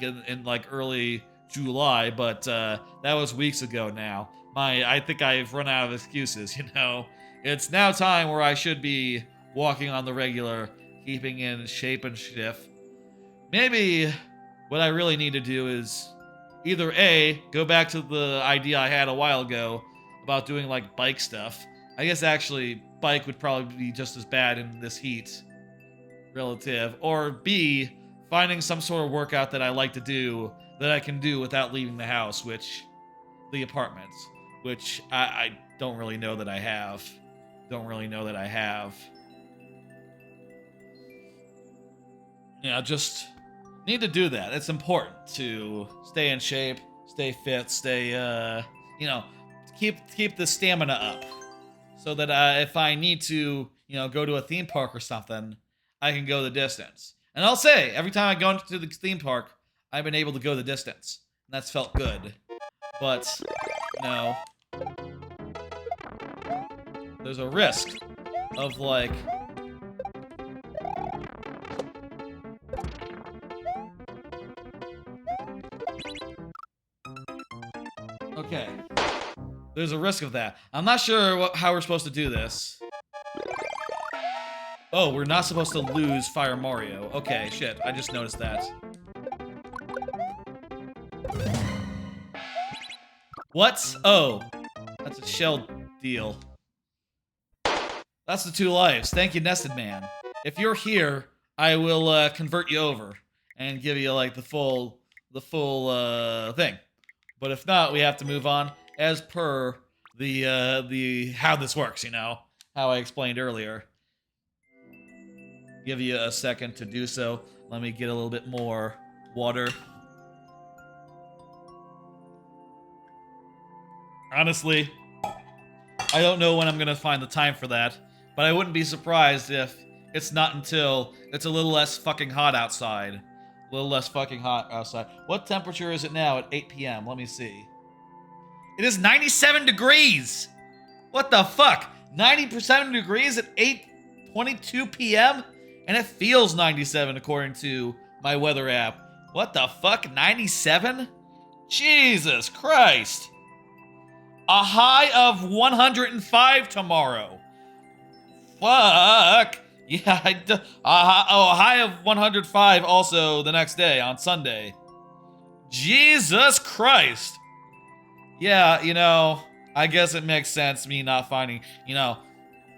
in like early July, but that was weeks ago now. I think I've run out of excuses, you know. It's now time where I should be walking on the regular, keeping in shape and shift. Maybe what I really need to do is either A, go back to the idea I had a while ago about doing like bike stuff. I guess actually bike would probably be just as bad in this heat relative. Or B, finding some sort of workout that I like to do that I can do without leaving the house, the apartment, which I don't really know that I have. Yeah, just need to do that. It's important to stay in shape, stay fit, stay, you know, keep the stamina up. So that if I need to, you know, go to a theme park or something, I can go the distance. And I'll say, every time I go into the theme park, I've been able to go the distance. And that's felt good. But, you know, there's a risk of, like, okay. There's a risk of that. I'm not sure how we're supposed to do this. Oh, we're not supposed to lose Fire Mario. Okay, shit. I just noticed that. What? Oh, that's a shell deal. That's the 2 lives. Thank you, Nested Man. If you're here, I will convert you over and give you like the full thing. But if not, we have to move on as per the how this works. You know how I explained earlier. Give you a second to do so. Let me get a little bit more water. Honestly, I don't know when I'm gonna find the time for that, but I wouldn't be surprised if it's not until it's a little less fucking hot outside. A little less fucking hot outside. What temperature is it now at 8 p.m.? Let me see. It is 97 degrees! What the fuck? 90% degrees at 8:22 p.m.? And it feels 97 according to my weather app. What the fuck? 97? Jesus Christ! A high of 105 tomorrow. Fuck. Yeah, a high of 105 also the next day on Sunday. Jesus Christ. Yeah, you know, I guess it makes sense me not finding, you know,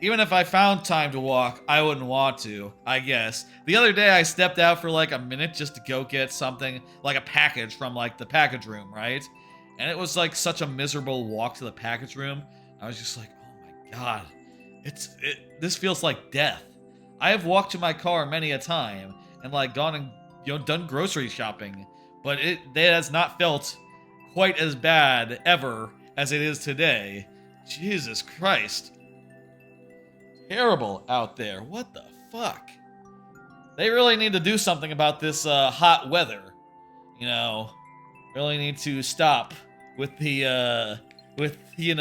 even if I found time to walk, I wouldn't want to, I guess. The other day I stepped out for like a minute just to go get something, like a package from like the package room, right? And it was like such a miserable walk to the package room. I was just like, oh my god, this feels like death. I have walked to my car many a time and like gone and done grocery shopping, but it has not felt quite as bad ever as it is today. Jesus Christ. Terrible out there. What the fuck? They really need to do something about this hot weather. You know, really need to stop with the with with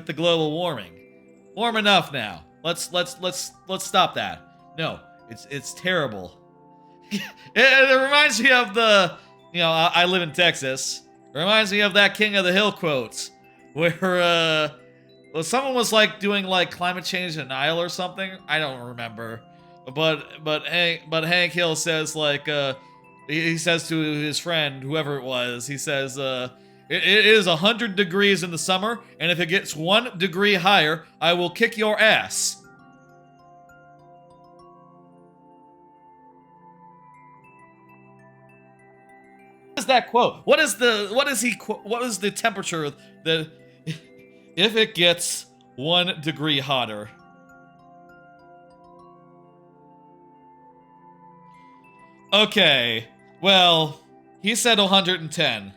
the global warming. Warm enough now. Let's stop that. No, it's terrible. It reminds me of the, I live in Texas. It reminds me of that King of the Hill quote where well, someone was like doing like climate change denial or something. I don't remember. But Hank Hill says like he says to his friend, whoever it was, he says it is 100 degrees in the summer, and if it gets 1 degree higher, I will kick your ass. What is that quote? What is the temperature that if it gets 1 degree hotter? Okay, well, he said 110,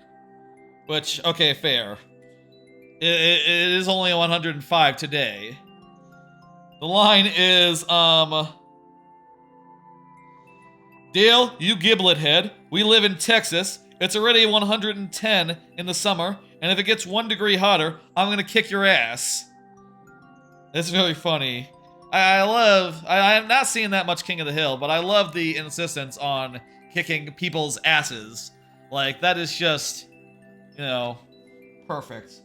which, okay, fair. It is only 105 today. The line is, Dale, you giblet head, we live in Texas. It's already 110 in the summer, and if it gets 1 degree hotter, I'm gonna kick your ass. It's very funny. I am not seeing that much King of the Hill, but I love the insistence on kicking people's asses. Like, that is just, perfect.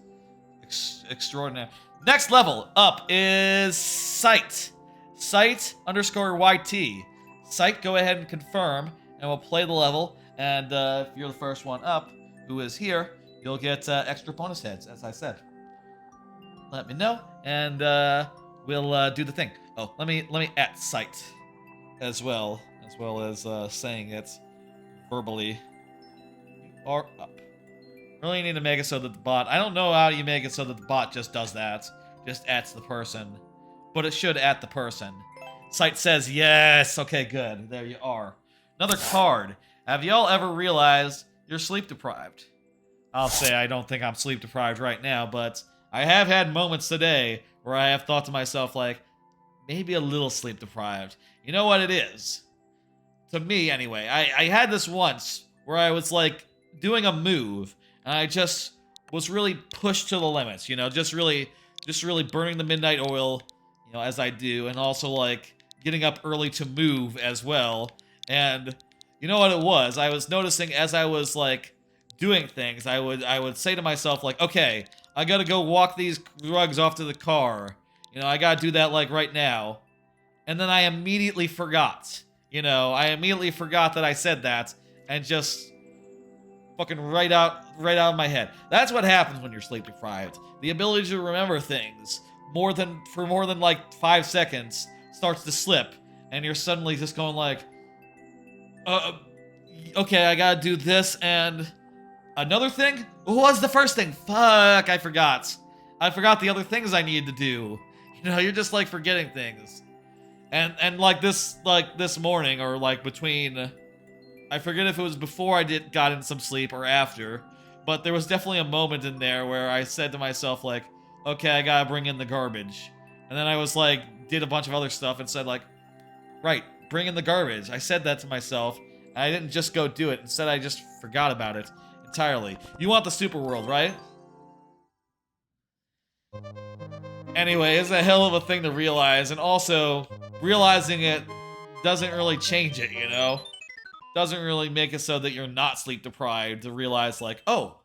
Extraordinary. Next level up is Sight. Sight _YT. Sight, go ahead and confirm, and we'll play the level. And if you're the first one up, who is here, you'll get extra bonus heads, as I said. Let me know, and we'll do the thing. Oh, let me at Sight as well as saying it verbally. You are up. Really need to make it so that the bot, I don't know how you make it so that the bot just does that. Just ats the person. But it should at the person. Sight says yes. Okay, good. There you are. Another card. Have y'all ever realized you're sleep deprived? I'll say I don't think I'm sleep deprived right now, but I have had moments today where I have thought to myself, like, maybe a little sleep deprived. You know what it is? To me, anyway. I had this once where I was, like, doing a move, and I just was really pushed to the limits, just really burning the midnight oil, as I do, and also, like, getting up early to move as well. And you know what it was? I was noticing as I was, like, doing things, I would say to myself, like, okay, I gotta go walk these drugs off to the car. I gotta do that, like, right now. And then I immediately forgot. I immediately forgot that I said that, and just Fucking right out of my head. That's what happens when you're sleep deprived. The ability to remember things for more than like 5 seconds starts to slip, and you're suddenly just going like, okay, I gotta do this and another thing? What was the first thing? Fuck, I forgot. I forgot the other things I needed to do. You know, you're just like forgetting things. And like this morning, or like between, I forget if it was before I got in some sleep or after, but there was definitely a moment in there where I said to myself like, okay, I gotta bring in the garbage. And then I was like, did a bunch of other stuff and said like, right, bring in the garbage. I said that to myself, and I didn't just go do it. Instead, I just forgot about it entirely. You want the super world, right? Anyway, it's a hell of a thing to realize, and also, realizing it doesn't really change it, you know? Doesn't really make it so that you're not sleep deprived to realize like, oh,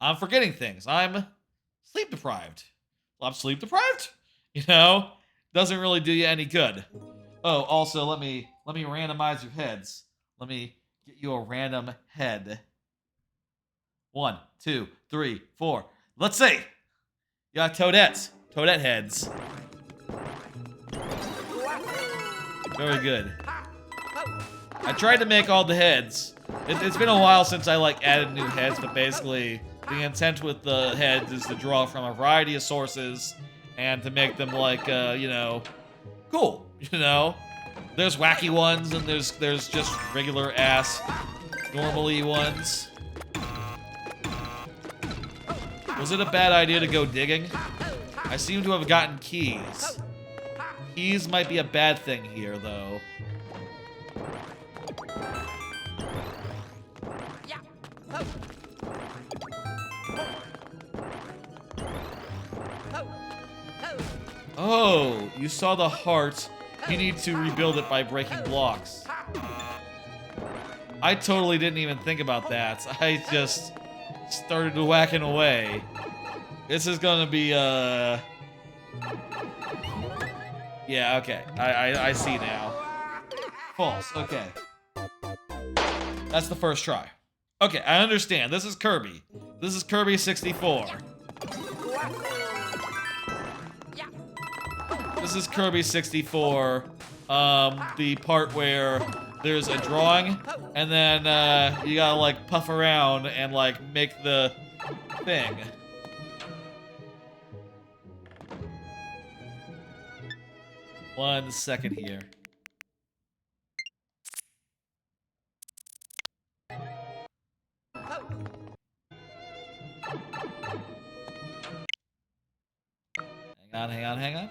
I'm forgetting things. I'm sleep deprived. I'm sleep deprived? You know? Doesn't really do you any good. Oh, also, let me randomize your heads. Let me get you a random head. 1, 2, 3, 4. Let's see. You got Toadettes. Toadette heads. Very good. I tried to make all the heads. It's been a while since I like added new heads, but basically the intent with the heads is to draw from a variety of sources and to make them like, you know, cool. You know, there's wacky ones and there's just regular ass, normally ones. Was it a bad idea to go digging? I seem to have gotten keys. Keys might be a bad thing here, though. Oh, you saw the heart. You need to rebuild it by breaking blocks. I totally didn't even think about that. I just started whacking away. This is gonna be, yeah, okay. I see now. False, okay. That's the first try. Okay, I understand. This is Kirby. This is Kirby 64. This is Kirby 64. The part where there's a drawing, and then, you gotta, like, puff around and, like, make the thing. One second here. Hang on.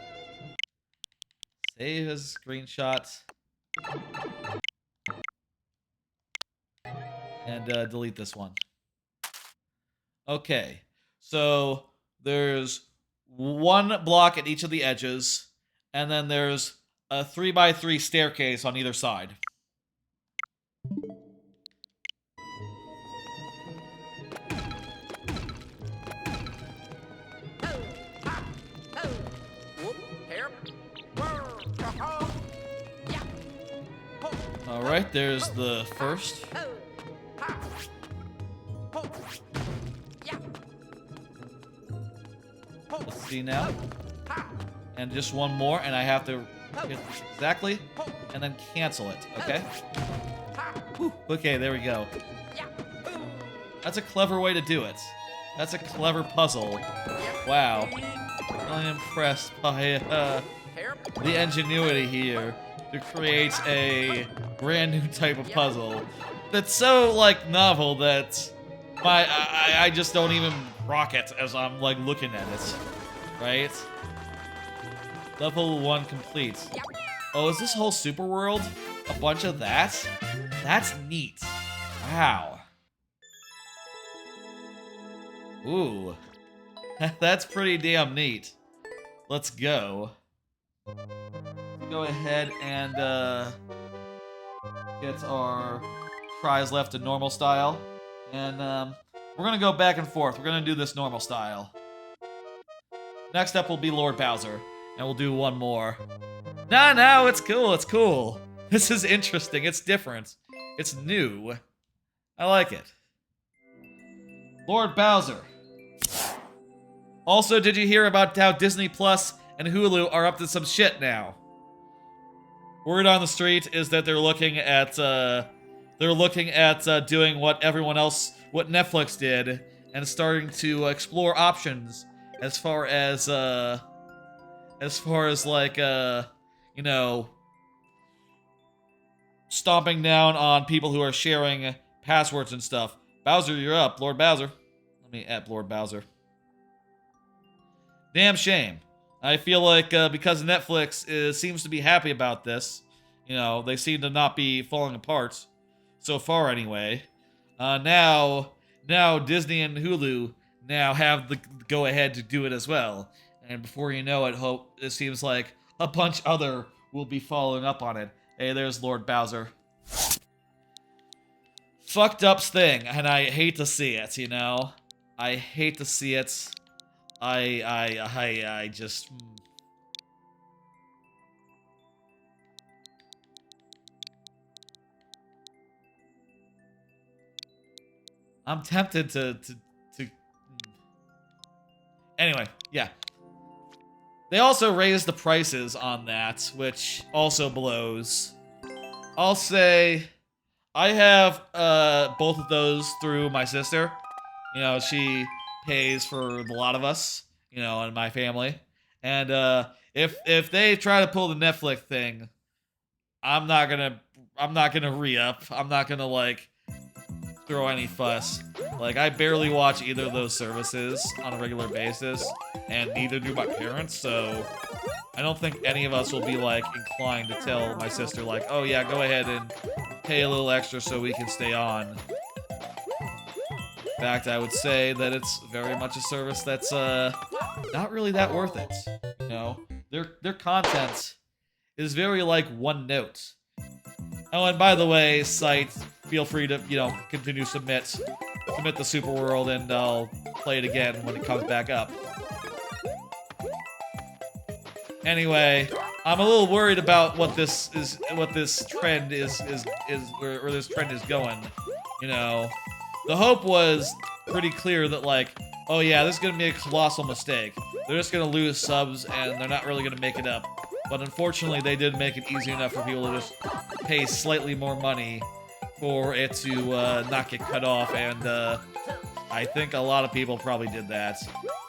Save as screenshot. And delete this one. Okay, so there's one block at each of the edges, and then there's a 3x3 staircase on either side. Alright, there's the first. Let's see now. And just one more, and I have to hit this exactly, and then cancel it, okay? Whew, okay, there we go. That's a clever way to do it. That's a clever puzzle. Wow. I'm impressed by the ingenuity here to create a brand new type of puzzle that's so, like, novel that I just don't even rock it as I'm, like, looking at it. Right? Level 1 complete. Oh, is this whole super world a bunch of that? That's neat. Wow. Ooh. That's pretty damn neat. Let's go. Go ahead and get our tries left in normal style. And we're gonna go back and forth. We're gonna do this normal style. Next up will be Lord Bowser. And we'll do one more. No, it's cool, it's cool. This is interesting, it's different. It's new. I like it. Lord Bowser. Also, did you hear about how Disney Plus and Hulu are up to some shit now? Word on the street is that they're looking at doing what everyone else, what Netflix did, and starting to explore options as far as like you know, stomping down on people who are sharing passwords and stuff. Bowser, you're up, Lord Bowser. Let me add Lord Bowser. Damn shame. I feel like because Netflix seems to be happy about this, you know, they seem to not be falling apart, so far anyway. Now Disney and Hulu now have the go-ahead to do it as well. And before you know it, it seems like a bunch other will be following up on it. Hey, there's Lord Bowser. Fucked up thing, and I hate to see it, you know? I hate to see it. I just... I'm tempted to... Anyway, yeah. They also raised the prices on that, which also blows. I'll say... I have both of those through my sister. You know, she pays for the lot of us, you know, in my family. And if they try to pull the Netflix thing, I'm not gonna re-up. I'm not gonna like throw any fuss. Like, I barely watch either of those services on a regular basis, and neither do my parents, so I don't think any of us will be like inclined to tell my sister like, oh yeah, go ahead and pay a little extra so we can stay on. In fact, I would say that it's very much a service that's not really that worth it. You know, their content is very like one note. Oh, and by the way, site, feel free to, you know, continue submit the Super World, and I'll play it again when it comes back up. Anyway, I'm a little worried about what this trend is where this trend is going. You know, the hope was pretty clear that like, oh yeah, this is gonna be a colossal mistake. They're just gonna lose subs and they're not really gonna make it up. But unfortunately, they did make it easy enough for people to just pay slightly more money for it to not get cut off, and I think a lot of people probably did that.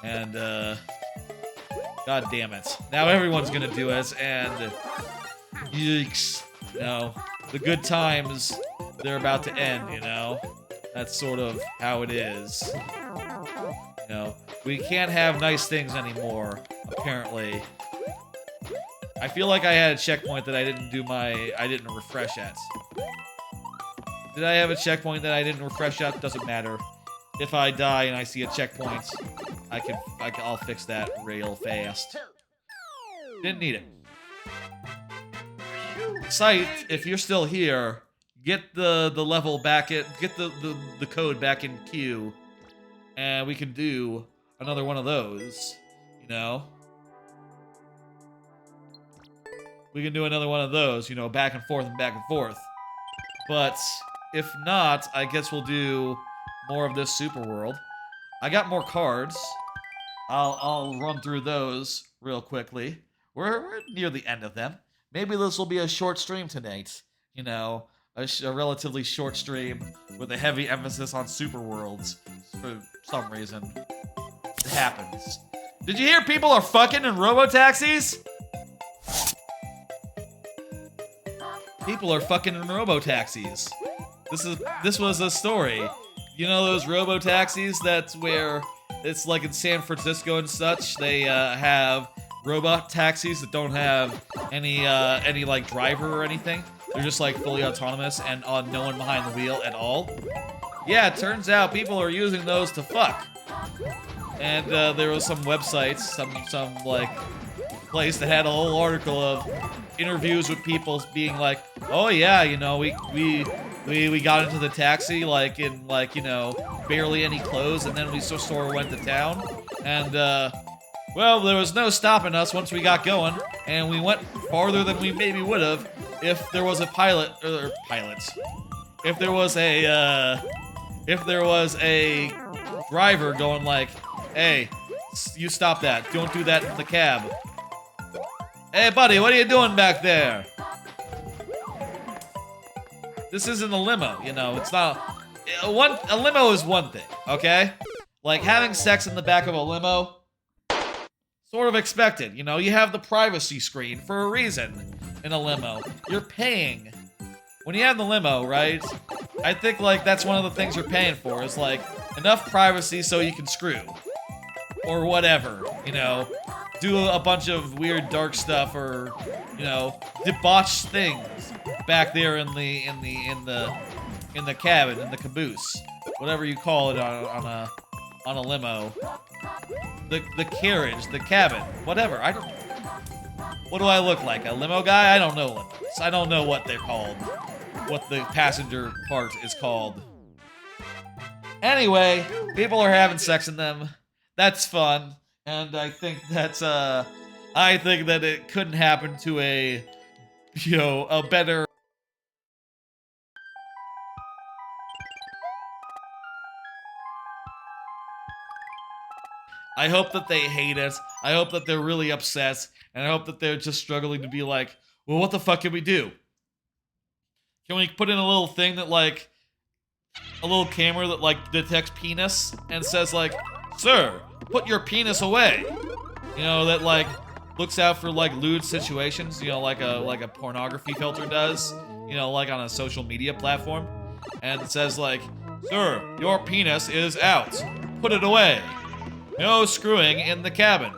And god damn it. Now everyone's gonna do it, and yikes. You know, the good times, they're about to end, you know? That's sort of how it is. You know, we can't have nice things anymore, apparently. I feel like I had a checkpoint that I didn't refresh at. Did I have a checkpoint that I didn't refresh at? Doesn't matter. If I die and I see a checkpoint, I'll fix that real fast. Didn't need it. Site, if you're still here, get the level back get the code back in queue, and we can do another one of those, you know? We can do another one of those, you know, back and forth and back and forth. But if not, I guess we'll do more of this Super World. I got more cards. I'll run through those real quickly. We're near the end of them. Maybe this will be a short stream tonight. You know, a relatively short stream with a heavy emphasis on Super Worlds for some reason. It happens. Did you hear people are fucking in robo-taxis? People are fucking in robo-taxis. This was a story. You know those robo-taxis that's where it's like in San Francisco and such, they have robot taxis that don't have any like driver or anything. They're just like fully autonomous and no one behind the wheel at all. Yeah, it turns out people are using those to fuck. And there was some websites, some like place that had a whole article of interviews with people being like, oh yeah, you know, we got into the taxi like in like, you know, barely any clothes, and then we sort of went to town, and well, there was no stopping us once we got going, and we went farther than we maybe would have if there was a if there was a driver going like, hey, you stop that. Don't do that in the cab. Hey, buddy, what are you doing back there? This isn't a limo, you know. It's not... A limo is one thing, okay? Like, having sex in the back of a limo, sort of expected. You know, you have the privacy screen for a reason in a limo. You're paying. When you have the limo, right? I think, like, that's one of the things you're paying for, is, like, enough privacy so you can screw. Or whatever, you know? Do a bunch of weird dark stuff or, you know, debauched things back there in the cabin, in the caboose. Whatever you call it on a limo. The carriage, the cabin, whatever. What do I look like? A limo guy? I don't know limos. I don't know what they're called. What the passenger part is called. Anyway, people are having sex in them. That's fun. And I think that it couldn't happen to a better... I hope that they hate it. I hope that they're really upset. And I hope that they're just struggling to be like, well, what the fuck can we do? Can we put in a little thing that, like, a little camera that, like, detects penis and says, like, sir, put your penis away. You know, that, like, looks out for, like, lewd situations, you know, like a pornography filter does, you know, like on a social media platform. And it says, like, sir, your penis is out. Put it away. No screwing in the cabin.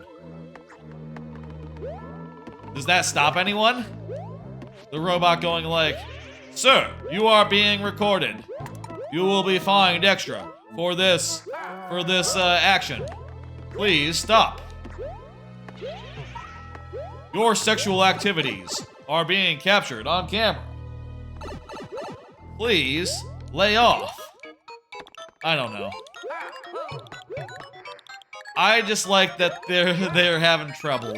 Does that stop anyone? The robot going like, sir, you are being recorded. You will be fined extra for this action. Please stop. Your sexual activities are being captured on camera. Please lay off. I don't know. I just like that they're having trouble,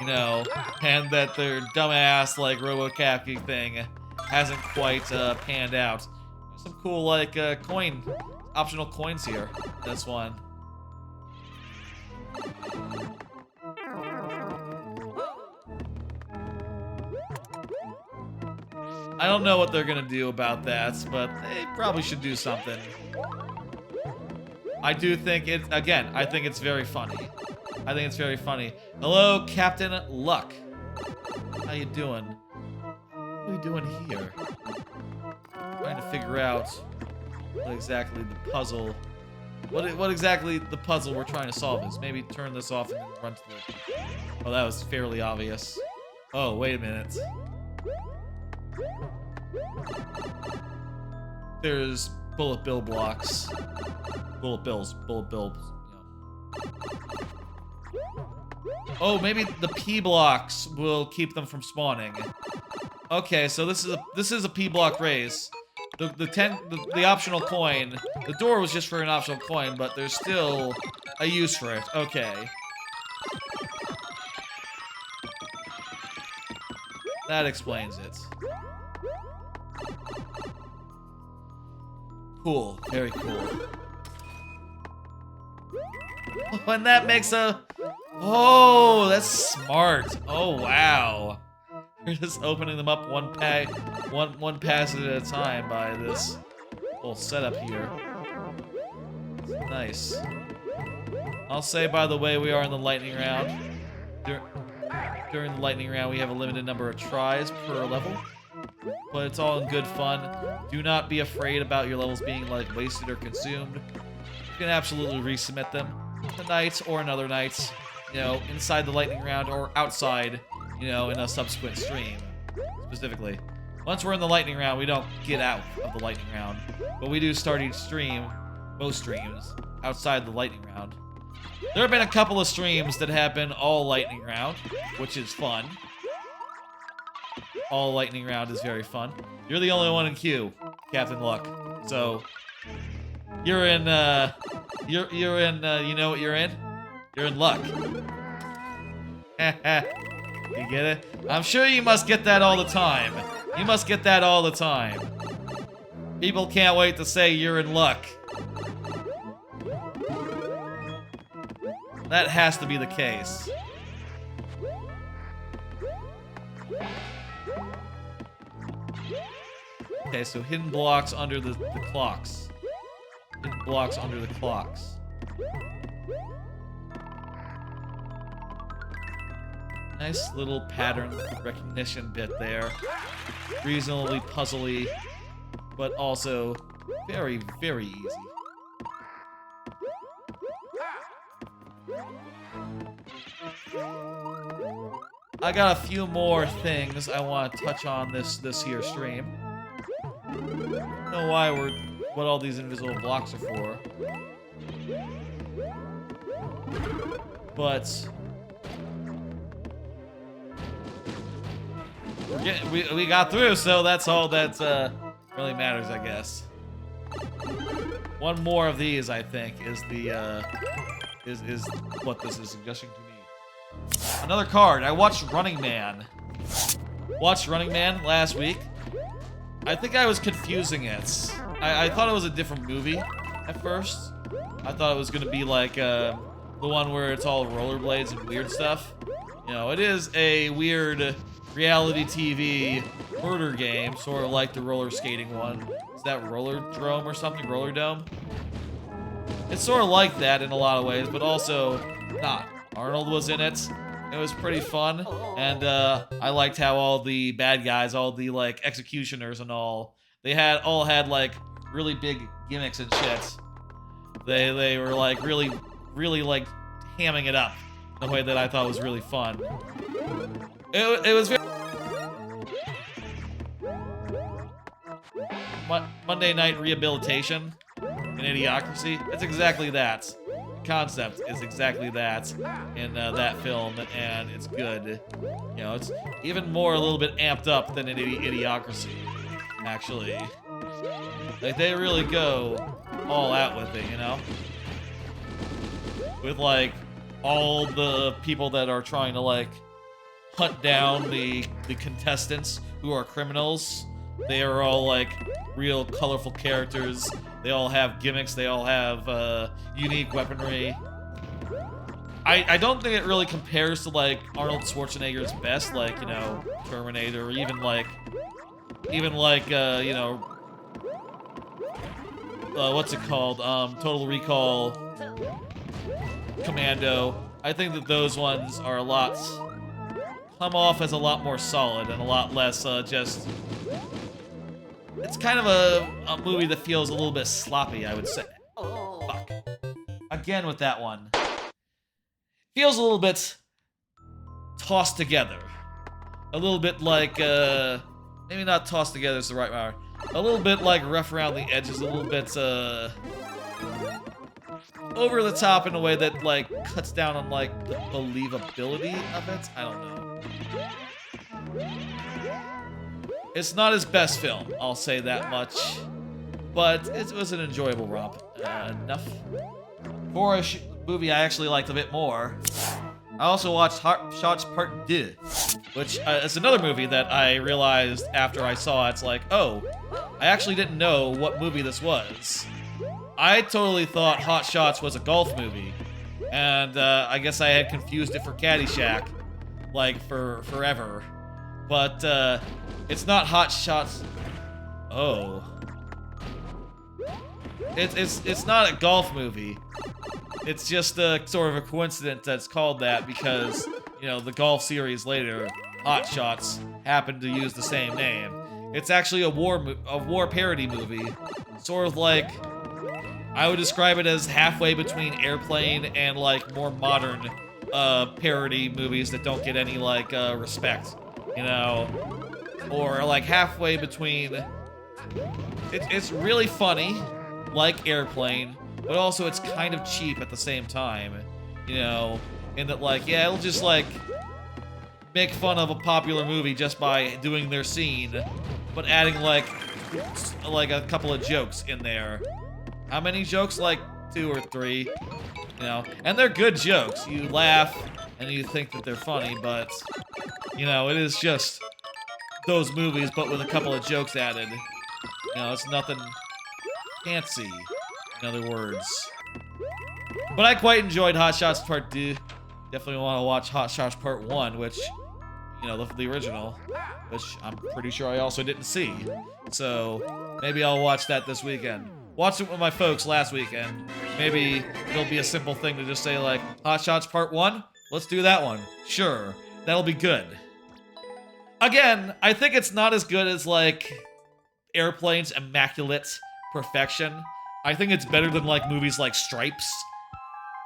you know, and that their dumbass like RoboCappy thing hasn't quite panned out. There's some cool like optional coins here. This one. I don't know what they're gonna do about that, but they probably should do something. I do think I think it's very funny. I think it's very funny. Hello, Captain Luck. How you doing? What are you doing here? Trying to figure out what exactly the puzzle... What exactly the puzzle we're trying to solve is. Maybe turn this off and then run to the... Oh, that was fairly obvious. Oh, wait a minute. There's bullet bill blocks. Bullet bills, you know. Oh, maybe the P blocks will keep them from spawning. Okay, so this is a P block race. The optional coin. The door was just for an optional coin, but there's still a use for it. Okay. That explains it. Cool. Very cool. Oh, and that makes a... Oh, that's smart. Oh, wow. You're just opening them up one pass at a time by this whole setup here. Nice. I'll say, by the way, we are in the lightning round. During the lightning round, we have a limited number of tries per level. But it's all in good fun. Do not be afraid about your levels being, like, wasted or consumed. You can absolutely resubmit them tonight or another night, you know, inside the lightning round or outside, you know, in a subsequent stream, specifically. Once we're in the lightning round, we don't get out of the lightning round, but we do start each stream, most streams, outside the lightning round. There have been a couple of streams that have been all lightning round, which is fun. All lightning round is very fun. You're the only one in queue, Captain Luck. So you're in you know what you're in? You're in luck. You get it? I'm sure you must get that all the time. You must get that all the time. People can't wait to say you're in luck. That has to be the case. Okay, so hidden blocks under the clocks. Hidden blocks under the clocks. Nice little pattern recognition bit there. Reasonably puzzly, but also very, very easy. I got a few more things I want to touch on this here stream. I don't know what all these invisible blocks are for. But we got through, so that's all that really matters, I guess. One more of these, I think, is the is what this is suggesting to me. Another card. I watched Running Man. Watched Running Man last week. I think I was confusing it. I thought it was a different movie at first. I thought it was gonna be like the one where it's all rollerblades and weird stuff. You know, it is a weird reality TV murder game, sort of like the roller skating one. Is that Rollerdrome or something? Roller Dome? It's sort of like that in a lot of ways, but also not. Arnold was in it. It was pretty fun, and I liked how all the bad guys, all the like executioners and all, they all had like really big gimmicks and shit. They were like really like hamming it up in a way that I thought was really fun. It was very Monday Night Rehabilitation and Idiocracy. It's exactly that. Concept is exactly that in that film, and it's good. You know, it's even more a little bit amped up than in Idiocracy, actually. Like, they really go all out with it, you know? With, like, all the people that are trying to, like, hunt down the contestants who are criminals. They are all, like, real colorful characters. They all have gimmicks. They all have unique weaponry. I don't think it really compares to like Arnold Schwarzenegger's best, like, you know, Terminator, or even like you know, what's it called? Total Recall, Commando. I think that those ones are come off as a lot more solid and a lot less just. It's kind of a movie that feels a little bit sloppy, I would say. Fuck. Again with that one. Feels a little bit tossed together. A little bit like, maybe not tossed together is the right word. A little bit like rough around the edges, a little bit, over the top in a way that, like, cuts down on, like, the believability of it. I don't know. It's not his best film, I'll say that much, but it was an enjoyable romp enough. For a movie I actually liked a bit more, I also watched Hot Shots Part 2, which is another movie that I realized after I saw it. It's like, oh, I actually didn't know what movie this was. I totally thought Hot Shots was a golf movie, and I guess I had confused it for Caddyshack, like, for forever. But, it's not Hot Shots. Oh. It's not a golf movie. It's just a sort of a coincidence that's called that because, you know, the golf series later, Hot Shots, happened to use the same name. It's actually a war parody movie. Sort of like, I would describe it as halfway between Airplane and, like, more modern, parody movies that don't get any, like, respect. You know, or like halfway between. It's really funny, like Airplane, but also it's kind of cheap at the same time. You know, in that, like, yeah, it'll just like make fun of a popular movie just by doing their scene, but adding like a couple of jokes in there. How many jokes? Like 2 or 3. You know, and they're good jokes. You laugh and you think that they're funny, but. You know, it is just those movies, but with a couple of jokes added. You know, it's nothing fancy, in other words. But I quite enjoyed Hot Shots Part 2. Definitely want to watch Hot Shots Part 1, which, you know, the original, which I'm pretty sure I also didn't see. So maybe I'll watch that this weekend. Watched it with my folks last weekend. Maybe it'll be a simple thing to just say, like, Hot Shots Part 1? Let's do that one. Sure. That'll be good. Again, I think it's not as good as, like, Airplane's immaculate perfection. I think it's better than, like, movies like Stripes.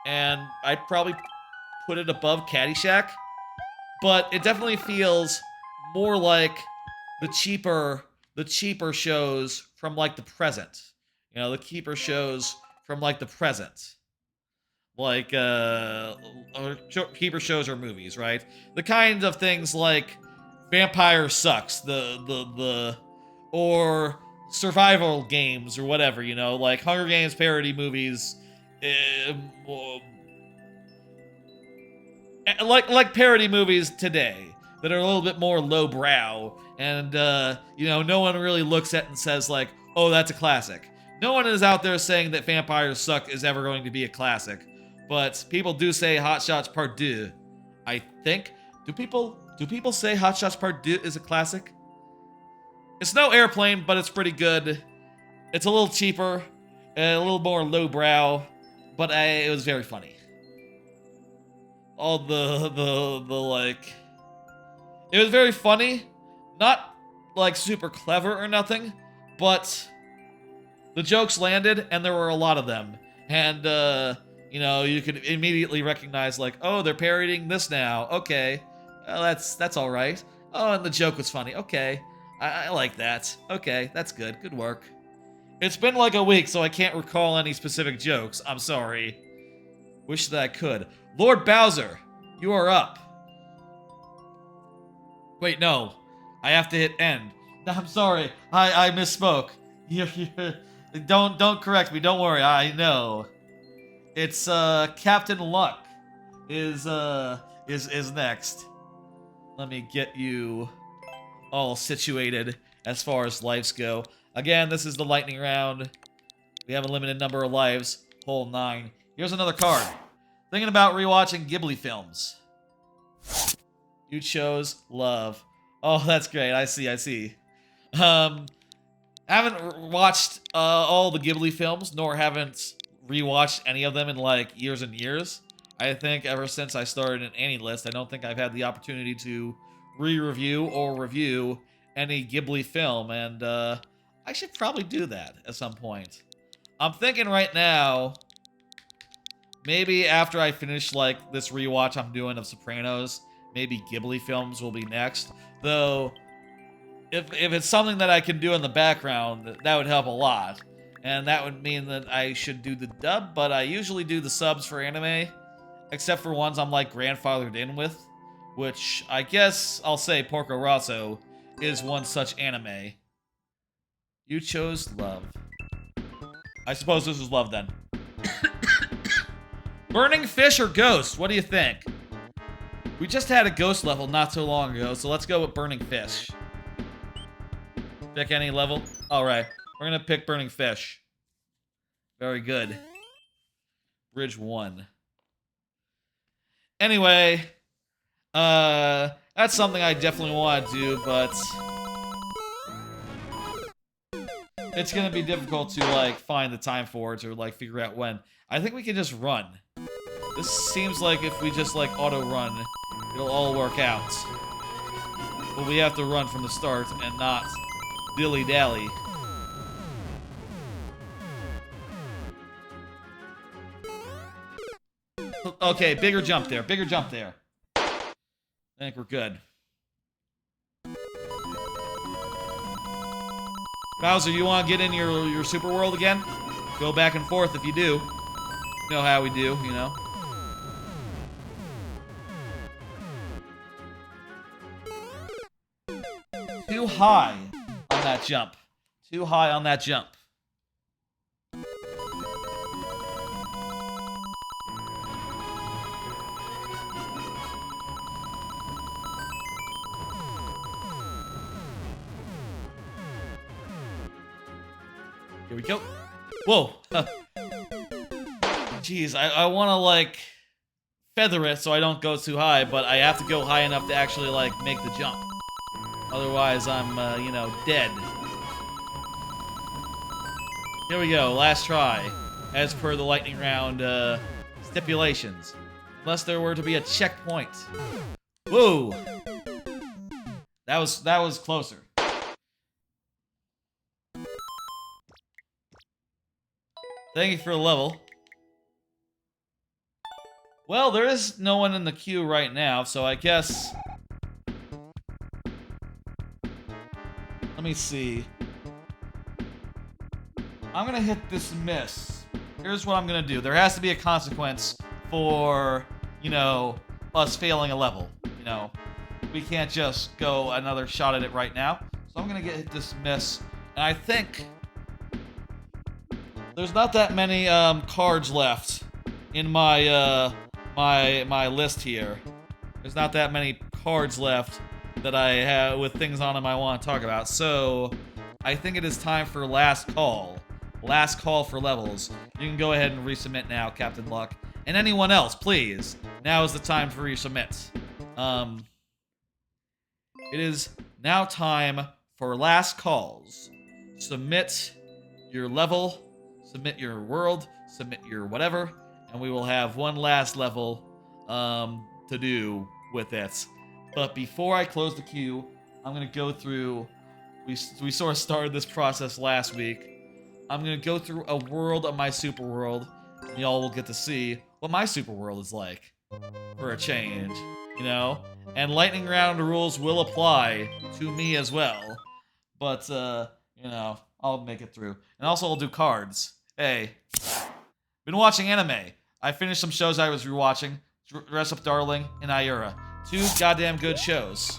And I'd probably put it above Caddyshack. But it definitely feels more like the cheaper shows from, like, the present. You know, the cheaper shows from, like, the present. Like, cheaper shows or movies, right? The kind of things like Vampire Sucks, or survival games or whatever, you know, like Hunger Games parody movies, like parody movies today that are a little bit more lowbrow, and you know, no one really looks at it and says like, oh, that's a classic. No one is out there saying that Vampires Suck is ever going to be a classic, but people do say Hot Shots Part 2. I think. Do people say Hot Shots Part 2 is a classic? It's no Airplane, but it's pretty good. It's a little cheaper, a little more lowbrow, but it was very funny. All the like, it was very funny, not like super clever or nothing, but the jokes landed, and there were a lot of them, and you know, you could immediately recognize like, oh, they're parodying this now. Okay, that's all right. Oh, and the joke was funny. Okay. I like that. Okay, that's good. Good work. It's been like a week, so I can't recall any specific jokes. I'm sorry. Wish that I could. Lord Bowser, you are up. Wait, no. I have to hit end. No, I'm sorry. I misspoke. Don't correct me. Don't worry. I know. It's Captain Luck is next. Let me get you all situated as far as lives go. Again, this is the lightning round. We have a limited number of lives. Hole 9. Here's another card. Thinking about rewatching Ghibli films. You chose love. Oh, that's great. I see. Haven't watched all the Ghibli films, nor haven't rewatched any of them in like years and years. I think ever since I started an Annie list, I don't think I've had the opportunity to re-review or review any Ghibli film, and I should probably do that at some point. I'm thinking right now, maybe after I finish like this rewatch I'm doing of Sopranos, maybe Ghibli films will be next. Though, if it's something that I can do in the background, that would help a lot. And that would mean that I should do the dub, but I usually do the subs for anime, except for ones I'm like grandfathered in with. Which, I guess I'll say Porco Rosso is one such anime. You chose love. I suppose this is love then. Burning Fish or Ghost? What do you think? We just had a Ghost level not so long ago, so let's go with Burning Fish. Pick any level? Alright, we're gonna pick Burning Fish. Very good. Bridge 1. Anyway... that's something I definitely want to do, but it's gonna be difficult to, like, find the time for it or, like, figure out when. I think we can just run. This seems like if we just, like, auto-run, it'll all work out. But we have to run from the start and not dilly-dally. Okay, bigger jump there, bigger jump there. I think we're good. Bowser, you want to get in your super world again? Go back and forth if you do. You know how we do, you know. Too high on that jump. Too high on that jump. Here we go. Whoa. Jeez, I want to, like, feather it so I don't go too high, but I have to go high enough to actually, like, make the jump. Otherwise, I'm, you know, dead. Here we go, last try. As per the lightning round, stipulations. Unless there were to be a checkpoint. Whoa! That was closer. Thank you for the level. Well, there is no one in the queue right now, so I guess... Let me see. I'm gonna hit dismiss. Here's what I'm gonna do. There has to be a consequence for, you know, us failing a level. You know, we can't just go another shot at it right now. So I'm gonna hit dismiss. And I think there's not that many cards left in my my list here. There's not that many cards left that I have with things on them I want to talk about. So I think it is time for last call. Last call for levels. You can go ahead and resubmit now, Captain Luck. And anyone else, please. Now is the time for resubmit. It is now time for last calls. Submit your level, submit your world, submit your whatever, and we will have one last level to do with it. But before I close the queue, I'm going to go through... We sort of started this process last week. I'm going to go through a world of my super world, and y'all will get to see what my super world is like. For a change, you know? And lightning round rules will apply to me as well. But, you know, I'll make it through. And also I'll do cards. Hey. Been watching anime. I finished some shows I was rewatching. Dress Up Darling and Ayura. 2 goddamn good shows.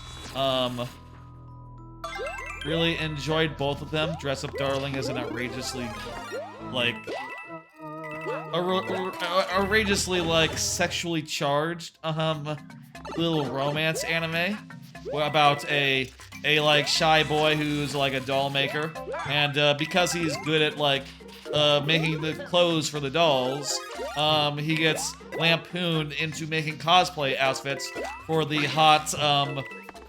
Really enjoyed both of them. Dress Up Darling is an outrageously, like... outrageously, like, sexually charged, little romance anime about a like, shy boy who's, like, a doll maker, and, because he's good at, like, making the clothes for the dolls, he gets lampooned into making cosplay outfits for the hot,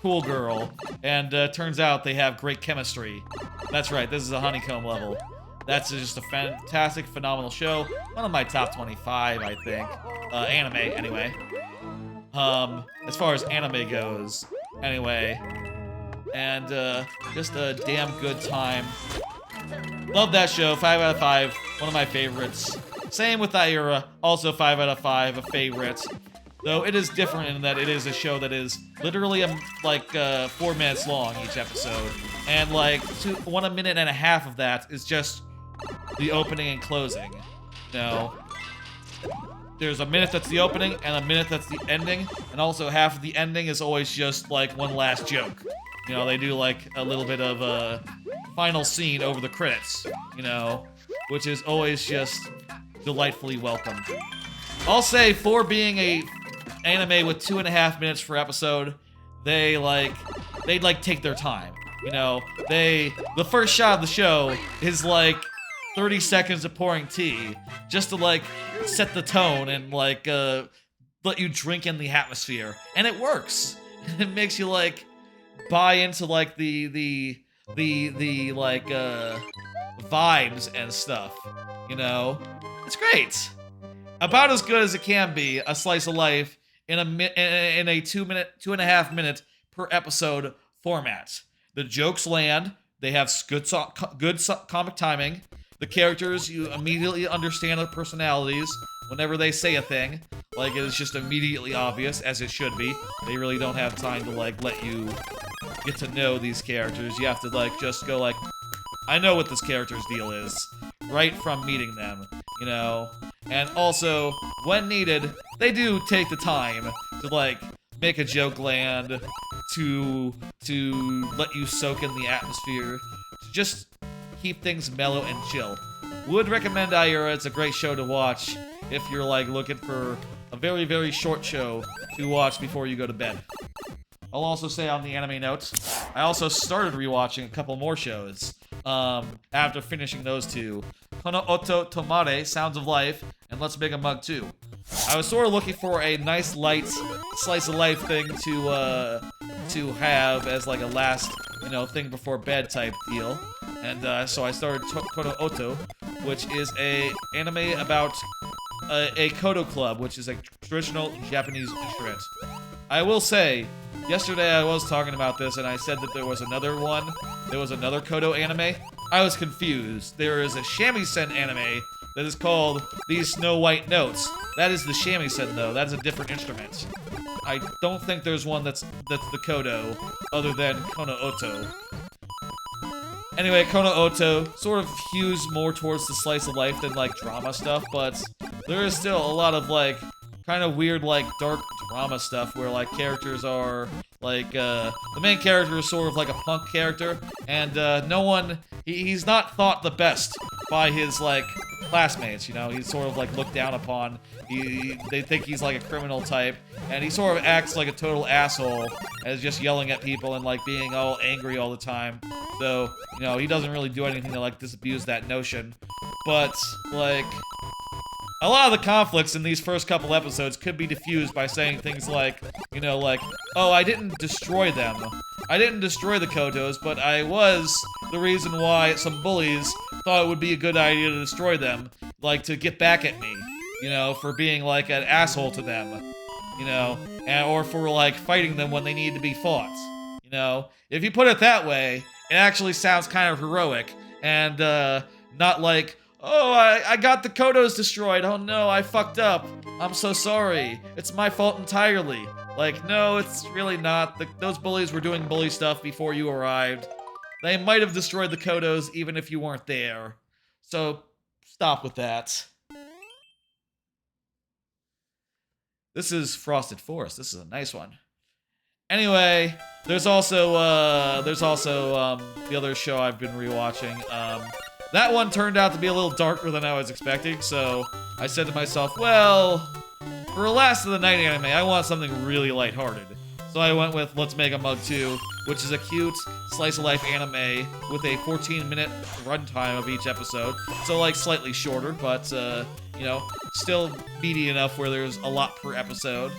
cool girl, and, turns out they have great chemistry. That's right, this is a honeycomb level. That's just a fantastic, phenomenal show. One of my top 25, I think. Anime, anyway. As far as anime goes. Anyway. And, just a damn good time. Love that show, 5 out of 5. One of my favorites. Same with Ayura, also 5 out of 5, a favorite. Though it is different in that it is a show that is literally, like, 4 minutes long each episode. And, like, 1 minute and a half of that is just the opening and closing. You know, there's a minute that's the opening and a minute that's the ending, and also half of the ending is always just like one last joke. You know, they do like a little bit of a final scene over the credits, you know, which is always just delightfully welcome. I'll say, for being a anime with 2.5 minutes per episode, they'd take their time. You know, the first shot of the show is like 30 seconds of pouring tea, just to, like, set the tone and, like, let you drink in the atmosphere. And it works. It makes you, like, buy into, like, the like, vibes and stuff, you know? It's great. About as good as it can be, a slice of life in a 2.5 minute per episode format. The jokes land, they have good comic timing. The characters, you immediately understand the personalities whenever they say a thing. Like, it is just immediately obvious, as it should be. They really don't have time to, like, let you get to know these characters. You have to, like, just go, like, I know what this character's deal is, right from meeting them, you know? And also, when needed, they do take the time to, like, make a joke land, to let you soak in the atmosphere, to just keep things mellow and chill. Would recommend Ayura. It's a great show to watch if you're, like, looking for a very, very short show to watch before you go to bed. I'll also say on the anime notes, I also started rewatching a couple more shows after finishing those 2. Kono Oto Tomare, Sounds of Life, and Let's Make a Mug 2. I was sort of looking for a nice, light, slice of life thing to have as like a last, thing before bed type deal. And so I started Kono Oto, which is a anime about a koto club, which is a traditional Japanese instrument. I will say, yesterday I was talking about this and I said that there was another one. There was another koto anime. I was confused. There is a shamisen anime that is called These Snow White Notes. That is the shamisen though. That's a different instrument. I don't think there's one that's the koto other than Kono Oto. Anyway, Kono Oto sort of hews more towards the slice of life than like drama stuff, but there is still a lot of like kind of weird like dark drama stuff where like characters are like the main character is sort of like a punk character, and he's not thought the best by his like classmates. He's sort of like looked down upon. They think he's like a criminal type, and he sort of acts like a total asshole as just yelling at people and like being all angry all the time. So, he doesn't really do anything to like disabuse that notion. But like a lot of the conflicts in these first couple episodes could be diffused by saying things like, oh, I didn't destroy them. I didn't destroy the Kotos, but I was the reason why some bullies thought it would be a good idea to destroy them, like to get back at me, for being like an asshole to them, or for like fighting them when they need to be fought, If you put it that way, it actually sounds kind of heroic and not like, oh, I got the Kotos destroyed. Oh no, I fucked up. I'm so sorry. It's my fault entirely. Like, no, it's really not. Those bullies were doing bully stuff before you arrived. They might have destroyed the Kotos even if you weren't there. So, stop with that. This is Frosted Forest. This is a nice one. Anyway, there's also the other show I've been rewatching. That one turned out to be a little darker than I was expecting, so I said to myself, well, for a Last of the Night anime, I want something really lighthearted. So I went with Let's Make a Mug 2, which is a cute slice-of-life anime with a 14-minute runtime of each episode. So, like, slightly shorter, but, still meaty enough where there's a lot per episode,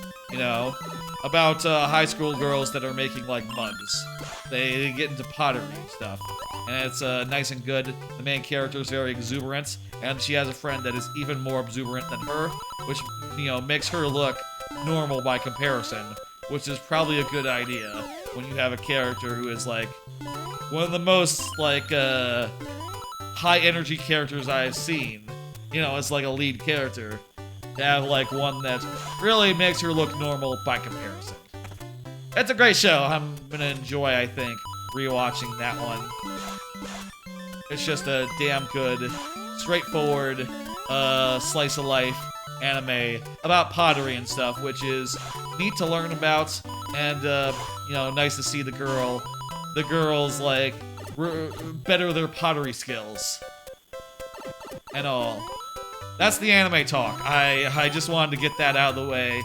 about high school girls that are making, like, mugs. They get into pottery and stuff. And it's nice and good. The main character is very exuberant, and she has a friend that is even more exuberant than her, which, makes her look normal by comparison, which is probably a good idea when you have a character who is, like, one of the most, like, high-energy characters I've seen. As, like, a lead character. To have, like, one that really makes her look normal by comparison. It's a great show. I'm gonna enjoy, I think, rewatching that one. It's just a damn good, straightforward, slice of life anime about pottery and stuff, which is neat to learn about, and, nice to see the girls, like, better their pottery skills. And all. That's the anime talk. I just wanted to get that out of the way,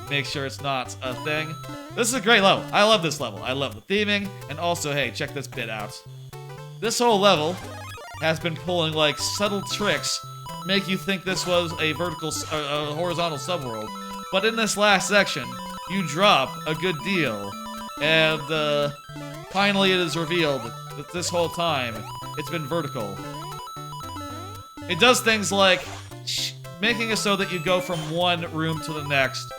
make sure it's not a thing. This is a great level. I love this level. I love the theming, and also, hey, check this bit out. This whole level has been pulling, like, subtle tricks to make you think this was a horizontal subworld. But in this last section, you drop a good deal. And, finally it is revealed that this whole time, it's been vertical. It does things like making it so that you go from one room to the next,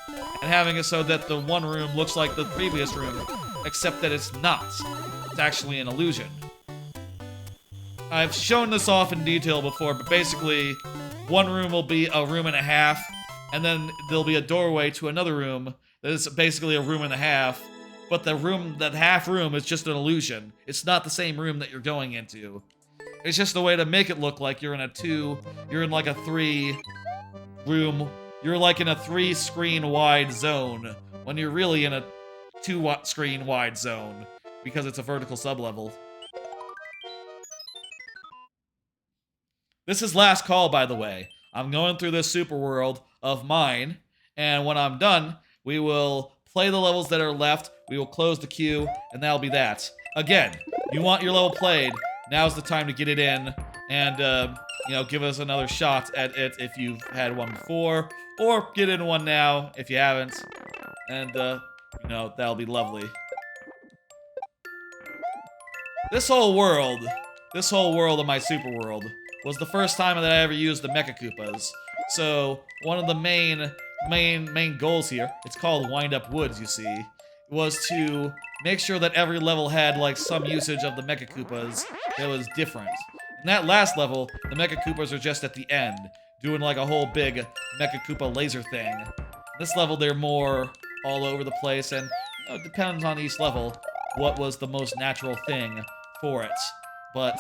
and having it so that the one room looks like the previous room, except that it's not. It's actually an illusion. I've shown this off in detail before, but basically, one room will be a room and a half, and then there'll be a doorway to another room that is basically a room and a half, but that half room is just an illusion. It's not the same room that you're going into. It's just a way to make it look like you're in like a 3-room, you're like in a 3-screen wide zone, when you're really in a 2-screen wide zone, because it's a vertical sublevel. This is last call, by the way. I'm going through this super world of mine, and when I'm done, we will play the levels that are left, we will close the queue, and that'll be that. Again, you want your level played, now's the time to get it in, and give us another shot at it if you've had one before, or get in one now if you haven't. And, that'll be lovely. This whole world of my super world, was the first time that I ever used the Mecha Koopas. So, one of the main goals here, it's called Windup Woods, you see, was to make sure that every level had, like, some usage of the Mecha Koopas that was different. In that last level, the Mecha Koopas are just at the end, doing, like, a whole big Mecha Koopa laser thing. This level, they're more all over the place, and it depends on each level what was the most natural thing for it. But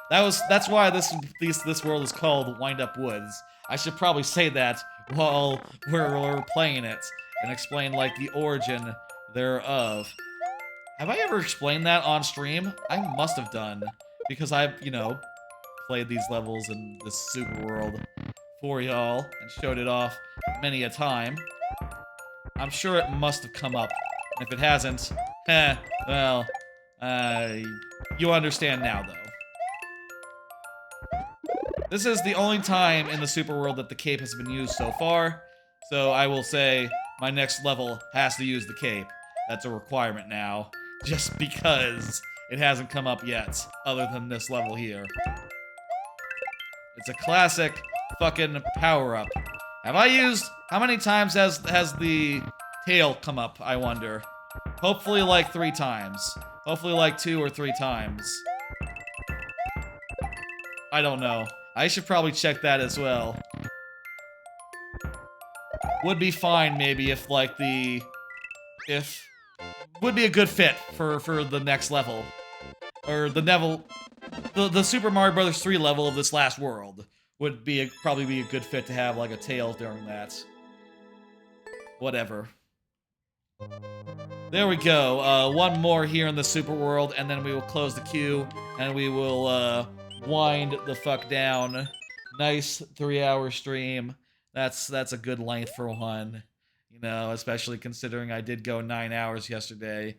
that's why this world is called Windup Woods. I should probably say that while we're playing it and explain, like, the origin thereof. Have I ever explained that on stream? I must have done, because I've, played these levels in this super world for y'all and showed it off many a time. I'm sure it must have come up. And if it hasn't, well, you understand now, though. This is the only time in the super world that the cape has been used so far, so I will say my next level has to use the cape. That's a requirement now, just because it hasn't come up yet, other than this level here. It's a classic fucking power-up. How many times has the tail come up, I wonder? Hopefully like 3 times. Hopefully like 2 or 3 times. I don't know. I should probably check that as well. Would be fine, maybe, if, like, would be a good fit for the next level. Or the Super Mario Bros. 3 level of this last world would probably be a good fit to have, like, a tail during that. Whatever. There we go. One more here in the super world, and then we will close the queue, and we will, wind the fuck down. Nice 3-hour stream. That's a good length for one. Especially considering I did go 9 hours yesterday.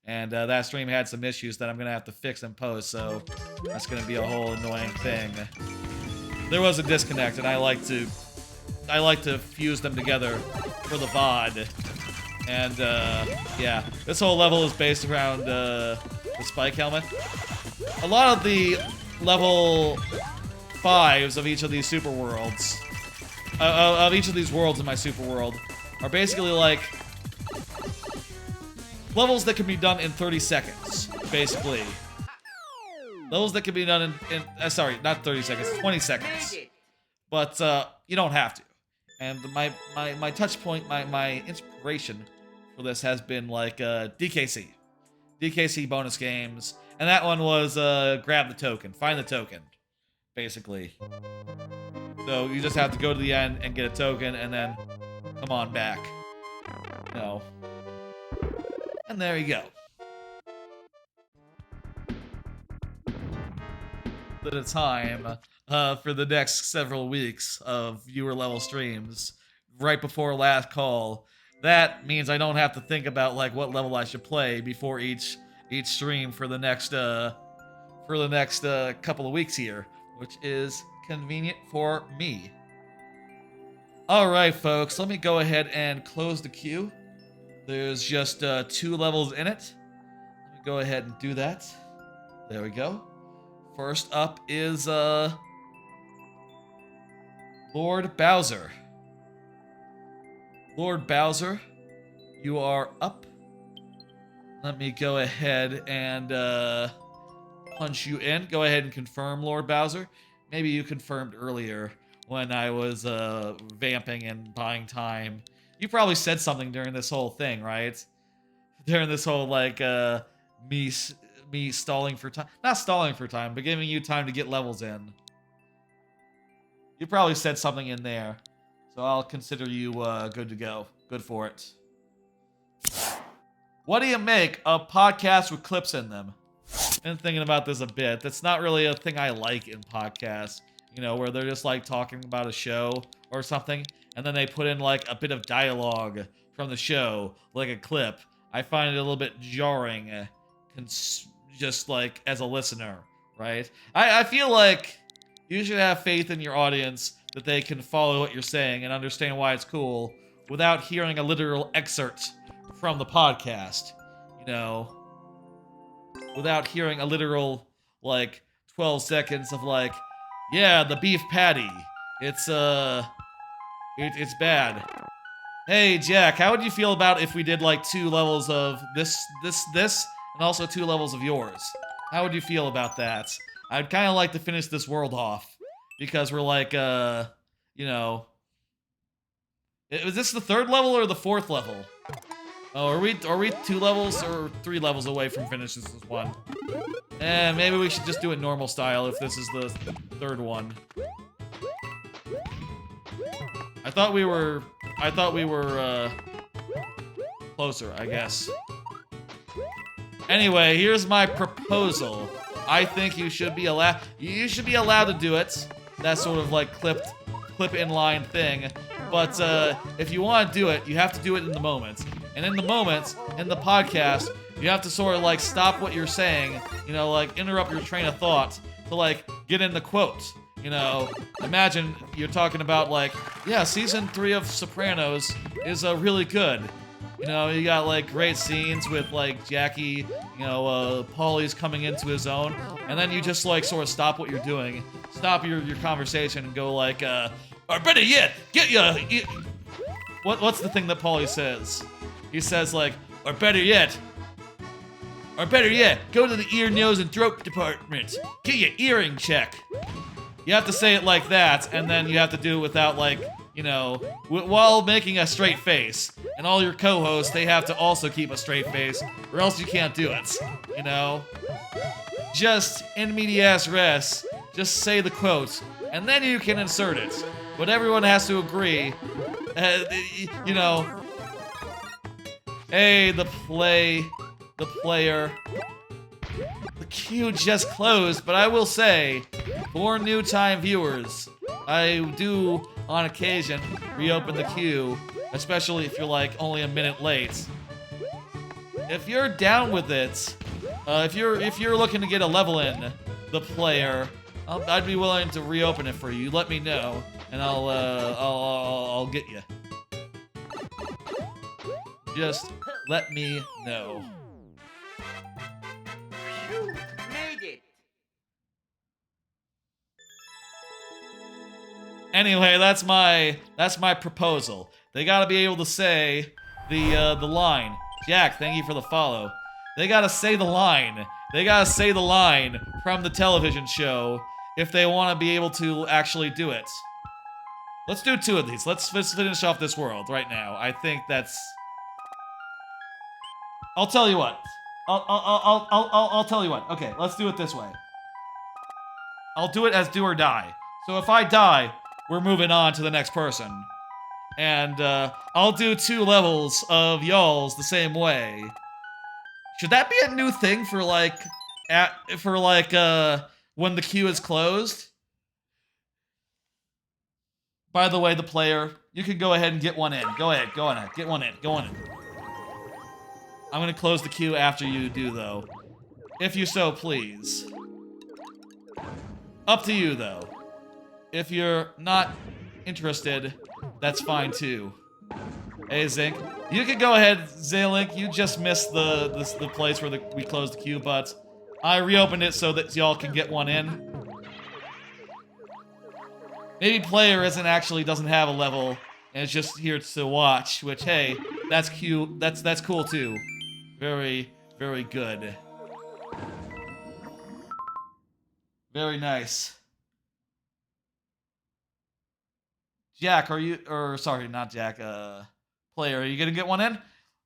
And that stream had some issues that I'm gonna have to fix in post, so that's gonna be a whole annoying thing. There was a disconnect, and I like to fuse them together for the VOD. And yeah, this whole level is based around the spike helmet. A lot of the level 5s of each of these super worlds, of each of these worlds in my super world, are basically like levels that can be done in 30 seconds, basically. Levels that can be done in sorry, not 30 seconds, 20 seconds. But you don't have to. And my touch point, my inspiration for this has been like DKC bonus games. And that one was grab the token, find the token, basically. So you just have to go to the end and get a token and then come on back. And there you go. At a time for the next several weeks of viewer level streams right before last call. That means I don't have to think about like what level I should play before each stream for the next couple of weeks here, which is convenient for me. All right, folks, let me go ahead and close the queue. There's just 2 levels in it. Let me go ahead and do that. There we go. First up is Lord Bowser. Lord Bowser, you are up. Let me go ahead and punch you in. Go ahead and confirm, Lord Bowser. Maybe you confirmed earlier when I was vamping and buying time. You probably said something during this whole thing, right? During this whole, like, me stalling for time. Not stalling for time, but giving you time to get levels in. You probably said something in there. So I'll consider you good to go. Good for it. What do you make of podcasts with clips in them? Been thinking about this a bit. That's not really a thing I like in podcasts. Where they're just like talking about a show or something, and then they put in like a bit of dialogue from the show, like a clip. I find it a little bit jarring, just like as a listener, right? I feel like You should have faith in your audience that they can follow what you're saying and understand why it's cool without hearing a literal excerpt from the podcast. You know, without hearing a literal, like, 12 seconds of, like, yeah, the beef patty. It's bad. Hey, Jack, how would you feel about if we did, like, 2 levels of this, and also 2 levels of yours? How would you feel about that? I'd kind of like to finish this world off, because we're, like, you know... Was this the 3rd level or the 4th level? Oh, are we 2 levels or 3 levels away from finishing this one? Maybe we should just do it normal style if this is the 3rd one. I thought we were closer, I guess. Anyway, here's my proposal. I think you should be allowed to do it. That sort of like clip inline thing. But if you want to do it, you have to do it in the moment. And in the moment, in the podcast, you have to sort of like stop what you're saying, you know, like interrupt your train of thought to like get in the quote. You know, imagine you're talking about like, yeah, season 3 of Sopranos is really good. You know, you got like great scenes with like Jackie, you know, Paulie's coming into his own, and then you just like sort of stop what you're doing, stop your conversation and go like, or better yet, get ya. What's the thing that Paulie says? He says like, or better yet, go to the ear, nose, and throat department. Get your earring check. You have to say it like that, and then you have to do it without, like, you know, while making a straight face. And all your co-hosts, they have to also keep a straight face, or else you can't do it, you know? Just in medias res, just say the quote, and then you can insert it. But everyone has to agree, you know, hey, the player... The queue just closed, but I will say, for new-time viewers, I do, on occasion, reopen the queue, especially if you're, like, only a minute late. If you're down with it, if you're looking to get a level in, the player, I'd be willing to reopen it for you. Let me know, and I'll get you. Just let me know. Made it. Anyway, that's my proposal. They gotta be able to say the line. Jack, thank you for the follow. They gotta say the line. They gotta say the line from the television show if they want to be able to actually do it. Let's do 2 of these. Let's finish off this world right now. I think that's. I'll tell you what. I'll tell you what. Okay, let's do it this way. I'll do it as do or die. So if I die, we're moving on to the next person. And I'll do 2 levels of y'all's the same way. Should that be a new thing for like when the queue is closed? By the way, the player, you can go ahead and get one in. Go ahead, get one in. I'm gonna close the queue after you do, though. If you so please. Up to you, though. If you're not interested, that's fine, too. Hey, Zink. You can go ahead, Zaylink. You just missed the place where we closed the queue, but I reopened it so that y'all can get one in. Maybe player doesn't have a level, and is just here to watch, which, hey, that's cute. That's cool, too. Very, very good. Very nice. Jack, sorry, not Jack, player, are you gonna get one in?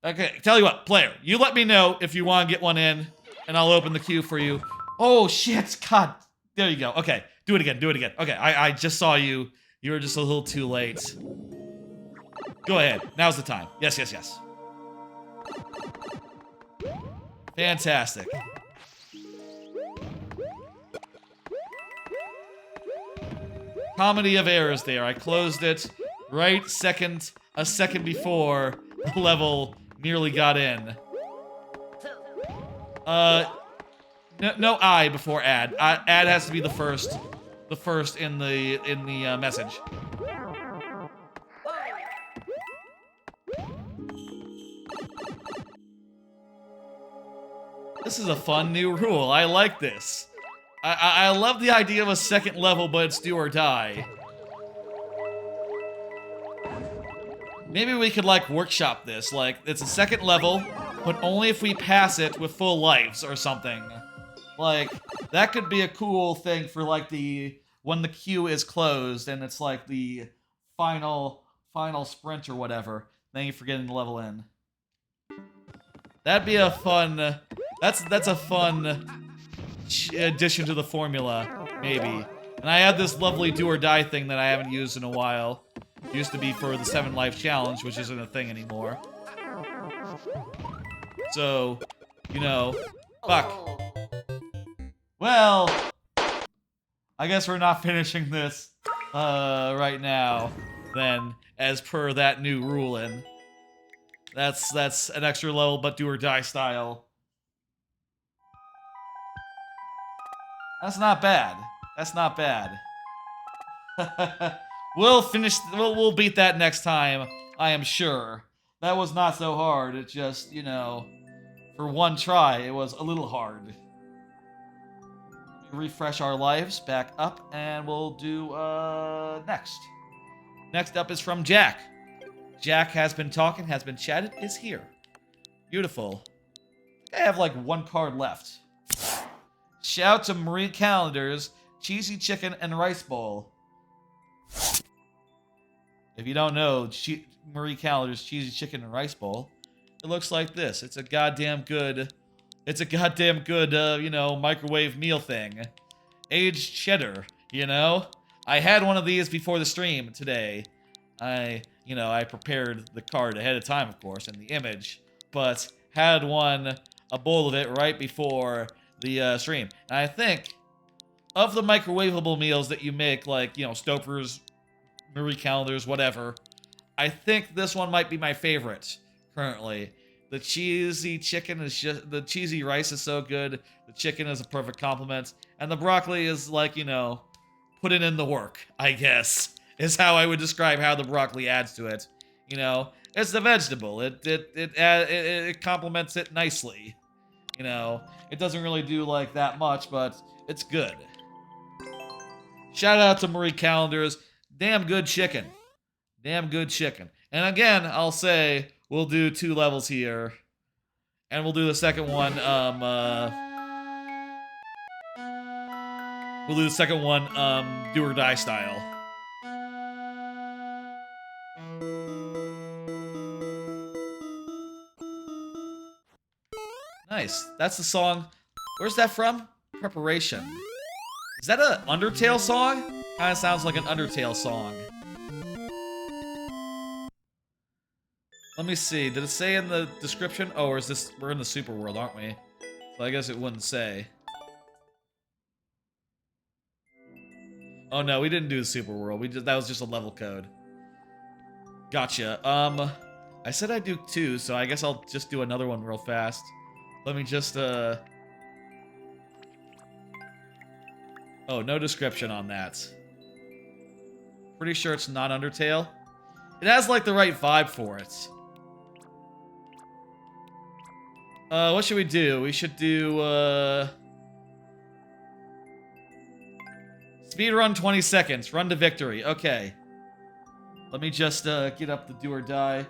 Okay, tell you what, player, you let me know if you want to get one in, and I'll open the queue for you. Oh, shit, God. There you go. Okay, do it again. Okay, I just saw you. You were just a little too late. Go ahead, now's the time. Yes. Fantastic. Comedy of errors there. I closed it right a second before the level nearly got in. No I before ad. Ad has to be the first. the first in the message. This is a fun new rule. I like this. I love the idea of a second level, but it's do or die. Maybe we could, like, workshop this. Like, it's a second level, but only if we pass it with full lives or something. Like, that could be a cool thing for, like, when the queue is closed and it's, like, the final sprint or whatever. Then you forget to level in. That'd be a fun... That's a fun addition to the formula, maybe. And I have this lovely do or die thing that I haven't used in a while. It used to be for the 7 life challenge, which isn't a thing anymore. So, you know, fuck. Well, I guess we're not finishing this right now, then, as per that new ruling. That's an extra level, but do or die style. That's not bad. That's not bad. We'll beat that next time, I am sure. That was not so hard. It just, you know, for one try, it was a little hard. Refresh our lives back up, and we'll do, next. Next up is from Jack. Jack has been talking, has been chatted, is here. Beautiful. I have, like, 1 card left. Shout to Marie Callender's Cheesy Chicken and Rice Bowl. If you don't know Marie Callender's Cheesy Chicken and Rice Bowl, it looks like this. It's a goddamn good, you know, microwave meal thing. Aged cheddar, you know? I had one of these before the stream today. I prepared the card ahead of time, of course, and the image, but had a bowl of it right before the stream. And I think of the microwavable meals that you make, like, you know, Stouffer's, Marie Callender's, whatever, I think this one might be my favorite currently. The cheesy chicken is just, the cheesy rice is so good, the chicken is a perfect complement, and the broccoli is, like, you know, putting in the work, I guess, is how I would describe how the broccoli adds to it. You know, it's the vegetable. It complements it nicely. You know, it doesn't really do, like, that much, but it's good. Shout out to Marie Callender's damn good chicken. Damn good chicken. And again, I'll say we'll do 2 levels here. And we'll do the second one, do or die style. Nice. That's the song. Where's that from? Preparation. Is that a Undertale song? Kinda sounds like an Undertale song. Let me see. Did it say in the description? Oh, or is this... We're in the super world, aren't we? So I guess it wouldn't say. Oh no, we didn't do the super world. That was just a level code. Gotcha. I said I'd do 2, so I guess I'll just do another one real fast. Let me just, Oh, no description on that. Pretty sure it's not Undertale. It has, like, the right vibe for it. What should we do? We should do, speedrun 20 seconds. Run to victory. Okay. Let me just, get up the do or die.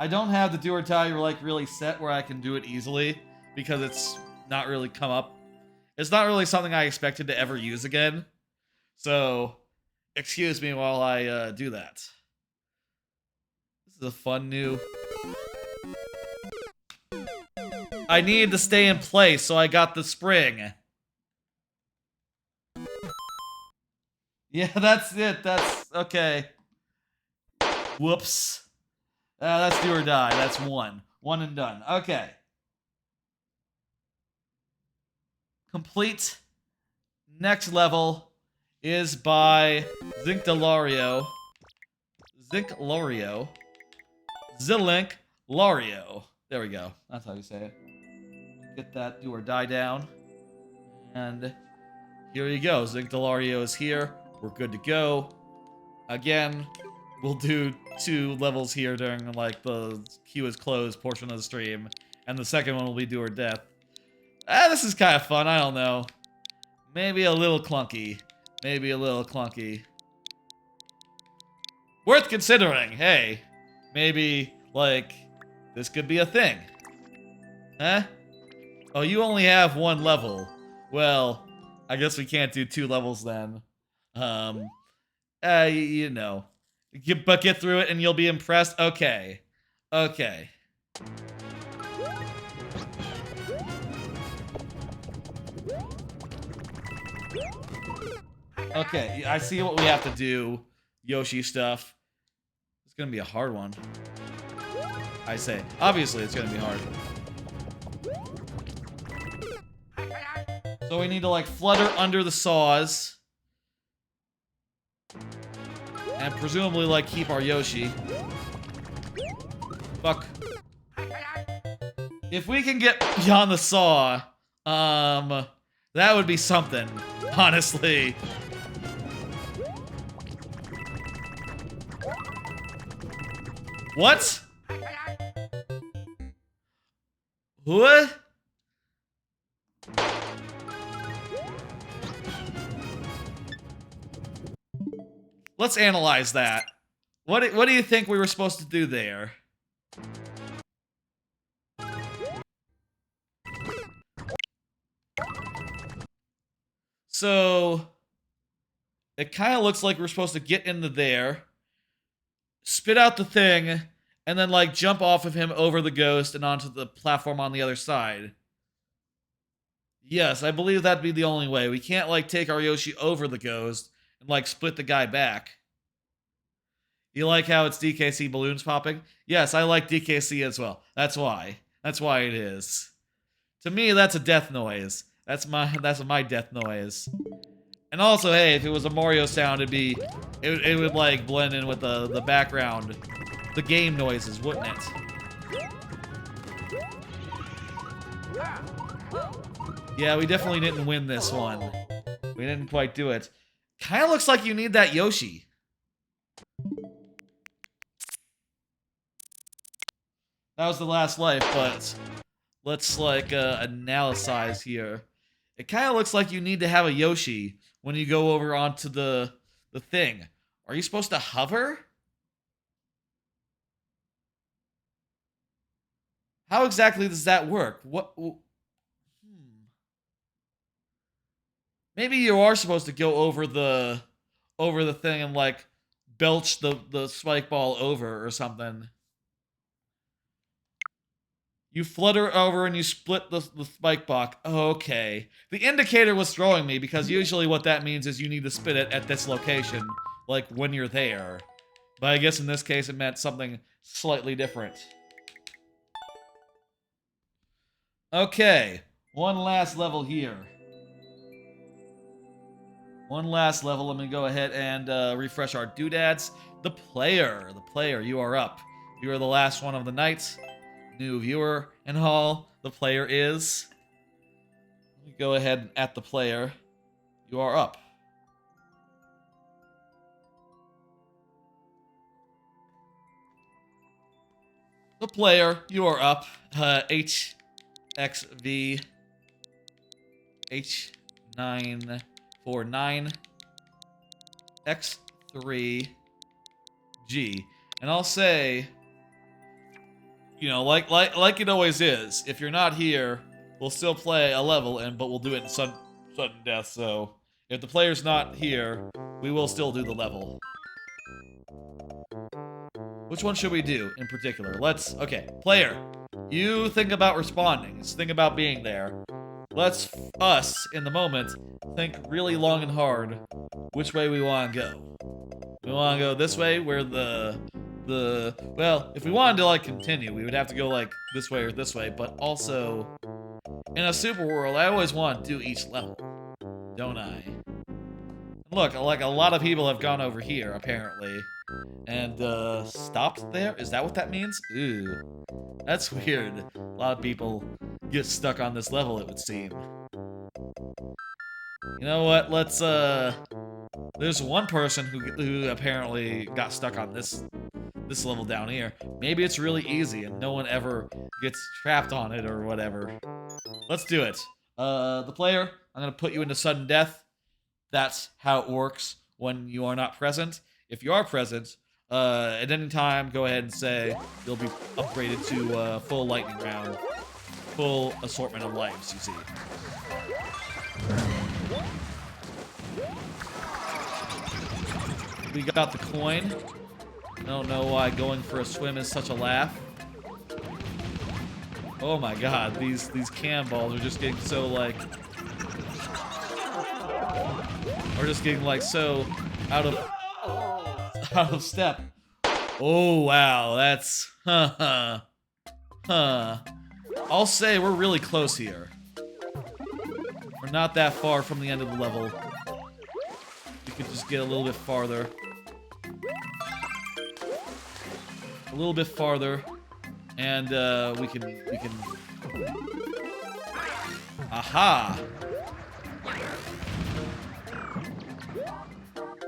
I don't have the do or die, like, really set where I can do it easily, because it's not really come up. It's not really something I expected to ever use again. So, excuse me while I, do that. This is a fun new... I needed to stay in place, so I got the spring. Yeah, that's it. That's... Okay. Whoops. That's do or die. That's 1. 1 and done. Okay. Complete. Next level is by Zinc Lario. There we go. That's how you say it. Get that do or die down. And Here you go. Zinktalario is here. We're good to go. Again, we'll do 2 levels here during like the queue is closed portion of the stream, and the second one will be do or death. This is kind of fun. I don't know. Maybe a little clunky. Maybe a little clunky. Worth considering. Hey, maybe like this could be a thing. Huh? Oh, you only have 1 level. Well, I guess we can't do 2 levels then. You know. But get through it and you'll be impressed? Okay. Okay. Okay, I see what we have to do. Yoshi stuff. It's gonna be a hard one. I say. Obviously, it's gonna be hard. So we need to, like, flutter under the saws. And presumably, like, keep our Yoshi. Fuck. If we can get beyond the saw, that would be something, honestly. What? What? Let's analyze that. What do you think we were supposed to do there? So it kind of looks like we're supposed to get into there, spit out the thing, and then like jump off of him over the ghost and onto the platform on the other side. Yes, I believe that'd be the only way. We can't like take our Yoshi over the ghost and like split the guy back. You like how it's DKC balloons popping? Yes, I like DKC as well. That's why. That's why it is. To me, that's a death noise. That's my death noise. And also, hey, if it was a Mario sound, it would like blend in with the background, the game noises, wouldn't it? Yeah, we definitely didn't win this one. We didn't quite do it. Kind of looks like you need that Yoshi. That was the last life, but let's like analyze here. It kind of looks like you need to have a Yoshi when you go over onto the thing. Are you supposed to hover? How exactly does that work? Maybe you are supposed to go over the thing and like belch the spike ball over or something. You flutter over and you split the spike block. Okay. The indicator was throwing me because usually what that means is you need to spit it at this location, like when you're there. But I guess in this case it meant something slightly different. Okay. One last level here. One last level. Let me go ahead and refresh our doodads. The player, you are up. You are the last one of the night. New viewer and all. The player is. Let me go ahead and at the player. You are up. The player, you are up. HXV H949 X3G. And I'll say, you know, like it always is. If you're not here, we'll still play a level, but we'll do it in sudden death. So if the player's not here, we will still do the level. Which one should we do in particular? Okay, player, you think about responding. Just think about being there. Let's us in the moment think really long and hard which way we want to go. We want to go this way where well, if we wanted to like continue, we would have to go like this way or this way, but also in a super world, I always want to do each level, don't I? Look, like a lot of people have gone over here apparently and stopped there. Is that what that means? Ooh, that's weird. A lot of people get stuck on this level, it would seem. You know what? Let's there's one person who apparently got stuck on this level down here. Maybe it's really easy and no one ever gets trapped on it or whatever. Let's do it. The player, I'm gonna put you into sudden death. That's how it works when you are not present. If you are present, at any time, go ahead and say you'll be upgraded to full lightning round, full assortment of lives, you see. We got the coin. I don't know why going for a swim is such a laugh. Oh my god, these cannonballs are just getting so like... Are just getting like so out of step. Oh wow, that's... Huh. I'll say we're really close here. We're not that far from the end of the level. We could just get a little bit farther. A little bit farther. And we can aha!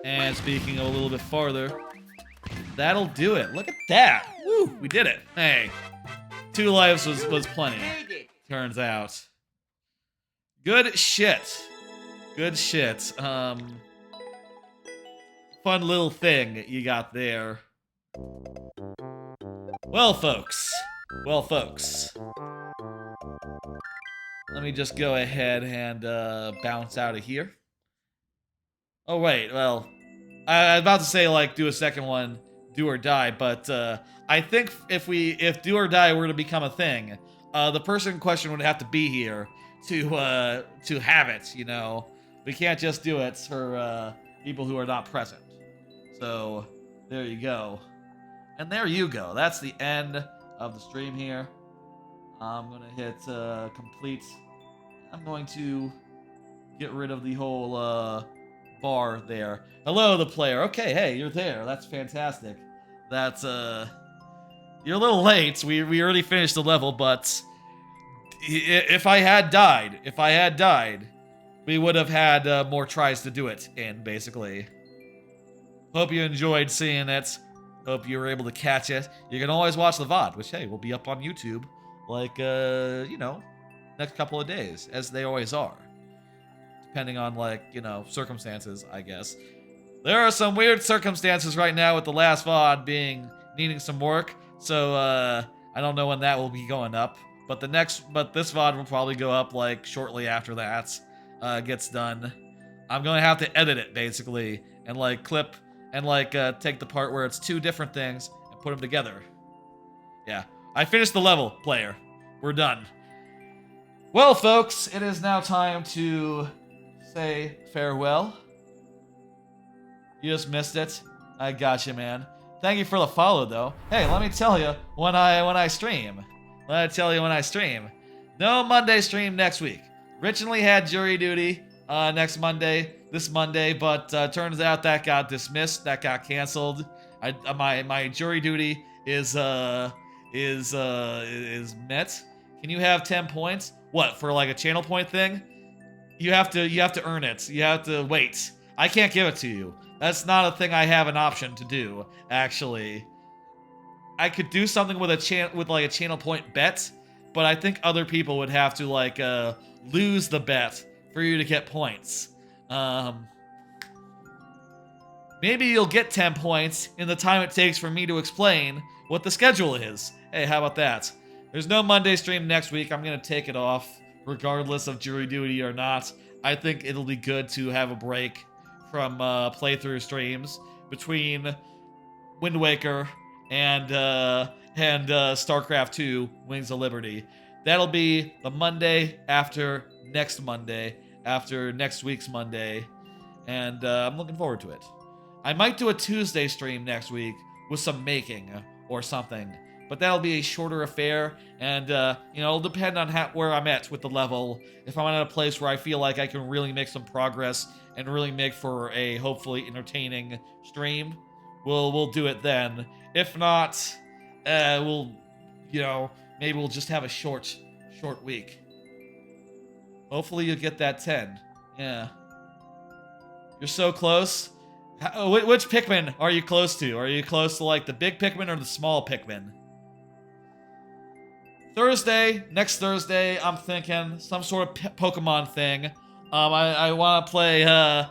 And speaking of a little bit farther, that'll do it. Look at that! Woo! We did it. Hey. 2 lives was plenty. Turns out. Good shit. Good shit. Fun little thing you got there. Well, folks. Well, folks. Let me just go ahead and bounce out of here. Oh, wait. Well, I was about to say, like, do a second one, do or die, but I think if do or die were to become a thing, the person in question would have to be here to have it, you know? We can't just do it for people who are not present. So, there you go. And there you go. That's the end of the stream here. I'm going to hit complete. I'm going to get rid of the whole bar there. Hello, the player. Okay, hey, you're there. That's fantastic. That's, you're a little late. We already finished the level, but if I had died, we would have had more tries to do it in, basically. Hope you enjoyed seeing it. Hope you were able to catch it. You can always watch the VOD, which, hey, will be up on YouTube, like, you know, next couple of days, as they always are. Depending on, like, you know, circumstances, I guess. There are some weird circumstances right now with the last VOD needing some work, so, I don't know when that will be going up. But this VOD will probably go up, like, shortly after that, gets done. I'm gonna have to edit it, basically, and, like, clip and, like, take the part where it's 2 different things and put them together. Yeah. I finished the level, player. We're done. Well, folks, it is now time to say farewell. You just missed it. I got you, man. Thank you for the follow, though. Hey, let me tell you when I stream. No Monday stream next week. Originally had jury duty next Monday, this Monday, but turns out that got dismissed, that got canceled. My jury duty is met. Can you have 10 points? What, for like a channel point thing? You have to earn it. You have to wait. I can't give it to you. That's not a thing I have an option to do, actually. I could do something with like a channel point bet, but I think other people would have to like lose the bet for you to get points. Maybe you'll get 10 points in the time it takes for me to explain what the schedule is. Hey, how about that? There's no Monday stream next week. I'm gonna take it off, regardless of jury duty or not. I think it'll be good to have a break from playthrough streams between Wind Waker and StarCraft 2: Wings of Liberty. That'll be the Monday after next Monday, after next week's Monday, and I'm looking forward to it. I might do a Tuesday stream next week with some making or something, but that'll be a shorter affair, and you know, it'll depend on where I'm at with the level. If I'm at a place where I feel like I can really make some progress and really make for a hopefully entertaining stream, we'll do it then. If not, we'll, you know, maybe we'll just have a short week. Hopefully you'll get that 10. Yeah. You're so close. Which Pikmin are you close to? Are you close to like the big Pikmin or the small Pikmin? Next Thursday, I'm thinking some sort of Pokemon thing. I want to play. I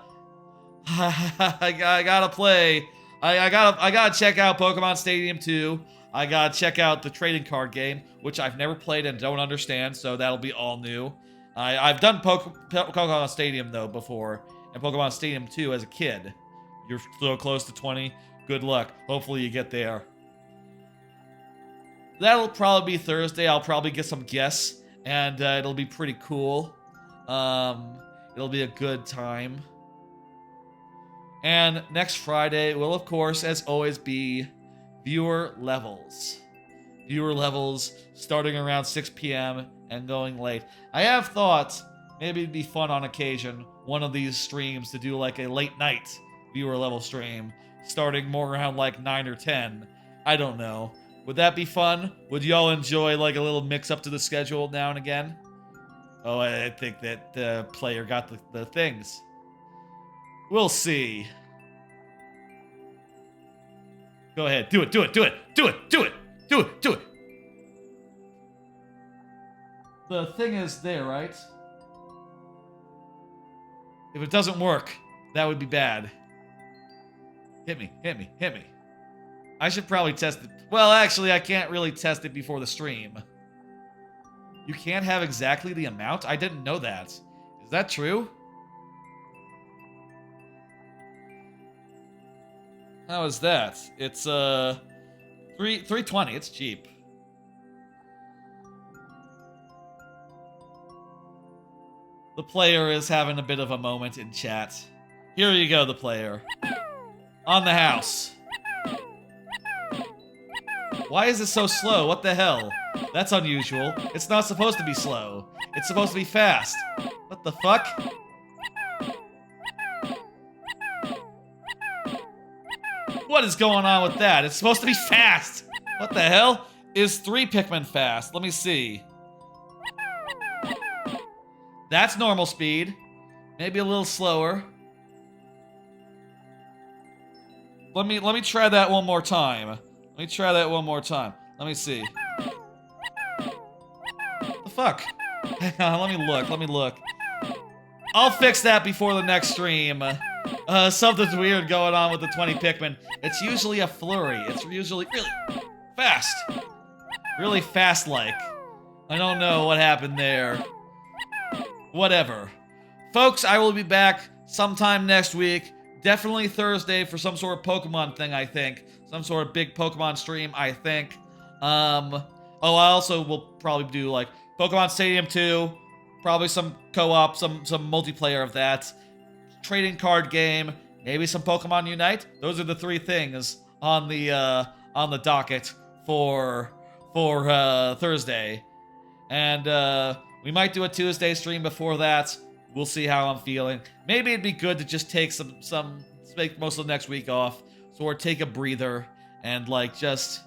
gotta play. I gotta check out Pokemon Stadium 2. I gotta check out the trading card game, which I've never played and don't understand, so that'll be all new. I've done Pokemon Stadium though before, and Pokemon Stadium 2 as a kid. You're so close to 20. Good luck. Hopefully you get there. That'll probably be Thursday. I'll probably get some guests, and it'll be pretty cool. It'll be a good time. And next Friday will, of course, as always, be viewer levels. Viewer levels starting around 6 p.m. and going late. I have thought maybe it'd be fun on occasion, one of these streams, to do like a late night viewer level stream, starting more around like 9 or 10. I don't know. Would that be fun? Would y'all enjoy like a little mix up to the schedule now and again? Oh, I think that the player got the things. We'll see. Go ahead. Do it. Do it. Do it. Do it. Do it. Do it. Do it. The thing is there, right? If it doesn't work, that would be bad. Hit me. Hit me. Hit me. I should probably test it. Well, actually, I can't really test it before the stream. You can't have exactly the amount? I didn't know that. Is that true? How is that? It's $320. It's cheap. The player is having a bit of a moment in chat. Here you go, the player. On the house. Why is it so slow? What the hell? That's unusual. It's not supposed to be slow. It's supposed to be fast. What the fuck? What is going on with that? It's supposed to be fast. What the hell? Is 3 Pikmin fast? Let me see. That's normal speed. Maybe a little slower. Let me try that one more time. Let me try that one more time. Let me see. What the fuck? Hang on, let me look. Let me look. I'll fix that before the next stream. Something's weird going on with the 20 Pikmin. It's usually a flurry. It's usually really fast. Really fast-like. I don't know what happened there. Whatever. Folks, I will be back sometime next week. Definitely Thursday for some sort of Pokemon thing, I think. Some sort of big Pokemon stream, I think. Oh, I also will probably do, like, Pokemon Stadium 2. Probably some co-op, some multiplayer of that. Trading card game. Maybe some Pokemon Unite. Those are the 3 things on the docket for Thursday. And, we might do a Tuesday stream before that. We'll see how I'm feeling. Maybe it'd be good to just take make most of the next week off, or take a breather and like just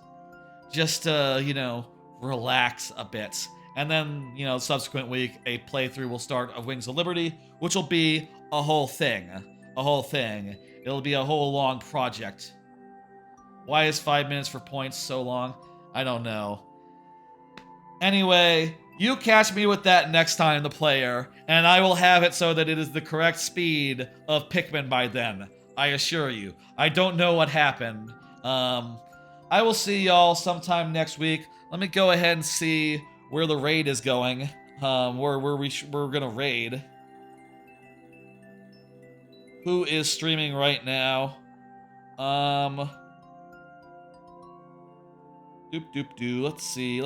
you know, relax a bit. And then, you know, subsequent week a playthrough will start of Wings of Liberty, which will be a whole thing. A whole thing. It'll be a whole long project. Why is 5 minutes for points so long? I don't know. Anyway, you catch me with that next time, the player, and I will have it so that it is the correct speed of Pikmin by then. I assure you. I don't know what happened. I will see y'all sometime next week. Let me go ahead and see where the raid is going. Where we're gonna raid. Who is streaming right now? Let's see.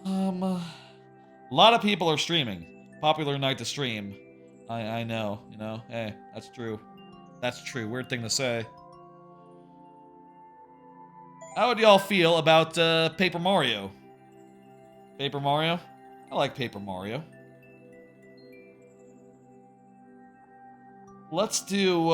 A lot of people are streaming. Popular night to stream. I know, you know. Hey, that's true. That's true. Weird thing to say. How would y'all feel about Paper Mario? Paper Mario? I like Paper Mario. Let's do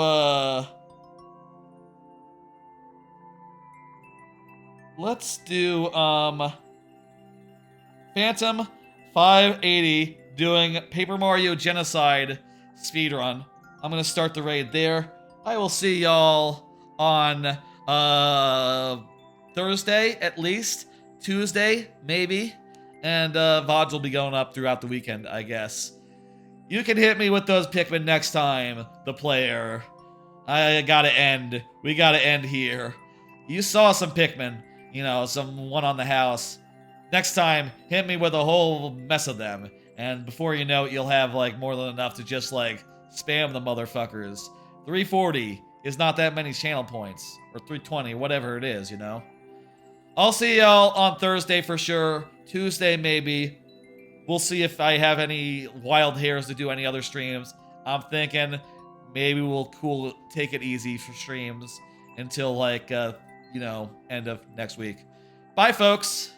Phantom 580 doing Paper Mario Genocide speedrun. I'm gonna start the raid there. I will see y'all on Thursday at least, Tuesday maybe, and VODs will be going up throughout the weekend, I guess. You can hit me with those Pikmin next time, the player. I gotta end. We gotta end here. You saw some Pikmin, you know, some one on the house. Next time, hit me with a whole mess of them. And before you know it, you'll have, like, more than enough to just, like, spam the motherfuckers. 340 is not that many channel points. Or 320, whatever it is, you know? I'll see y'all on Thursday for sure. Tuesday, maybe. We'll see if I have any wild hairs to do any other streams. I'm thinking maybe we'll take it easy for streams until, like, you know, end of next week. Bye, folks.